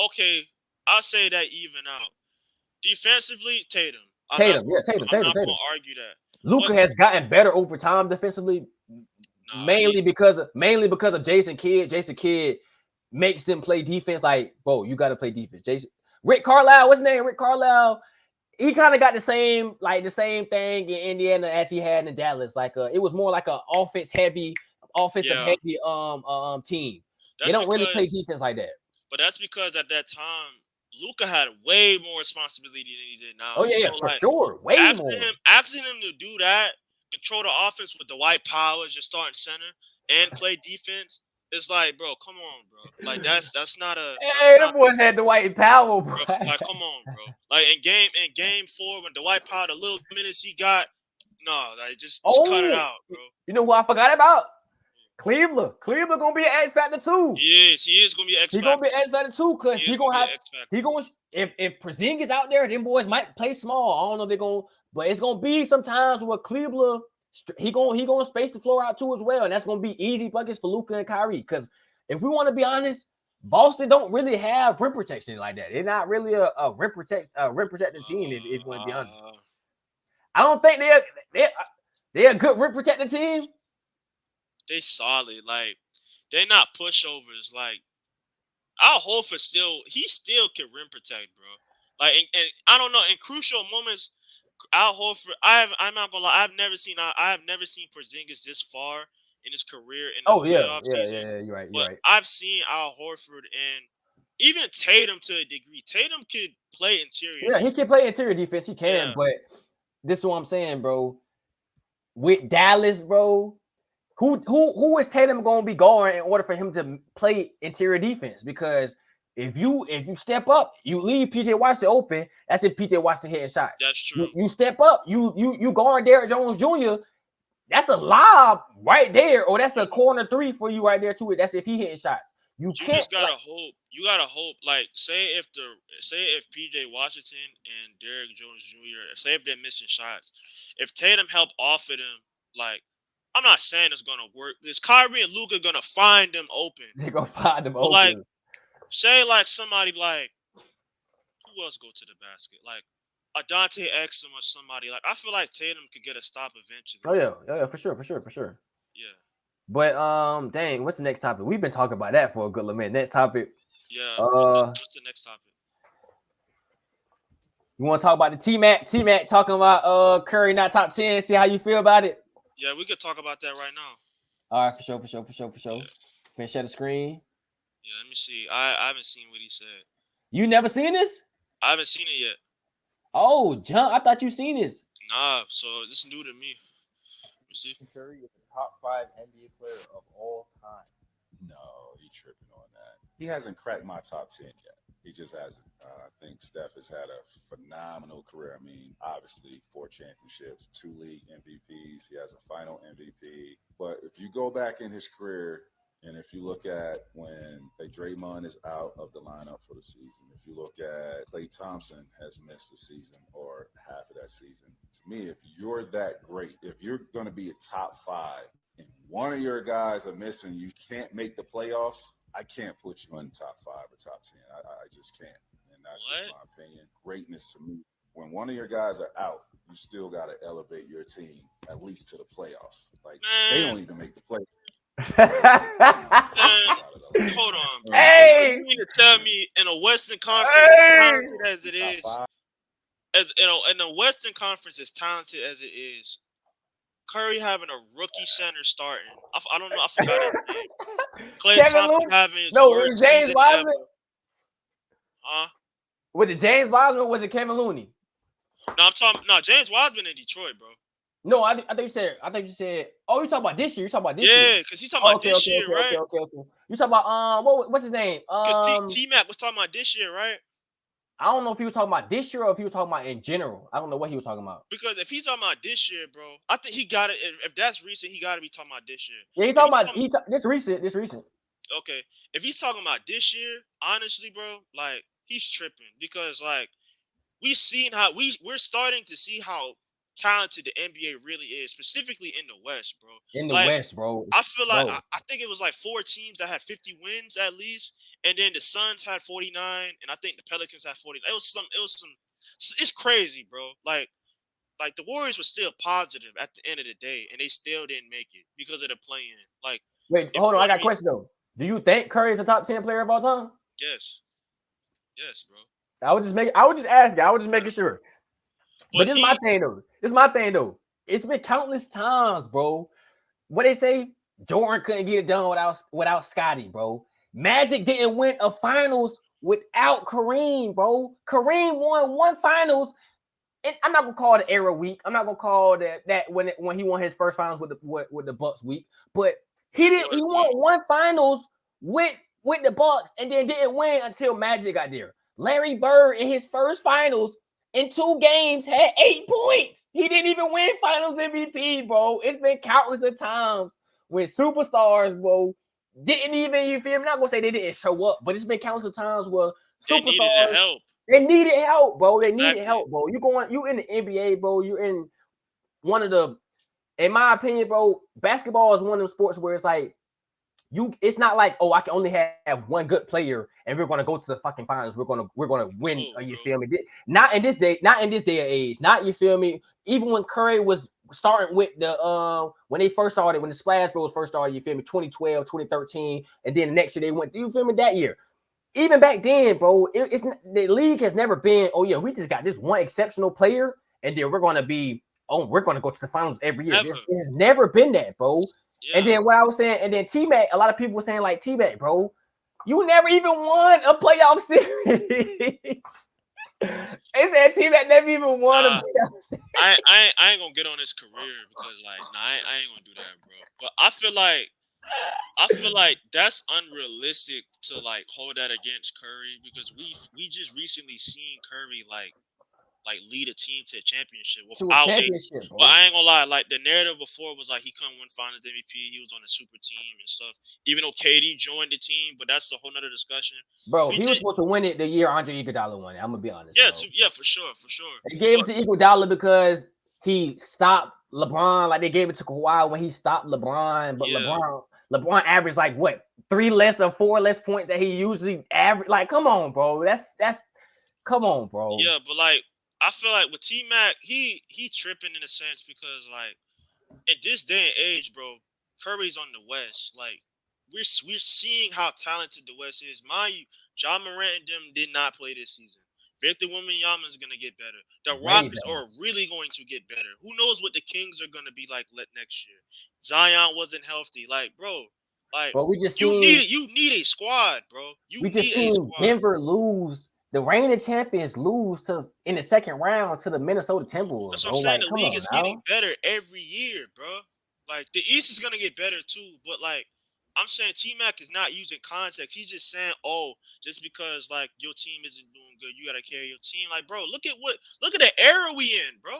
A: okay, I'll say that even out. Defensively, Tatum. I'm not
B: Tatum.
A: gonna argue that.
B: Luka has gotten better over time defensively, mainly because of Jason Kidd. Jason Kidd makes them play defense. Like, bro, you got to play defense. Rick Carlisle, what's his name? Rick Carlisle. He kind of got the same thing in Indiana as he had in Dallas. Like, it was more like an offensive heavy team. They don't really play defense like that.
A: But that's because at that time, Luka had way more responsibility than he did now.
B: Oh yeah,
A: so,
B: for sure, way more.
A: Asking him to do that, control the offense with the white power, just starting center and play defense. It's like, bro, come on, bro. Like that's not a.
B: Hey, them boys had the white power, bro.
A: Like, come on, bro. Like in game 4, when the white power, the little minutes he got, just cut it out, bro.
B: You know who I forgot about? Cleveland gonna be an X factor too.
A: Yes, he is gonna be an X factor.
B: He's gonna be an X factor too, cause if Porzingis out there, them boys might play small. I don't know if they're gonna, but it's gonna be sometimes where Cleveland he gonna space the floor out too as well, and that's gonna be easy buckets for Luka and Kyrie. Because if we want to be honest, Boston don't really have rim protection like that. They're not really a rim protecting team. If you want to be honest, I don't think they're a good rim protecting team.
A: They solid, like they're not pushovers. Like Al Horford still can rim protect, bro. Like and I don't know, in crucial moments, Al Horford. I'm not gonna lie, I have never seen Porzingis this far in his career in the playoff season.
B: Yeah, you're right.
A: I've seen Al Horford and even Tatum to a degree. Tatum could play interior.
B: Yeah, he can play interior defense. He can, but this is what I'm saying, bro. With Dallas, bro. Who is Tatum going to be guarding in order for him to play interior defense? Because if you step up, you leave PJ Washington open. That's if PJ Washington hitting shots.
A: That's true.
B: You step up, you guard Derrick Jones Jr. That's a lob right there, or that's a corner 3 for you right there too. That's if he hitting shots. You
A: just gotta hope. You gotta hope. Like say if PJ Washington and Derrick Jones Jr. say if they're missing shots, if Tatum help offer them, like. I'm not saying it's gonna work. Is Kyrie and Luka gonna find them open?
B: They're gonna find them open.
A: Like, say like somebody like who else go to the basket? Like a Dante Exum or somebody. Like I feel like Tatum could get a stop eventually.
B: Oh yeah, for sure.
A: Yeah.
B: But dang, what's the next topic? We've been talking about that for a good minute. Next topic.
A: Yeah. What's the next topic?
B: You want to talk about the T-Mac? T-Mac talking about Curry not top 10. See how you feel about it?
A: Yeah, we could talk about that right now.
B: All right, for sure.
A: Yeah.
B: Can share the screen?
A: Yeah, let me see. I haven't seen what he said.
B: You never seen this?
A: I haven't seen it yet.
B: Oh, John, I thought you seen this.
A: Nah, so this is new to me. Let me see.
C: Curry is the top 5 NBA player of all time.
D: No, he tripping on that. He hasn't cracked my top 10 yet. He just hasn't. I think Steph has had a phenomenal career. I mean, obviously 4 championships, 2 league MVPs. He has a final MVP. But if you go back in his career, and if you look at when Draymond is out of the lineup for the season, if you look at Klay Thompson has missed the season or half of that season, to me, if you're that great, if you're going to be a top 5 and one of your guys are missing, you can't make the playoffs, I can't put you in top 5 or top 10. I just can't. And that's just my opinion. Greatness to me. When one of your guys are out, you still got to elevate your team at least to the playoffs. Like, they don't even make the playoffs.
A: Hold on, bro.
B: Hey,
A: you mean to tell me in a Western Conference, talented as it is, in the Western Conference as talented as it is, Curry having a rookie center starting. I don't know. I forgot his name. Klay Thompson having his worst
B: James
A: season
B: Wiseman.
A: ever. Huh?
B: Was it James Wiseman or was it Kevin Looney?
A: No, I'm talking. No, James Wiseman in Detroit, bro.
B: No, I thought you said. I thought you said. Oh, you talking about this year? You talking about this year?
A: Yeah, because he's talking
B: Oh,
A: about
B: okay,
A: this
B: okay,
A: year,
B: okay, okay,
A: right?
B: okay, okay. You talking about what's his name?
A: Because T-Mac was talking about this year, right?
B: I don't know if he was talking about this year or if he was talking about in general. I don't know what he was talking about.
A: Because if he's talking about this year, bro, I think he got it. If that's recent, he got to be talking about this year.
B: Yeah, he's
A: If
B: talking
A: he's
B: about this recent. This recent.
A: okay, if he's talking about this year, honestly, bro, like he's tripping because like we're starting to see how talented the NBA really is, specifically in the West, bro.
B: In the
A: Like
B: West, bro.
A: I feel like
B: Bro.
A: I think it was like 4 teams that had 50 wins at least, and then the Suns had 49, and I think the Pelicans had 40. It was some. It's crazy, bro. Like the Warriors were still positive at the end of the day, and they still didn't make it because of the play-in. Like,
B: Wait,
A: if
B: hold
A: you
B: on. I
A: want
B: got
A: to
B: a
A: be,
B: question though. Do you think Curry is a top 10 player of all time?
A: yes, yes, bro.
B: I would just ask you. I would just making sure. But
A: But
B: this is my thing though. It's been countless times, bro. What they say, Jordan couldn't get it done without Scotty, bro. Magic didn't win a finals without Kareem, bro. Kareem won one finals. And I'm not gonna call it era week. I'm not gonna call that when he won his first finals with the Bucks week. But he won one finals with the Bucks and then didn't win until Magic got there. Larry Bird in his first finals in 2 games had 8 points. He didn't even win finals MVP, bro. It's been countless of times when superstars, bro, didn't even, you feel me? I'm not gonna say they didn't show up, but it's been countless of times where
A: they needed the
B: superstars
A: help.
B: they needed help, bro. They needed
A: Exactly.
B: help, bro. You in the NBA, bro. You're in one of the, in my opinion, bro, basketball is one of them sports where it's like it's not like, oh, I can only have one good player and we're gonna go to the fucking finals. We're gonna win. You feel me? Not in this day and age. Not, you feel me? Even when Curry was starting with the when they first started, when the Splash Bros first started, you feel me? 2012, 2013, and then the next year they went, you feel me, that year. Even back then, bro, it's the league has never been, oh yeah, we just got this one exceptional player, and then we're gonna go to the finals every year. It has never been that, bro. Yeah. And then what I was saying, and then T-Mac, a lot of people were saying like T-Mac, bro, you never even won a playoff series. They said T-Mac never even won a playoff series.
A: I ain't gonna get on his career because like I ain't gonna do that, bro. But I feel like that's unrealistic to like hold that against Curry because we just recently seen Curry like lead a team to a championship without
B: bro.
A: But I ain't gonna lie, like the narrative before was like he couldn't win Finals MVP, he was on a super team and stuff. Even though KD joined the team, but that's a whole nother discussion.
B: Bro, he was supposed to win it the year Andre Iguodala won it. I'm gonna be honest.
A: Yeah,
B: bro.
A: for sure.
B: They gave it to Iguodala because he stopped LeBron. Like they gave it to Kawhi when he stopped LeBron, but LeBron averaged like what 3 less or 4 less points that he usually averaged. Like, come on, bro. That's come on, bro.
A: Yeah, but like I feel like with T-Mac, he tripping in a sense because like in this day and age, bro, Curry's on the West. Like we're seeing how talented the West is. Mind you, Ja Morant and them did not play this season. Victor Wembanyama is gonna get better. The Rockets are really going to get better. Who knows what the Kings are gonna be like next year? Zion wasn't healthy. Like, bro,
B: we just
A: you need a squad, bro.
B: We just seen Denver lose. The reigning champions lose in the second round to the Minnesota Timberwolves.
A: That's what I'm saying. The league is getting better every year, bro. Like the East is gonna get better too, but like I'm saying, T-Mac is not using context. He's just saying, "Oh, just because like your team isn't doing good, you gotta carry your team." Like, bro, look at the era we in, bro.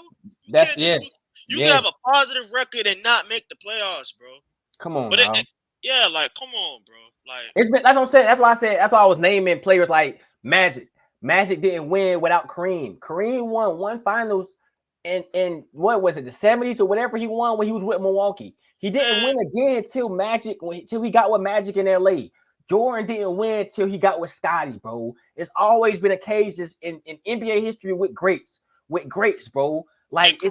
A: You can have a positive record and not make the playoffs, bro.
B: Come on,
A: but like, come on, bro. Like,
B: that's what I'm saying. That's why I was naming players like Magic. Magic didn't win without Kareem. Kareem won one finals in what was it, the 70s or whatever he won when he was with Milwaukee. He didn't win again till he got with Magic in LA. Jordan didn't win till he got with Scotty, bro. It's always been occasions in NBA history with greats, bro. Like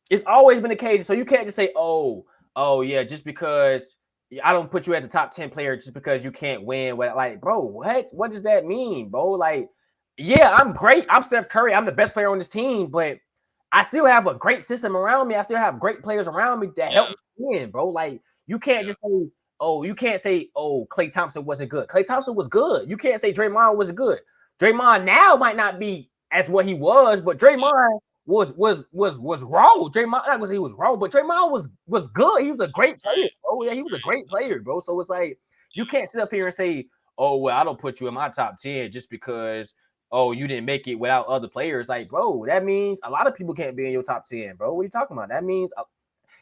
B: it's always been occasions. So you can't just say, oh yeah, just because I don't put you as a top 10 player just because you can't win. Like, bro, what does that mean, bro? Like, yeah, I'm great. I'm Steph Curry. I'm the best player on this team, but I still have a great system around me. I still have great players around me that help me win, bro. Like, you can't just say, Klay Thompson wasn't good. Klay Thompson was good. You can't say Draymond wasn't good. Draymond now might not be as what he was, but Draymond was raw. Draymond, not gonna say he was raw, but Draymond was good. He was a great player. Oh yeah, he was a great player, bro. So it's like you can't sit up here and say, oh well, I don't put you in my top 10 just because you didn't make it without other players. Like, bro, that means a lot of people can't be in your top 10, bro. What are you talking about? That means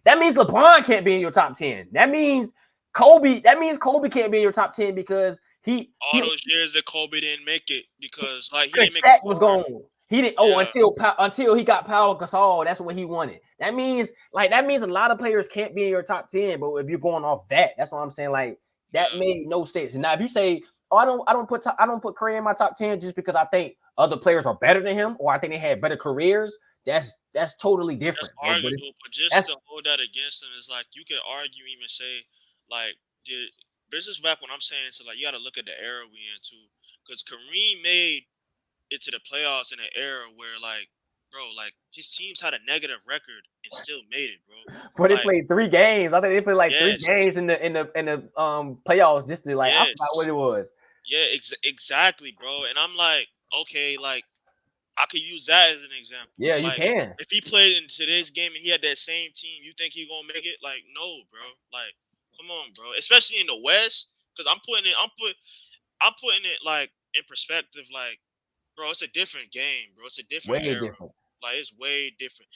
B: LeBron can't be in your top 10. That means Kobe can't be in your top 10 because
A: all those years that Kobe didn't make it because like he didn't make
B: Shaq
A: it
B: was
A: far.
B: gone. He didn't.
A: Yeah.
B: Until he got Pau Gasol, that's what he wanted. That means a lot of players can't be in your top 10. But if you're going off that, that's what I'm saying. Like that made no sense. Now if you say, I don't put Curry in my top 10 just because I think other players are better than him or I think they had better careers, that's totally different.
A: That's arguable, but just to hold that against him is like you could argue, even say, like, this is back when I'm saying, so like you got to look at the era we in too, because Kareem made it to the playoffs in an era where like, bro, like his teams had a negative record and still made it, bro.
B: But they played 3 games. I think they played like 3 games in the playoffs just to like I forgot what it was.
A: Yeah, exactly, bro. And I'm like, okay, like I could use that as an example.
B: Yeah, you
A: like,
B: can.
A: If he played in today's game and he had that same team, you think he gonna make it? Like, no, bro. Like, come on, bro. Especially in the West, because I'm putting it like in perspective. Like, bro, it's a different game, bro. It's a different era.
B: Different.
A: Like, it's way different.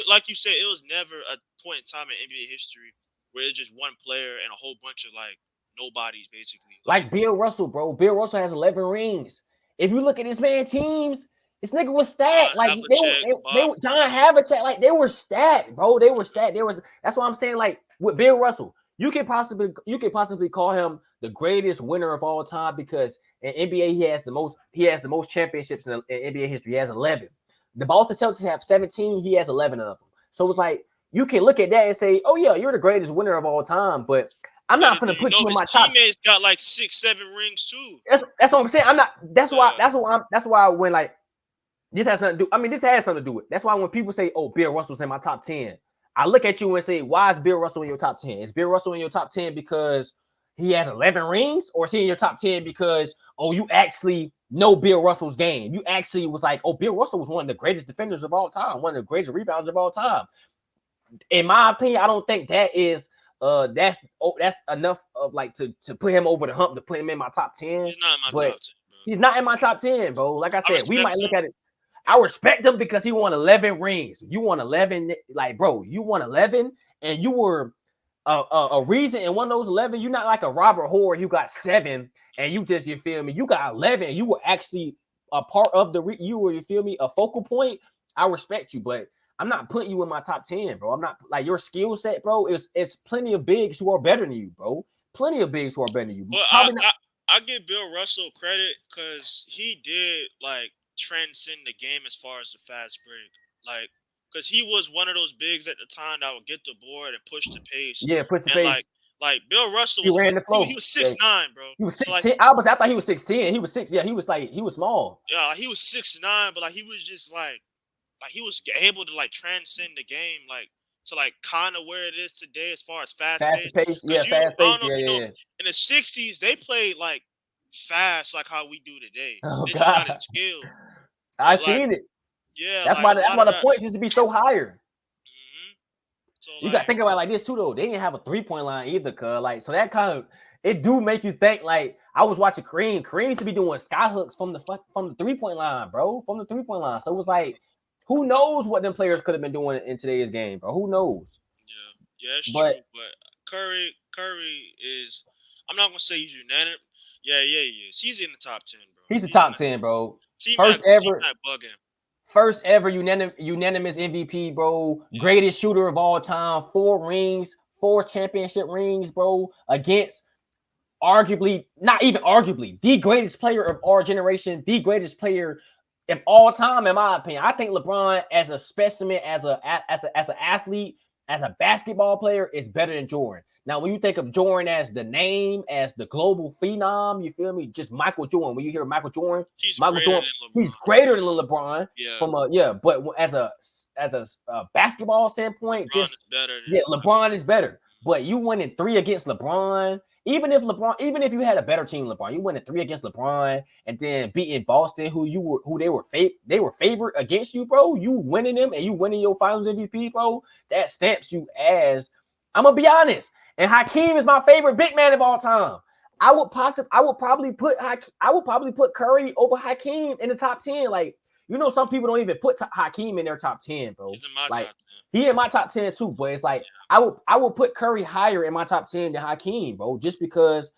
A: Like you said, it was never a point in time in NBA history where it's just one player and a whole bunch of like nobodies, basically.
B: Like Bill Russell, bro. Bill Russell has 11 rings. If you look at this man teams, this nigga was stacked. Like they John Havlicek, like they were stacked, bro. They were stacked. That's what I'm saying. Like with Bill Russell, you could possibly call him the greatest winner of all time because in NBA he has the most championships in NBA history. He has 11. The Boston Celtics have 17. He has 11 of them. So it's like you can look at that and say, oh yeah, you're the greatest winner of all time, but I'm not gonna put you in my top.
A: Teammates got like 6-7 rings too.
B: That's what I'm saying. I'm not. That's why when like this has nothing to do. I mean, this has something to do with. That's why when people say, "Oh, Bill Russell's in my top 10," I look at you and say, "Why is Bill Russell in your top 10? Is Bill Russell in your top 10 because he has 11 rings, or is he in your top 10 because you actually know Bill Russell's game? You actually was like, oh, Bill Russell was one of the greatest defenders of all time, one of the greatest rebounders of all time." In my opinion, I don't think that is. That's enough of like to put him over the hump to put him in my top 10.
A: He's not in my top 10, bro.
B: He's not in my top 10, bro. Like I said, we might look at it. I respect him because he won 11 rings. You won 11, like bro. You won 11, and you were a reason in one of those 11. You're not like a Robert Horry. You got 7, and you feel me. You got 11. You were actually a part of you feel me, a focal point. I respect you, but I'm not putting you in my top 10, bro. I'm not like your skill set, bro. It's plenty of bigs who are better than you, bro. Plenty of bigs who are better than you.
A: But I give Bill Russell credit because he did like transcend the game as far as the fast break, like because he was one of those bigs at the time that would get the board and push the pace.
B: Yeah, push the pace.
A: Like Bill Russell,
B: he ran the flow.
A: He was 6'9", bro.
B: He was 6'10". I thought he was 6'10". He was 6. Yeah, he was small.
A: Yeah, he was 6'9", but like he was just like he was able to like transcend the game, like to like kind of where it is today as far as fast pace.
B: Yeah, fast pace. Yeah.
A: In the 60s, they played like fast, like how we do today.
B: Oh,
A: they're just not in skill.
B: I seen it.
A: Yeah,
B: that's why the points used to be so higher.
A: Mm-hmm. So
B: you got to think about it like this too, though. They didn't have a 3-point line either, cuz like so that kind of it do make you think. Like I was watching Kareem. Kareem used to be doing sky hooks from the 3-point line, bro, from the 3-point line. So it was like, who knows what them players could have been doing in today's game, bro? Who knows?
A: Yeah, it's true. But Curry is. I'm not gonna say he's unanimous. Yeah. He's in the top 10, bro.
B: He's the top 10, bro. First ever unanimous MVP, bro. Yeah. Greatest shooter of all time. 4 rings, 4 championship rings, bro. Against not even arguably, the greatest player of our generation, the greatest player of all time, in my opinion. I think LeBron, as a specimen, as an athlete, as a basketball player, is better than Jordan. Now, when you think of Jordan as the name, as the global phenom, you feel me? Just Michael Jordan. When you hear Michael Jordan, he's greater than LeBron.
A: Yeah.
B: But as a basketball standpoint, LeBron is better. But you winning 3 against LeBron even if you had a better team, LeBron, you win a 3 against LeBron, and then beating Boston, who they were favored against you, bro. You winning them and you winning your Finals MVP, bro. That stamps you as. I'm gonna be honest. And Hakeem is my favorite big man of all time. I would probably put Curry over Hakeem in the top 10. Like, some people don't even put Hakeem in their top 10, bro.
A: He's in my
B: like,
A: top 10.
B: He in my top 10 too, but it's like I would put Curry higher in my top 10 than Hakeem, bro. Just because,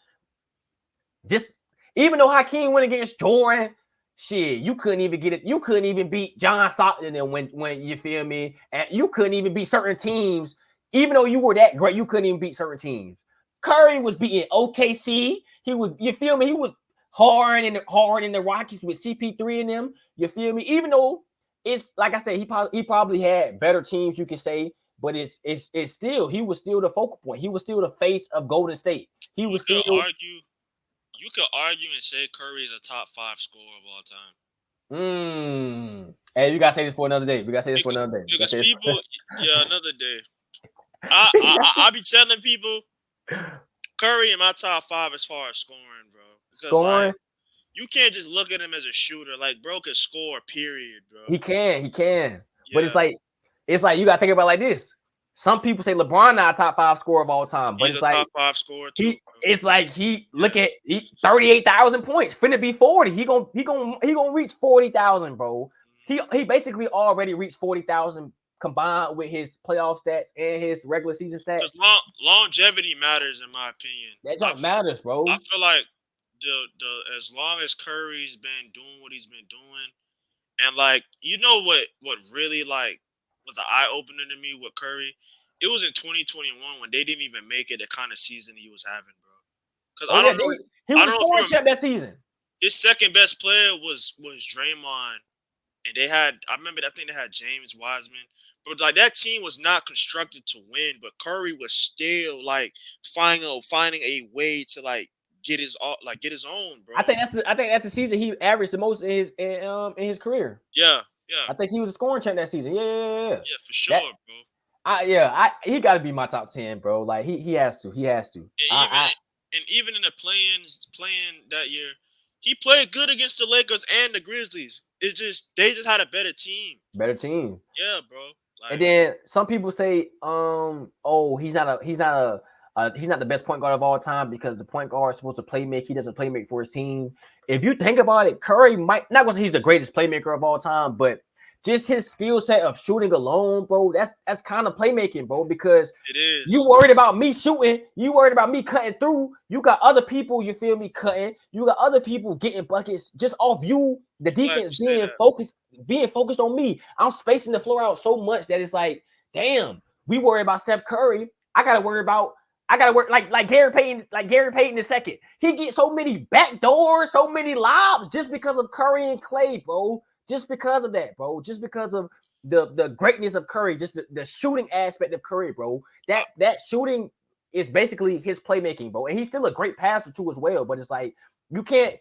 B: even though Hakeem went against Jordan, shit, you couldn't even get it. You couldn't even beat John Stockton and when you feel me, and you couldn't even beat certain teams. Even though you were that great, you couldn't even beat certain teams. Curry was beating OKC. He was, you feel me? He was hard in the Rockies with CP3 in them. You feel me? Even though it's like I said, he probably had better teams, you could say, but it's still, he was still the focal point. He was still the face of Golden State. You could
A: argue and say Curry is a top 5 scorer of all time.
B: Hey, you gotta say this for another day. Because
A: people, another day. I be telling people Curry in my top 5 as far as scoring, bro. Because
B: scoring?
A: Like, you can't just look at him as a shooter. Like, bro can score, period, bro.
B: He can.
A: Yeah.
B: But it's like you gotta think about it like this. Some people say LeBron not a top 5 scorer of all time, but
A: He's
B: it's
A: a
B: like
A: top 5 scorer too.
B: It's like look at 38,000 points. Finna be 40. He gonna reach 40,000, bro. He basically already reached 40,000 combined with his playoff stats and his regular season stats.
A: Because longevity matters, in my opinion.
B: That just matters, bro.
A: I feel like the as long as Curry's been doing what he's been doing, and like what really like was an eye opener to me with Curry, it was in 2021 when they didn't even make it the kind of season he was having, bro. Because I don't know,
B: he was scoring champ that season.
A: His second best player was Draymond, and I think they had James Wiseman. But like that team was not constructed to win, but Curry was still like finding a way to like get his own, bro.
B: I think that's the season he averaged the most in his career.
A: Yeah.
B: I think he was a scoring champ that season. Yeah,
A: for sure, bro.
B: He got to be my top 10, bro. Like he has to.
A: And even in the playing that year, he played good against the Lakers and the Grizzlies. It's just they just had a better team. Yeah, bro. Like,
B: and then some people say, he's not the best point guard of all time because the point guard is supposed to play make. He doesn't play make for his team. If you think about it, Curry might not say he's the greatest playmaker of all time, but just his skill set of shooting alone, bro, that's kind of playmaking, bro, because
A: it is.
B: You worried about me shooting. You worried about me cutting through. You got other people, you feel me, cutting. You got other people getting buckets just off you. The defense being focused on me. I'm spacing the floor out so much that it's like, damn, we worry about Steph Curry. I gotta work like Gary Payton the second. He gets so many backdoors, so many lobs just because of Curry and Clay, bro. Just because of that, bro. Just because of the greatness of Curry, just the shooting aspect of Curry, bro. That shooting is basically his playmaking, bro. And he's still a great passer too as well. But it's like you can't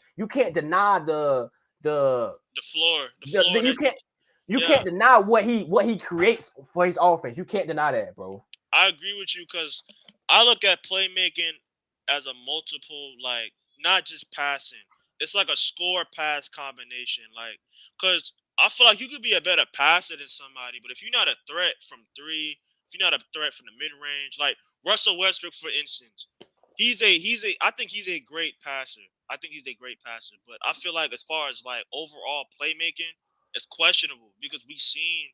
B: deny the
A: floor.
B: You can't deny what he creates for his offense. You can't deny that, bro.
A: I agree with you because I look at playmaking as a multiple, like not just passing. It's like a score pass combination, like because I feel like you could be a better passer than somebody, but if you're not a threat from 3, if you're not a threat from the mid range, like Russell Westbrook, for instance, I think he's a great passer. But I feel like as far as like overall playmaking, it's questionable because we've seen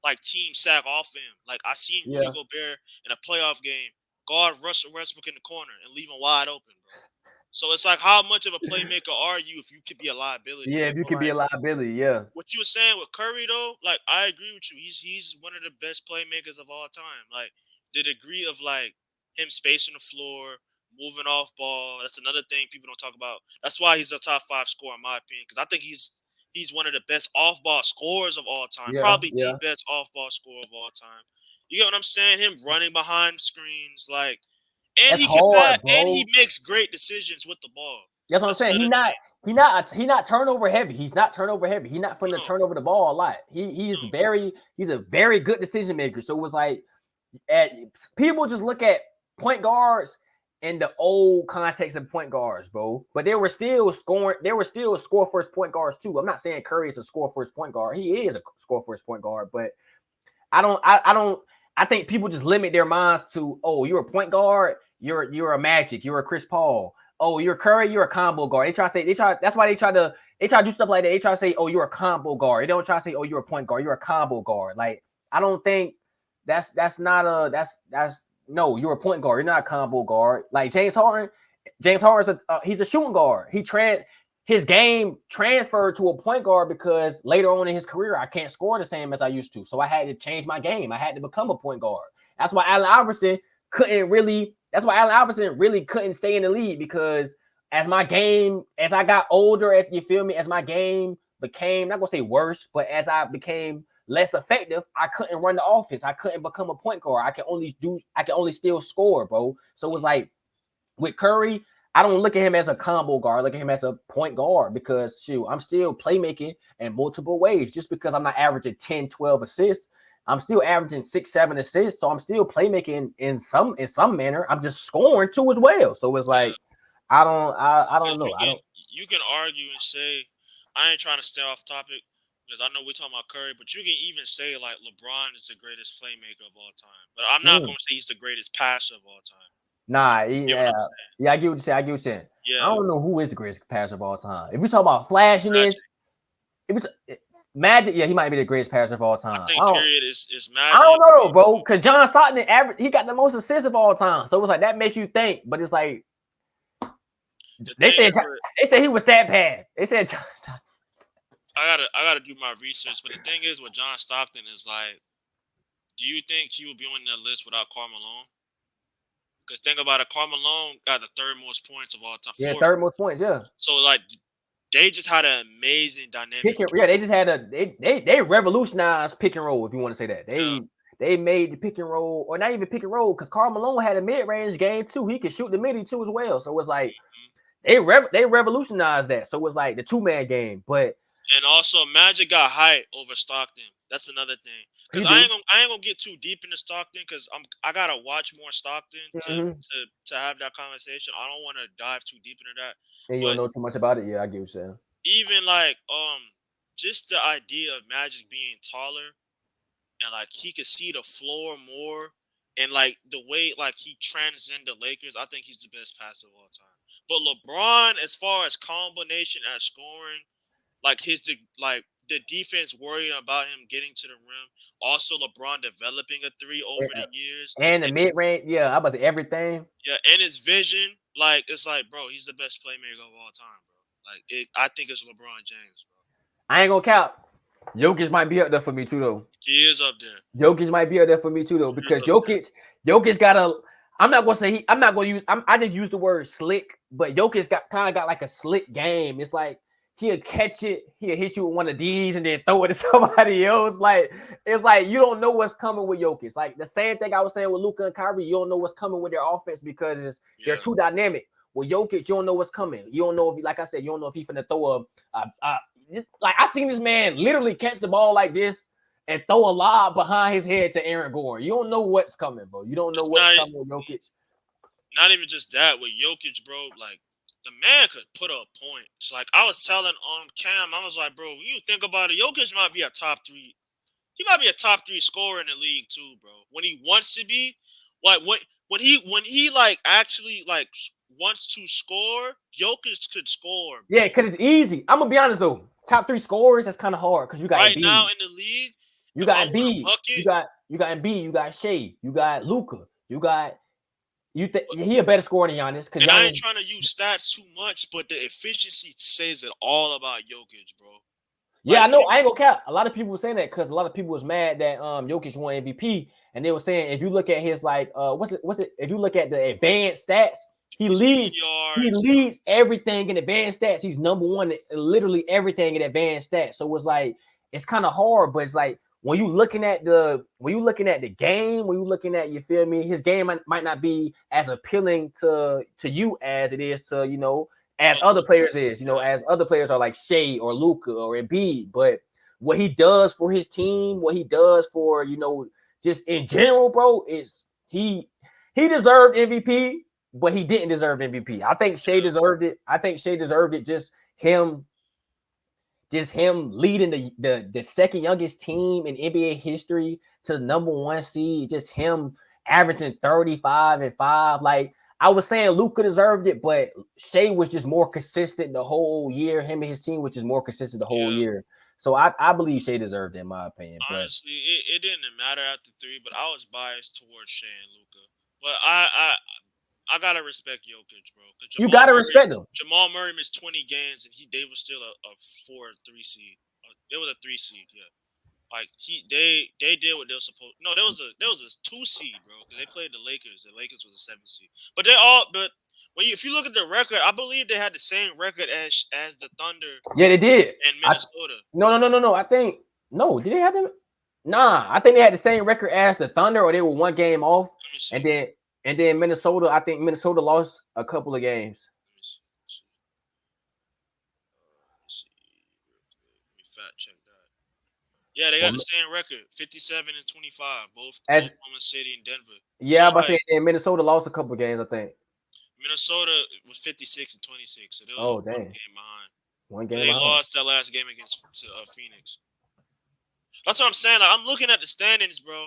A: like teams sack off him. Like I seen Rudy Gobert in a playoff game guard Russell Westbrook in the corner and leave him wide open, bro. So it's like, how much of a playmaker are you if you could be a liability?
B: Yeah, if you could be a liability, yeah.
A: What you were saying with Curry, though, like I agree with you. He's one of the best playmakers of all time. Like the degree of like him spacing the floor, moving off ball. That's another thing people don't talk about. That's why he's a top 5 scorer in my opinion. Because I think he's one of the best off ball scorers of all time. Probably the best off ball scorer of all time. You get what I'm saying? Him running behind screens, like. And he makes great decisions with the ball.
B: That's what I'm saying. He's not turnover heavy. He's not turnover heavy. He's not going to turn over the ball a lot. He's a very good decision maker. So it was like people just look at point guards in the old context of point guards, bro. But they were still scoring. They were still score first point guards too. I'm not saying Curry is a score first point guard. He is a score first point guard, but I don't. I think people just limit their minds to, oh, you're a point guard. You're a Magic. You're a Chris Paul. Oh, you're Curry. You're a combo guard. That's why they try to do stuff like that. They try to say, oh, you're a combo guard. They don't try to say, oh, you're a point guard. You're a combo guard. Like, I don't think that's no, you're a point guard. You're not a combo guard. Like James Harden. He's a shooting guard. His game transferred to a point guard because later on in his career, I can't score the same as I used to. So I had to change my game. I had to become a point guard. That's why Allen Iverson really couldn't stay in the league, because as I got older, as my game became, not gonna say worse, but as I became less effective, I couldn't run the offense. I couldn't become a point guard. I can only still score, bro. So it was like with Curry, I don't look at him as a combo guard. I look at him as a point guard because, shoot, I'm still playmaking in multiple ways. Just because I'm not averaging 10, 12 assists, I'm still averaging 6, 7 assists. So I'm still playmaking in some manner. I'm just scoring too as well. So it's like, I don't know.
A: You can argue and say, I ain't trying to stay off topic because I know we're talking about Curry, but you can even say like LeBron is the greatest playmaker of all time. But I'm not going to say he's the greatest passer of all time.
B: Nah, yeah, I get what you're saying.
A: Yeah.
B: I don't know who is the greatest passer of all time. If we talk about flashiness, if it's Magic, yeah, he might be the greatest passer of all time.
A: I think period is Magic.
B: I don't know though, bro, because John Stockton he got the most assists of all time. So it's like that make you think, but it's like they said he was stat pad. They said John Stockton.
A: I gotta do my research, but the thing is with John Stockton is like, do you think he would be on that list without Karl Malone? Because think about it, Karl Malone got the third most points of all time.
B: Yeah, third most points, yeah.
A: So like they just had an amazing dynamic.
B: They just had they revolutionized pick and roll, if you want to say that. They made the pick and roll, or not even pick and roll, because Karl Malone had a mid-range game too. He could shoot the midi too as well. So it's like they revolutionized that. So it was like the two-man game. But
A: and also Magic got height over Stockton. That's another thing. Because I ain't gonna get too deep into Stockton because I gotta watch more Stockton to have that conversation. I don't want to dive too deep into that.
B: And you don't know too much about it. Yeah, I get what you're saying.
A: Even like just the idea of Magic being taller and like he could see the floor more, and like the way like he transcended the Lakers, I think he's the best passer of all time. But LeBron, as far as combination as scoring, like the defense worrying about him getting to the rim. Also, LeBron developing a three over the years.
B: And the mid-range, yeah, I about to say everything.
A: Yeah, and his vision, like, it's like, bro, he's the best playmaker of all time, bro. Like, I think it's LeBron James, bro.
B: I ain't gonna count. Jokic might be up there for me too, though.
A: He is up there.
B: Jokic might be up there for me too, though, because Jokic got a. I'm not gonna use. I just use the word slick, but Jokic got like a slick game. It's like, he'll catch it, he'll hit you with one of these and then throw it to somebody else. Like, it's like you don't know what's coming with Jokic. Like the same thing I was saying with Luka and Kyrie, you don't know what's coming with their offense because they're too dynamic. With Jokic, you don't know what's coming. You don't know if, like I said, you don't know if he's finna throw like I seen this man literally catch the ball like this and throw a lob behind his head to Aaron Gordon. You don't know what's coming, bro. You don't know what's coming with Jokic.
A: Not even just that, with Jokic, bro, like, the man could put up points. Like, I was telling Cam, I was like, bro, when you think about it, Jokic might be a top 3. He might be a top 3 scorer in the league too, bro. When he wants to be, like when he like actually like wants to score, Jokic could score. Bro.
B: Yeah, because it's easy. I'm gonna be honest though, top 3 scorers, that's kind of hard because you got
A: right
B: Embiid.
A: Now in the league.
B: You got Embiid. You got Embiid. You got Shea. You got Luka. He a better scorer than Giannis.
A: And I ain't trying to use stats too much, but the efficiency says it all about Jokic, bro.
B: Yeah, like, I know. I ain't gonna cap. A lot of people were saying that because a lot of people was mad that Jokic won MVP, and they were saying if you look at his like what's it? If you look at the advanced stats, he leads everything in advanced stats. He's number one in literally everything in advanced stats. So it's like it's kind of hard, but it's like when you looking at the game, when you looking at, you feel me, his game might not be as appealing to you as it is to, you know, as other players is, you know, as other players are like Shea or Luka or Embiid. But what he does for his team, what he does for, you know, just in general, bro, is he deserved MVP. but he didn't deserve MVP. I think Shea deserved it. I think Shea deserved it. Just him leading the second youngest team in NBA history to the number 1 seed. Just him averaging 35 and 5. Like I was saying, Luka deserved it, but Shea was just more consistent the whole year. Him and his team was just more consistent the whole year. So I believe Shea deserved it, in my opinion.
A: Honestly, it didn't matter after 3, but I was biased towards Shea and Luka. But I gotta respect Jokic, bro.
B: You gotta respect him.
A: Jamal Murray missed 20 games, and they were still a 4-3 seed. It was a 3 seed, yeah. Like they did what they were supposed. No, there was a 2 seed, bro. Because they played the Lakers. The Lakers was a 7 seed. But if you look at the record, I believe they had the same record as the Thunder.
B: Yeah, they did.
A: And Minnesota.
B: No. I think did they have them? Nah, I think they had the same record as the Thunder, or they were 1 game off. And then Minnesota, I think Minnesota lost a couple of games.
A: Let me fact check that. Yeah, they got the same record, 57 and 25, both Oklahoma City and Denver.
B: Yeah, so, saying Minnesota lost a couple of games, I think.
A: Minnesota was 56 and 26, so they were 1 game behind.
B: 1 game.
A: So they lost that last game against Phoenix. That's what I'm saying. Like, I'm looking at the standings, bro.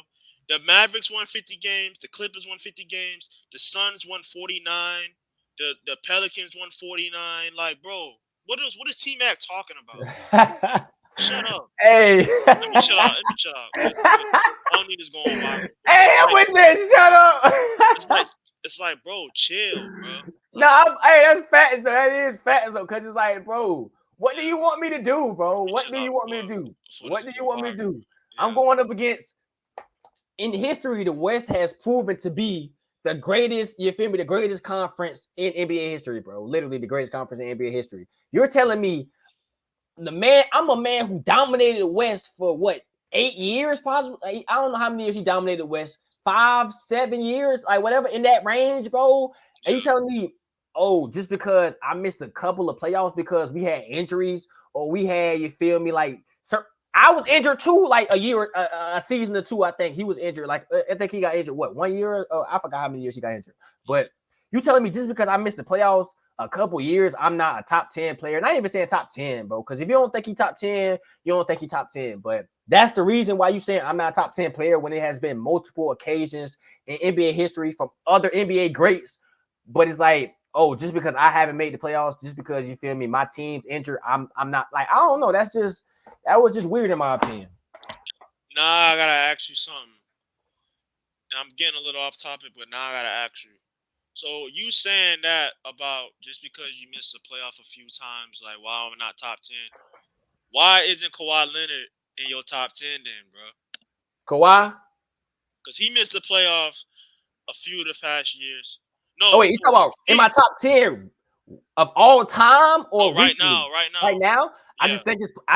A: The Mavericks won 50 games. The Clippers won 50 games. The Suns won 49. The Pelicans won 49. Like, bro, what is T-Mac talking about? Shut up.
B: Hey.
A: Let me chill out. I don't need this going viral.
B: Hey, I was saying shut up.
A: It's like, bro, chill, bro.
B: That's facts though. That is facts though, because it's like, bro, what do you want me to do, bro? What do you want me to do? What do you want me to do? Yeah. I'm going up against. In history, the West has proven to be the greatest, you feel me, the greatest conference in NBA history, bro. Literally the greatest conference in NBA history. You're telling me I'm a man who dominated the West for what, 8 years possibly? I don't know how many years he dominated the West. 5, 7 years, like whatever in that range, bro. And you telling me, oh, just because I missed a couple of playoffs because we had injuries or we had, you feel me, like, sir, I was injured too, like a season or 2. I think he was injured. Like I think he got injured. What, 1 year? I forgot how many years he got injured. But you telling me just because I missed the playoffs a couple years, I'm not a top 10 player? Not even saying top 10, bro. Because if you don't think he top 10, you don't think he top 10. But that's the reason why you saying I'm not a top 10 player when it has been multiple occasions in NBA history from other NBA greats. But it's like, oh, just because I haven't made the playoffs, just because you feel me, my team's injured, I'm not, like, I don't know. That was just weird in my opinion.
A: Nah, I gotta ask you something. I'm getting a little off topic, but now I gotta ask you. So you saying that about just because you missed a playoff a few times, like, why I'm not top 10? Why isn't Kawhi Leonard in your top 10 then, bro?
B: Kawhi?
A: Because he missed the playoffs a few of the past years. No.
B: Oh, wait, you talking about in my top 10 of all time or
A: right now?
B: Right now?
A: Yeah.
B: I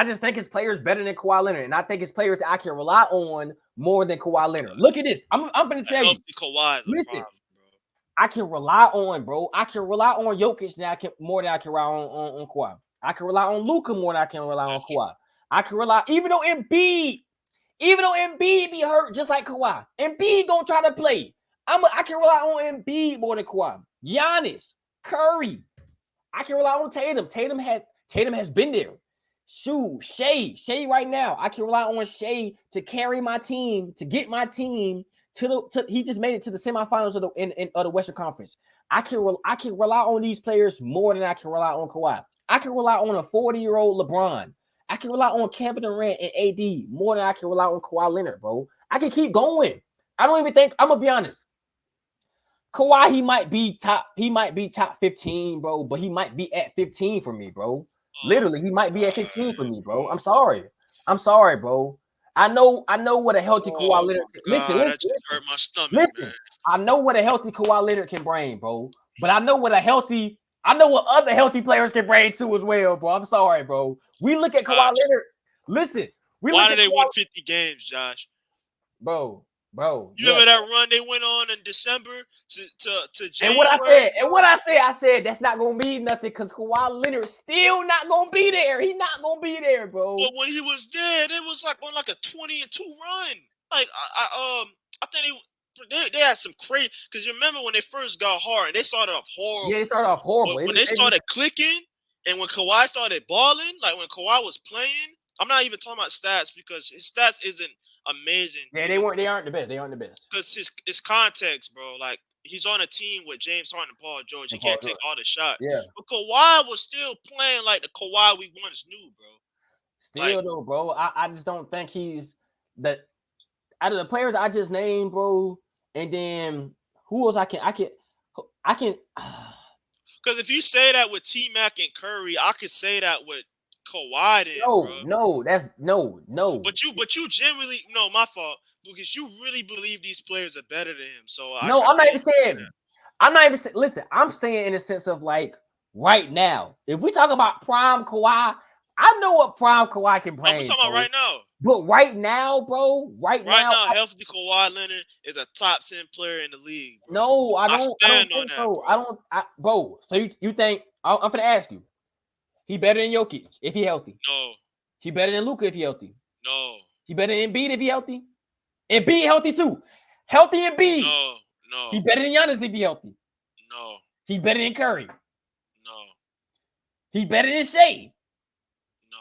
B: just think his players better than Kawhi Leonard, and I think his players that I can rely on more than Kawhi Leonard. Look at this. I'm going to tell you.
A: Kawhi, listen, problem, bro.
B: I can rely on, bro. I can rely on Jokic more than I can rely on Kawhi. I can rely on Luka more than I can rely on Kawhi. I can rely, even though Embiid be hurt just like Kawhi. Embiid gonna try to play. I can rely on Embiid more than Kawhi. Giannis, Curry. I can rely on Tatum. Tatum has been there. Shea right now. I can rely on Shea to carry my team, to get my team he just made it to the semifinals of the Western Conference. I can rely on these players more than I can rely on Kawhi. I can rely on a 40-year-old LeBron. I can rely on Kevin Durant and AD more than I can rely on Kawhi Leonard, bro. I can keep going. I don't even think, I'm gonna be honest. Kawhi, he might be top 15, bro, but he might be at 15 for me, bro. Literally, he might be at 15 for me, bro. I'm sorry, bro. I know what a healthy Kawhi Leonard. Listen.
A: That just hurt my stomach.
B: Listen, man. I know what a healthy Kawhi Leonard can bring, bro. But I know what other healthy players can bring too as well, bro. I'm sorry, bro. We look at Kawhi Leonard. Listen,
A: why did they win 50 games, Josh?
B: Bro.
A: You remember that run they went on in December to January?
B: And what I said that's not gonna be nothing because Kawhi Leonard still not gonna be there. He not gonna be there, bro.
A: But when he was there, it was like on like a 20-2 run. Like I think they had some crazy. Because you remember when they first got hard, they started off horrible.
B: Yeah, they started off horrible.
A: But when they started clicking, and when Kawhi started balling, like when Kawhi was playing, I'm not even talking about stats because his stats isn't amazing.
B: Yeah, they aren't the best. They aren't the best.
A: Because his context, bro. Like he's on a team with James Harden and Paul George. He can't take all the shots.
B: Yeah.
A: But Kawhi was still playing like the Kawhi we once knew, bro.
B: Still though, bro. I just don't think he's the out of the players I just named, bro. And then who else I can
A: Because if you say that with T-Mac and Curry, I could say that with Kawhi then, bro.
B: No, that's no.
A: But you generally my fault. Because you really believe these players are better than him. So
B: I'm not even saying. Listen, I'm saying in the sense of like right now. If we talk about prime Kawhi, I know what prime Kawhi can bring.
A: I'm talking about right now.
B: But right now, bro, right now,
A: healthy Kawhi Leonard is a top 10 player in the league. Bro.
B: No, I don't
A: stand
B: think
A: on that,
B: so. Bro. So you think I'm gonna ask you? He better than Jokic if he healthy?
A: No.
B: He better than Luka if he healthy?
A: No.
B: He better than Embiid if he healthy? Embiid healthy too. Healthy Embiid.
A: No.
B: He better than Giannis if he healthy.
A: No.
B: He better than Curry.
A: No.
B: He better than Shea.
A: No.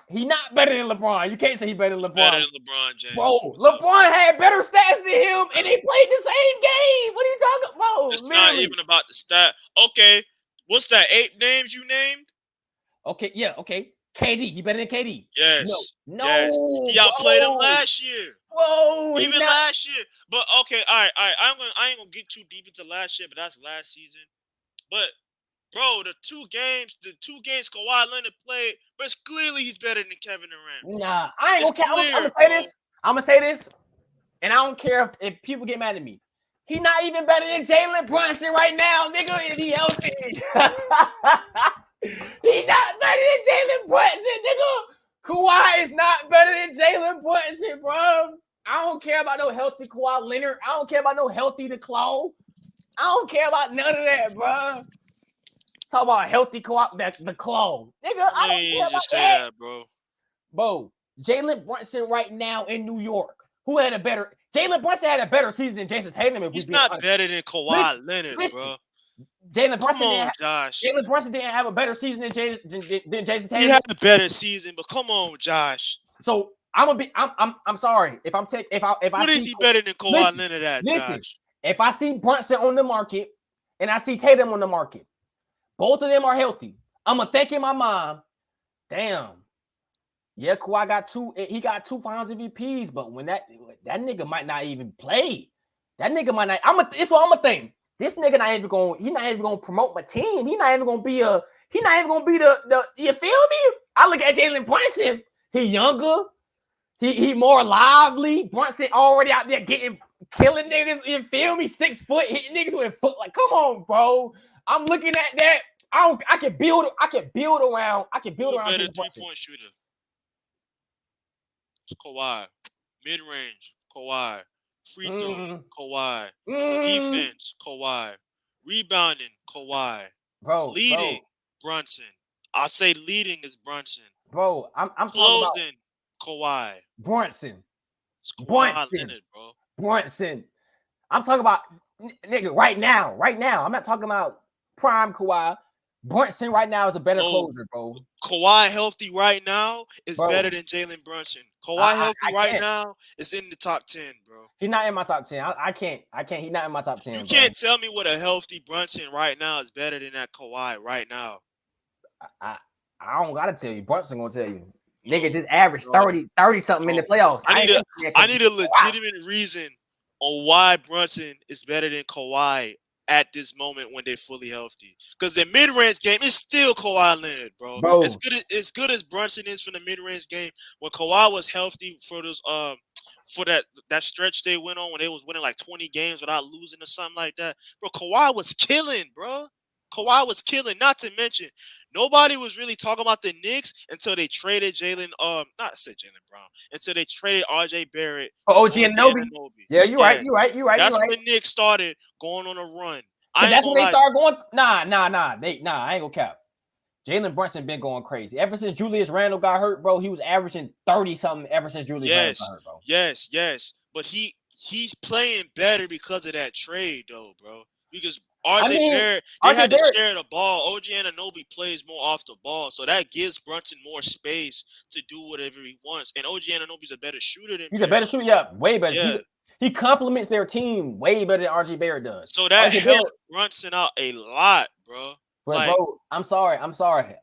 B: He not better than LeBron. You can't say he better than LeBron.
A: Better than LeBron James.
B: Bro, LeBron had better stats than him, and they played the same game. What are you talking about?
A: It's not even about the stat. Okay, what's that? 8 names you named?
B: Okay, yeah, okay. KD, he better than KD.
A: Yes.
B: No.
A: Yes. He outplayed him last year.
B: Whoa,
A: even last year. But okay, all right. I ain't gonna get too deep into last year, but that's last season. But bro, the two games Kawhi Leonard played, but it's clearly he's better than Kevin Durant.
B: Nah, I ain't gonna care. I'm gonna say this. I'm gonna say this, and I don't care if people get mad at me. He's not even better than Jalen Brunson right now, nigga. Is he healthy? He's not better than Jalen Brunson, nigga. Kawhi is not better than Jalen Brunson, bro. I don't care about no healthy Kawhi Leonard. I don't care about no healthy DeClaw. I don't care about none of that, bro. Talk about healthy Kawhi, the claw. Nigga, I don't care about that,
A: bro.
B: Bro, Jalen Brunson right now in New York. Who had a better? Jalen Brunson had a better season than Jason Tatum.
A: He's not better than Kawhi Leonard, bro.
B: Jalen Brunson,
A: Josh.
B: Jalen Brunson didn't have a better season than Jason Tatum.
A: He had a better season, but come on, Josh.
B: So I'm sorry if
A: what is he better than Kawhi Leonard at, Josh?
B: If I see Brunson on the market and I see Tatum on the market, both of them are healthy. I'm gonna think in my mind, damn. Yeah, Kawhi got two Finals MVPs, but when that nigga might not even play. That nigga might not. It's what I'm gonna think. This nigga he's not even gonna promote my team. He's not even gonna be the you feel me? I look at Jalen Brunson. He younger. He more lively. Brunson already out there killing niggas. You feel me? 6 foot hitting niggas with foot. Like, come on, bro. I'm looking at that. I can build around.
A: Better 3-point shooter. It's Kawhi. Mid-range, Kawhi. Free throw, Kawhi. Defense, Kawhi. Rebounding, Kawhi.
B: Bro,
A: leading, Brunson. I say leading is Brunson.
B: Bro, I'm
A: closing, Kawhi.
B: Brunson.
A: It's Kawhi Leonard, bro.
B: Brunson. I'm talking about nigga right now. I'm not talking about prime Kawhi. Brunson right now is a better closer, bro.
A: Kawhi healthy right now is better than Jalen Brunson. Kawhi healthy right now is in the top 10, bro.
B: He's not in my top 10. I can't. He's not in my top 10.
A: You can't tell me what a healthy Brunson right now is better than that Kawhi right now.
B: I don't gotta tell you. Brunson gonna tell you. Nigga just averaged 30 something in the playoffs.
A: I need a legitimate reason on why Brunson is better than Kawhi at this moment when they're fully healthy. Because the mid-range game is still Kawhi Leonard, bro. As good as Brunson is from the mid-range game, when Kawhi was healthy for those for that stretch they went on when they was winning like 20 games without losing or something like that, bro, Kawhi was killing, bro. Kawhi was killing. Not to mention, nobody was really talking about the Knicks until they traded Brown. Until they traded RJ Barrett.
B: OG Anunoby. Yeah, you're right.
A: That's when the Knicks started going on a run.
B: That's when they started going. Nah. I ain't gonna cap. Jalen Brunson been going crazy ever since Julius Randle got hurt, bro. He was averaging 30 something ever since Julius Randle got hurt, bro.
A: Yes. But he's playing better because of that trade, though, bro. Because
B: I
A: RJ
B: mean,
A: Barrett, they
B: RJ
A: had to
B: Barrett,
A: share the ball. OG Anunoby plays more off the ball, so that gives Brunson more space to do whatever he wants. And OG Anunoby's a better shooter than
B: he's a
A: Barrett.
B: better shooter. Yeah, way better.
A: Yeah,
B: He complements their team way better than RJ Barrett does.
A: so that
B: RJ Barrett,
A: helped Brunson out a lot, bro.
B: but
A: Like,
B: bro, I'm sorry.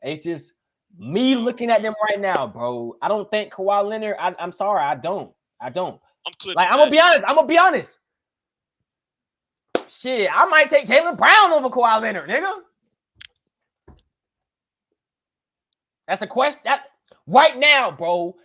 B: It's just me
A: no,
B: looking at them right now, bro. I don't think Kawhi Leonard. I'm sorry. I don't.
A: I'm clipping
B: Like, I'm
A: that shit.
B: gonna be honest. Shit, I might take Jaylen Brown over Kawhi Leonard, nigga. That's a question. That right now, bro.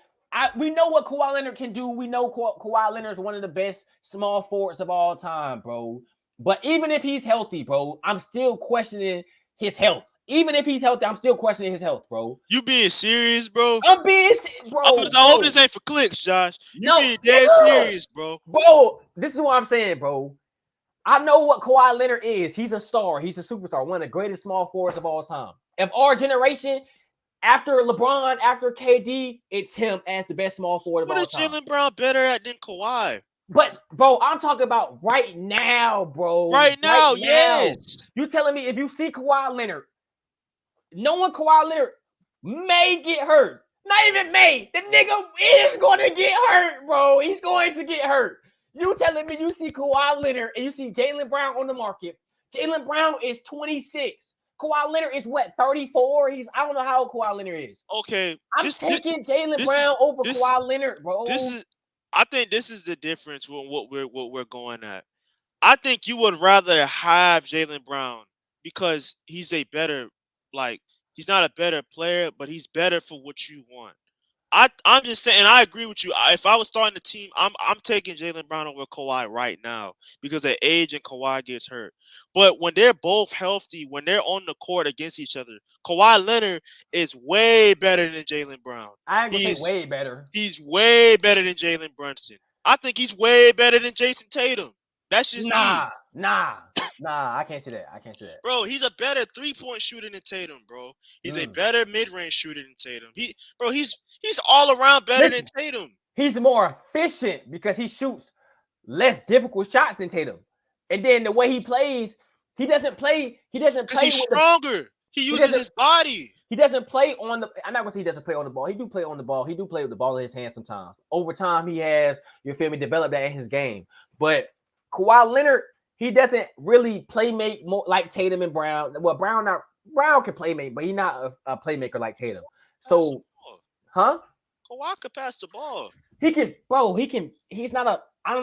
B: We know what Kawhi Leonard can do. We know Kawhi Leonard is one of the best small forwards of all time, bro. But even if he's healthy, bro, I'm still questioning his health. Even if he's healthy, I'm still questioning his health, bro.
A: You being serious, bro?
B: I'm being, bro.
A: I hope this ain't for clicks, Josh. You being dead serious, bro.
B: Bro, this is what I'm saying, bro. I know what Kawhi Leonard is. He's a star. He's a superstar. One of the greatest small forwards of all time. Of our generation, after LeBron, after KD, it's him as the best small forward of all time.
A: What is Jaylen Brown better at than Kawhi?
B: But, bro, I'm talking about right now, bro.
A: Right now, yes.
B: You telling me if you see Kawhi Leonard, knowing Kawhi Leonard may get hurt. Not even may. The nigga is going to get hurt, bro. He's going to get hurt. You telling me you see Kawhi Leonard and you see Jaylen Brown on the market. Jaylen Brown is 26. Kawhi Leonard is what, 34? I don't know how old Kawhi Leonard is.
A: Okay.
B: I'm taking Jaylen Brown over Kawhi Leonard, bro.
A: I think this is the difference with what we're going at. I think you would rather have Jaylen Brown because he's a better, he's not a better player, but he's better for what you want. I'm just saying, I agree with you. If I was starting the team, I'm taking Jaylen Brown over Kawhi right now because of age and Kawhi gets hurt. But when they're both healthy, when they're on the court against each other, Kawhi Leonard is way better than Jaylen Brown.
B: I ain't gonna say way better.
A: He's way better than Jalen Brunson. I think he's way better than Jason Tatum. That's just me.
B: Nah. I can't say that.
A: Bro, he's a better 3-point shooter than Tatum, bro. He's a better mid-range shooter than Tatum. He's all around better than Tatum.
B: He's more efficient because he shoots less difficult shots than Tatum. And then the way he plays, he doesn't play. Because
A: he's stronger. He uses his body.
B: He doesn't play on the. I'm not gonna say he doesn't play on the ball. He do play on the ball. He do play with the ball in his hand sometimes. Over time, he has, you feel me, developed that in his game. But Kawhi Leonard, he doesn't really playmate more like Tatum and Brown. Well, Brown can playmate, but he's not a playmaker like Tatum. So, huh?
A: Kawhi could pass the ball.
B: He can, bro. He's not a.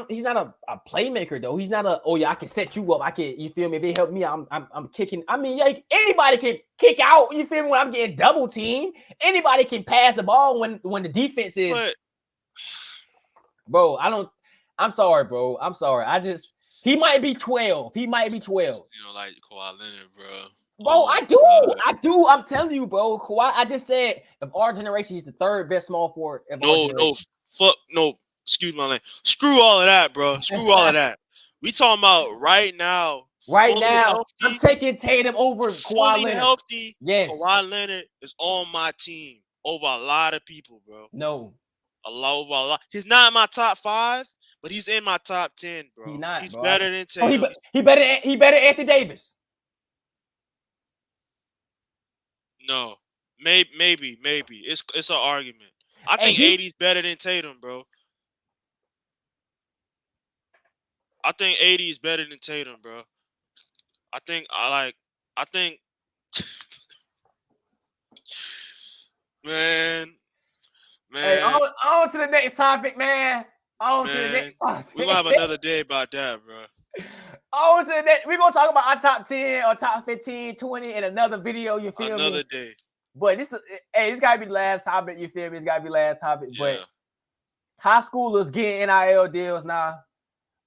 B: He's not a playmaker though. He's not a. Oh yeah, I can set you up. I can. You feel me? If they help me, I'm kicking. I mean, like anybody can kick out. You feel me? When I'm getting double teamed, anybody can pass the ball when the defense is. But, bro, I'm sorry, bro. I'm sorry. He might be 12. You
A: don't like Kawhi Leonard, bro.
B: Bro, I do. I'm telling you, bro. Kawhi. I just said of our generation, he's the third best small forward.
A: No. Excuse my language. Screw all of that, bro. Screw all of that. We talking about right now.
B: Healthy, I'm taking Tatum over Kawhi Leonard.
A: Healthy.
B: Yes.
A: Kawhi Leonard is on my team over a lot of people, bro.
B: No.
A: A lot. He's not in my top 5, but he's in my top 10, bro. He's better than Tatum.
B: He better Anthony Davis.
A: No. Maybe. It's an argument. I think 80's better than Tatum, bro. I think 80 is better than Tatum, bro. I think man.
B: Hey, on to the next topic, man. To the next topic.
A: We're gonna have another day about that, bro.
B: On to the next. We're gonna talk about our top 10 or top 15, 20 in another video, you feel me?
A: Another day.
B: But this gotta be the last topic, you feel me? It's gotta be the last topic.
A: Yeah.
B: But high schoolers getting NIL deals now.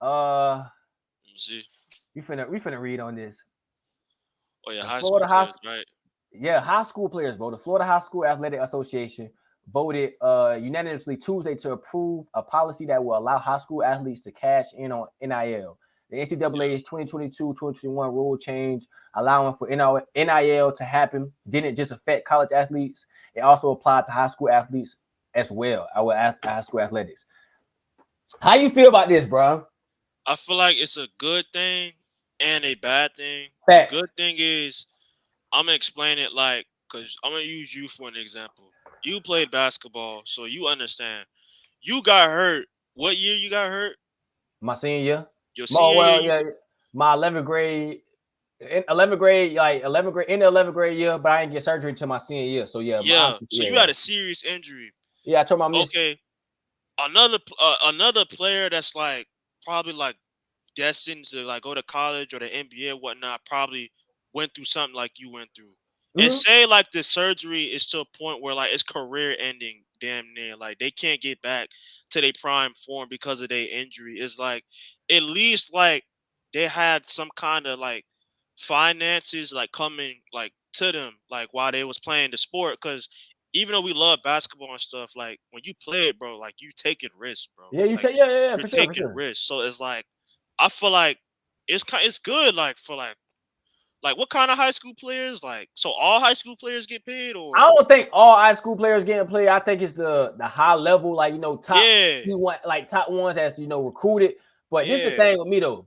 A: Let me see.
B: We finna read on this.
A: Oh yeah, high school players, right?
B: Yeah, high school players, bro. The Florida High School Athletic Association voted unanimously Tuesday to approve a policy that will allow high school athletes to cash in on NIL. The NCAA's 2022-2021 rule change allowing for NIL to happen didn't just affect college athletes. It also applied to high school athletes as well, our high school athletics. How you feel about this, bro?
A: I feel like it's a good thing and a bad thing. The good
B: Facts.
A: thing is I'm gonna explain it like, cause I'm gonna use you for an example. You played basketball, so you understand. You got hurt. What year you got hurt?
B: My senior year.
A: Your
B: Oh,
A: senior year.
B: well, yeah. My 11th grade, in 11th grade, like 11th grade, in the 11th grade year, but I didn't get surgery until my senior year. So yeah,
A: Yeah. So you
B: yeah.
A: had a serious injury.
B: Yeah, I told my miss.
A: Okay. Another player that's like probably like destined to like go to college or the NBA or whatnot probably went through something like you went through. And
B: Mhm.
A: say like the surgery is to a point where like it's career ending damn near. Like they can't get back to their prime form because of their injury. It's like at least like they had some kind of like finances like coming like to them like while they was playing the sport. Cause even though we love basketball and stuff, like when you play it, bro, like you taking risks, bro.
B: Yeah, you
A: Like
B: take yeah,
A: you're
B: for sure, for
A: taking
B: sure.
A: risks. So it's like I feel like it's good like for like what kind of high school players like so all high school players get paid
B: I
A: or
B: don't think all high school players getting played. I think it's the high level, like top
A: yeah
B: like top ones as recruited. But this is the
A: yeah
B: thing with me though.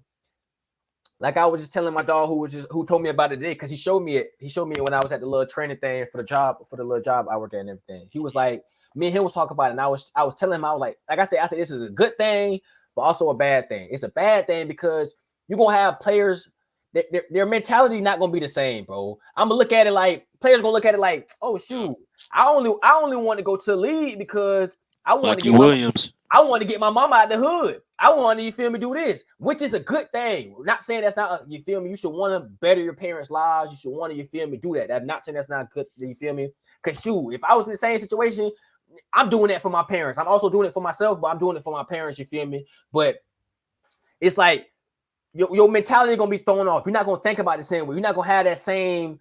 B: Like I was just telling my dog who told me about it today because he showed me it. He showed me it when I was at the little training thing for the little job I work at and everything. He was like, me and him was talking about it, and I was telling him I was like I said this is a good thing, but also a bad thing. It's a bad thing because you're gonna have players. Their mentality not gonna be the same, bro. I'm gonna look at it like players gonna look at it like, oh
A: yeah.
B: shoot, I only want to go to the league because I want to
A: Lucky
B: get my
A: Williams.
B: I want to get my mama out the hood. I want to, you feel me, do this, which is a good thing. We're not saying that's not, you feel me? You should want to better your parents' lives. You should want to, you feel me, do that. I'm not saying that's not good, you feel me? Because, shoot, if I was in the same situation, I'm doing that for my parents. I'm also doing it for myself, but I'm doing it for my parents, you feel me? But it's like, your mentality gonna be thrown off. You're not gonna think about it the same way. You're not gonna have that same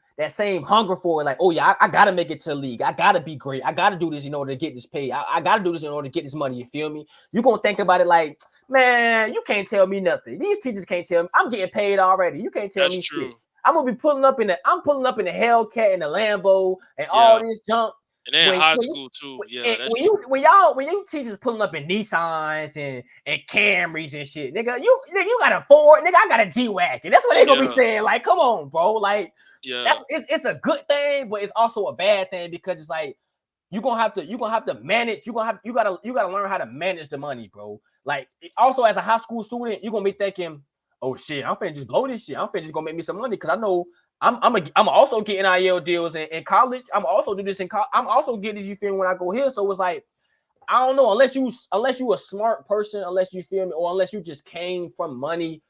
B: hunger for it. Like, oh yeah, I gotta make it to the league. I gotta be great. I gotta do this in order to get this pay. I gotta do this in order to get this money. You feel me? You're gonna think about it like, man, you can't tell me nothing. These teachers can't tell me. I'm getting paid already. You can't tell
A: That's
B: me shit.
A: true.
B: I'm gonna be pulling up in the Hellcat and the Lambo and all
A: Yeah.
B: this junk
A: And then high school too. Yeah, that's true.
B: when you teachers pulling up in Nissans and Camrys and shit, nigga, you got a Ford, nigga, I got a G-Wagon. That's what they gonna be
A: Yeah.
B: saying. Like, come on, bro. Like,
A: Yeah.
B: it's a good thing, but it's also a bad thing because it's like you're gonna have to manage. You gotta learn how to manage the money, bro. Like, also as a high school student, you're gonna be thinking, oh shit, I'm finna just blow this shit. I'm finna just gonna make me some money because I know I'm also getting NIL deals in college. I'm also do this in college. I'm also getting this, you feel me, when I go here. So it's like, I don't know, unless you a smart person, unless you feel me, or unless you just came from money,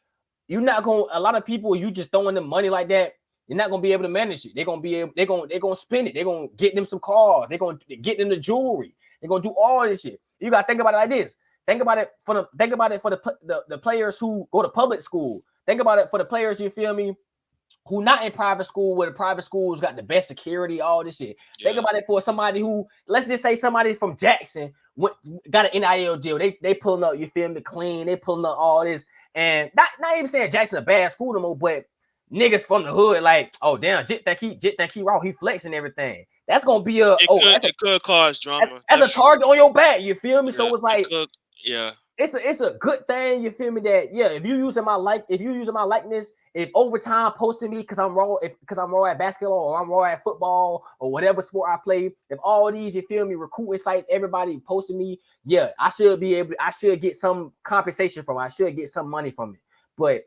B: you're not gonna, a lot of people, you just throwing them money like that, you're not gonna be able to manage it. They're gonna be able, they're gonna spend it, they're gonna get them some cars, they're gonna get them the jewelry, they're gonna do all this shit. You gotta think about it like this. Think about it for the players who go to public school. Think about it for the players, you feel me, who not in private school, where the private schools got the best security, all this shit. Think
A: Yeah.
B: about it for somebody who, let's just say somebody from Jackson got an NIL deal. They pulling up, you feel me, clean. They pulling up all this, and not even saying Jackson a bad school no more, but niggas from the hood like, oh damn, Jit think he raw, he flexing everything. That's gonna be
A: It could cause drama.
B: that's a
A: That's true.
B: target on your back. You feel me?
A: Yeah.
B: So it's
A: It
B: like,
A: could. Yeah.
B: it's a good thing, you feel me, that yeah, if you using my likeness, if over time posting me because I'm raw at basketball or I'm raw at football or whatever sport I play, if all these, you feel me, recruiting sites, everybody posting me, yeah, I should get some compensation from it. I should get some money from it. But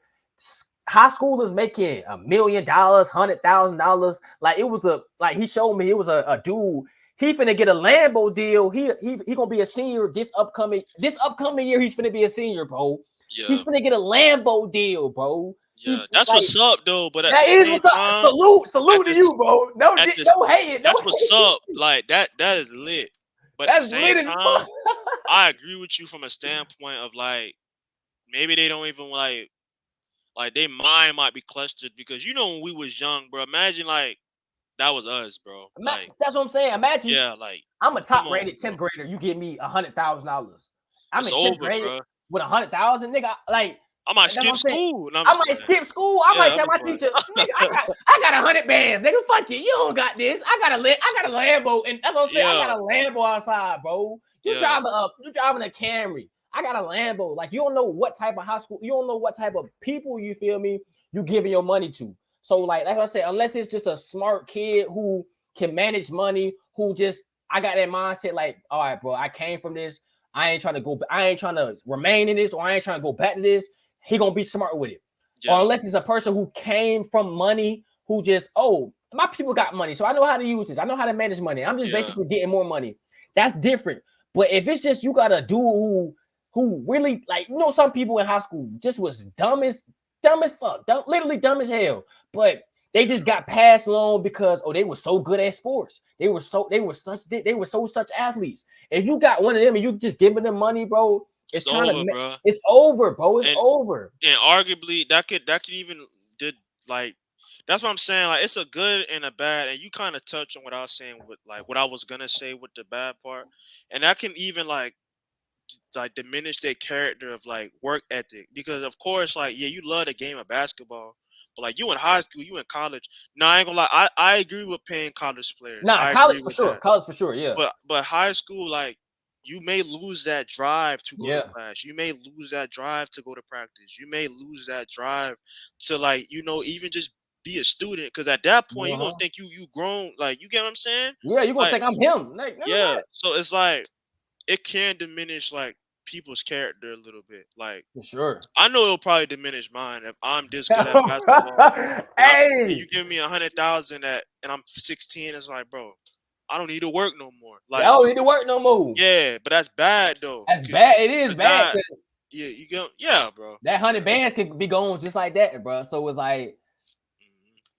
B: high schoolers making $1 million, $100,000, like he showed me, it was a dude. He finna get a Lambo deal. He gonna be a senior this upcoming year. He's finna be a senior, bro.
A: Yeah.
B: He's finna get a Lambo deal, bro.
A: Yeah.
B: He's
A: That's
B: like,
A: what's up though. But at the
B: that is
A: same
B: what's up.
A: time,
B: Salute
A: at
B: to
A: this
B: you, bro. No,
A: at this
B: no hate, no
A: that's what's
B: hate.
A: up. Like that is lit. But at the
B: That's
A: same
B: lit as
A: time,
B: fuck.
A: I agree with you from a standpoint of like maybe they don't even like their mind might be clustered because you know when we was young, bro. Imagine like that was us, bro. Like
B: That's what I'm saying. Imagine
A: yeah, like
B: I'm a
A: come
B: top
A: on,
B: rated 10th
A: bro.
B: grader. You give me $100,000. I'm
A: It's
B: in 10th
A: over,
B: grade
A: bro.
B: with 100,000, nigga. Like,
A: I might
B: that's what
A: skip
B: I'm saying.
A: school. No, I'm
B: I
A: just
B: might
A: playing.
B: skip school. I might
A: Yeah, I'm
B: tell my
A: just
B: teacher, nigga,
A: playing.
B: I got 100 bands, nigga. Fuck you. You don't got this. I got a Lambo, and that's what I'm saying. I
A: Yeah,
B: got a Lambo outside, bro.
A: yeah,
B: You driving a Camry. I got a Lambo. Like, you don't know what type of high school, you don't know what type of people, you feel me, you giving your money to. So like I said, unless it's just a smart kid who can manage money, who just, I got that mindset like, all right, bro, I came from this. I ain't trying to remain in this, or I ain't trying to go back to this. He gonna be smart with it.
A: Yeah.
B: Or unless it's a person who came from money, who just, oh, my people got money, so I know how to use this. I know how to manage money. I'm just basically getting more money. That's different. But if it's just you got a dude who really, like, you know, some people in high school just was dumb as fuck, literally dumb as hell. But they just got passed along because they were so good at sports. They were such athletes. If you got one of them and you just giving them money, bro, it's over, bro. It's over, bro. It's over.
A: And arguably that could even did like, that's what I'm saying. Like, it's a good and a bad, and you kind of touch on what I was saying with like what I was gonna say with the bad part, and that can even like diminish their character of like work ethic, because of course, like, yeah, you love the game of basketball, but like, you in high school, you in college. No, I ain't gonna lie, I agree with paying college players.
B: Nah, college for sure. College for sure, yeah.
A: But high school, like, you may lose that drive to go to class. You may lose that drive to go to practice. You may lose that drive to, like, you know, even just be a student. Because at that point, you're gonna think you grown. Like, you get what I'm saying?
B: Yeah, you're gonna think I'm him. Like,
A: yeah. So it's like, it can diminish like people's character a little bit. Like,
B: for sure.
A: I know it'll probably diminish mine if I'm this good at basketball. And you give me 100,000 and I'm 16. It's like, bro, I don't need to work no more. Like,
B: I don't need to work no more.
A: Yeah, but that's bad though.
B: That's bad. It is bad.
A: Yeah, you go. Yeah, bro.
B: That 100 bands could be going just like that, bro. So it's like,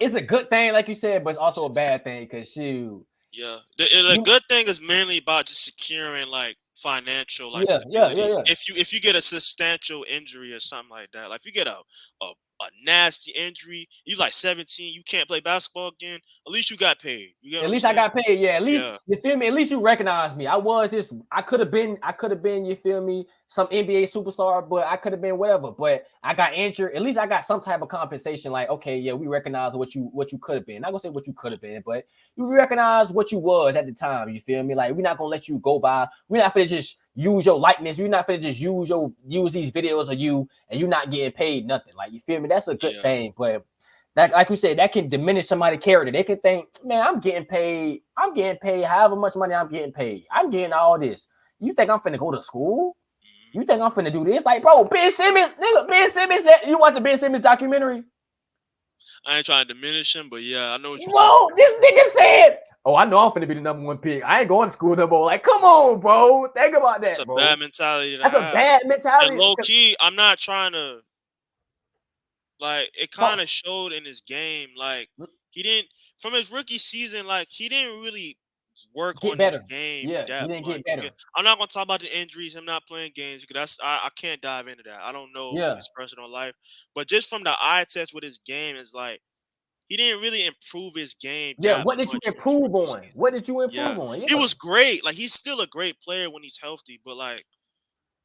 B: it's a good thing, like you said, but it's also a bad thing because shoot.
A: Yeah, the good thing is mainly about just securing like financial like stability.
B: Yeah.
A: If you get a substantial injury or something like that, like if you get a nasty injury, you like 17, you can't play basketball again. At least you got paid. You get
B: at least I got paid. Yeah, at least you feel me. At least you recognize me. I could have been. You feel me? Some NBA superstar, but I could have been whatever. But I got injured. At least I got some type of compensation. Like, okay, yeah, we recognize what you could have been. Not gonna say what you could have been, but you recognize what you was at the time. You feel me? Like, we're not gonna let you go by. We're not gonna just use your likeness. We're not gonna just use these videos of you and you not getting paid nothing. Like, you feel me? That's a good thing. But that, like you said, that can diminish somebody's character. They can think, man, I'm getting paid however much money I'm getting paid. I'm getting all this. You think I'm finna go to school? You think I'm finna do this? Like, bro, Ben Simmons, said, you watch the Ben Simmons documentary?
A: I ain't trying to diminish him, but yeah, I know what you're
B: talking about. This nigga said, oh, I know I'm finna be the #1 pick. I ain't going to school no more. Like, come on, bro. Think about that, bro.
A: That's a bad mentality.
B: That's a bad mentality.
A: And low key, I'm not trying to, like, it kind of showed in his game. Like, he didn't, from his rookie season, like, he didn't really work on his game that much. I'm not gonna talk about the injuries. I'm not playing games because I can't dive into that. I don't know his personal life, but just from the eye test with his game, is like he didn't really improve his game.
B: Yeah, what did you improve on? What did you improve on?
A: He was great. Like, he's still a great player when he's healthy, but like,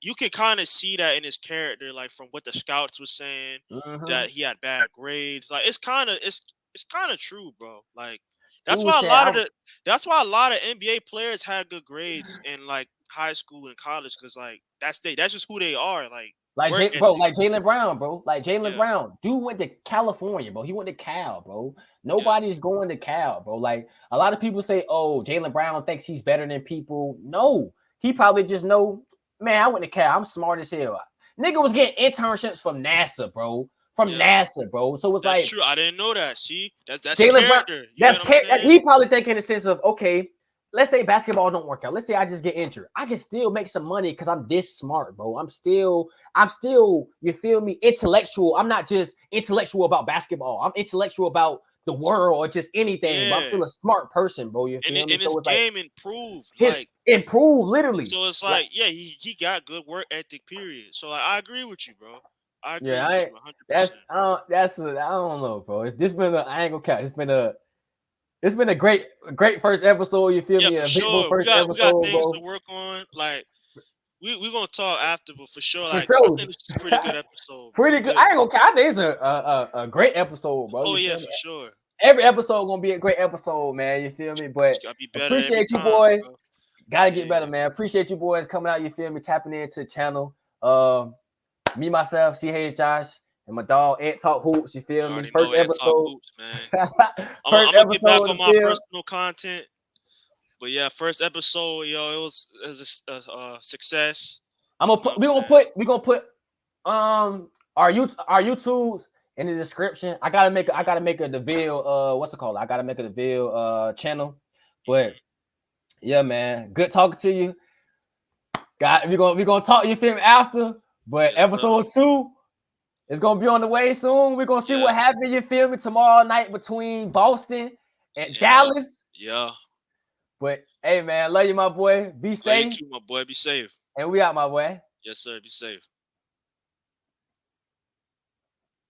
A: you can kind of see that in his character, like from what the scouts were saying, that he had bad grades. Like, it's kind of true, bro. Like, that's why a lot of NBA players had good grades in like high school and college, because like that's just who they are. Like
B: Jaylen Brown, bro. Like Jaylen Brown. Dude went to California, bro. He went to Cal, bro. Nobody's going to Cal, bro. Like, a lot of people say, oh, Jaylen Brown thinks he's better than people. No, he probably just know, man, I went to Cal. I'm smart as hell. Nigga was getting internships from NASA, bro. NASA, bro. So it's
A: that's
B: like,
A: true. I didn't know that. See, that's
B: Jaylen
A: character.
B: He probably thinking in the sense of, okay, let's say basketball don't work out. Let's say I just get injured. I can still make some money because I'm this smart, bro. I'm still, you feel me, intellectual. I'm not just intellectual about basketball. I'm intellectual about the world or just anything. But I'm still a smart person, bro. You feel me?
A: And his game improved.
B: Improved, literally.
A: So it's like, he got good work ethic, period. So like, I agree with you, bro. I agree with you 100%.
B: I don't know, bro. I ain't gonna count. It's been a great first episode. You feel me?
A: For sure. We got things to work on. Like, we're gonna talk after, but for sure, like, I think this is a pretty good episode.
B: Pretty good. I ain't gonna count. I think it's a great episode, bro.
A: Oh yeah, for sure.
B: Every episode gonna be a great episode, man. You feel me? But appreciate you boys. Bro. Gotta get better, man. Appreciate you boys coming out. You feel me? Tapping into the channel. Me, myself, CH Josh, and my dog Ed Talk Hoops. You feel
A: You
B: me?
A: already
B: First
A: know Ed Talk
B: episode.
A: Hoops, man.
B: First
A: I'm gonna get back
B: episode
A: on
B: of
A: my
B: the field.
A: personal content. But yeah, first episode, yo, it was a success.
B: I'm gonna put. We gonna put our YouTubes in the description. I gotta make a the Ville what's it called? I gotta make a the Ville channel. But yeah, man, good talking to you. We gonna talk. You feel me after? But
A: Yes,
B: episode 2 is gonna be on the way soon. We're gonna see
A: Yeah.
B: what happened. You feel me tomorrow night between Boston and Dallas.
A: Yeah.
B: But hey, man, love you, my boy. Be
A: Love you
B: safe.
A: too, my boy. Be safe.
B: And we out, my boy.
A: Yes, sir. Be safe.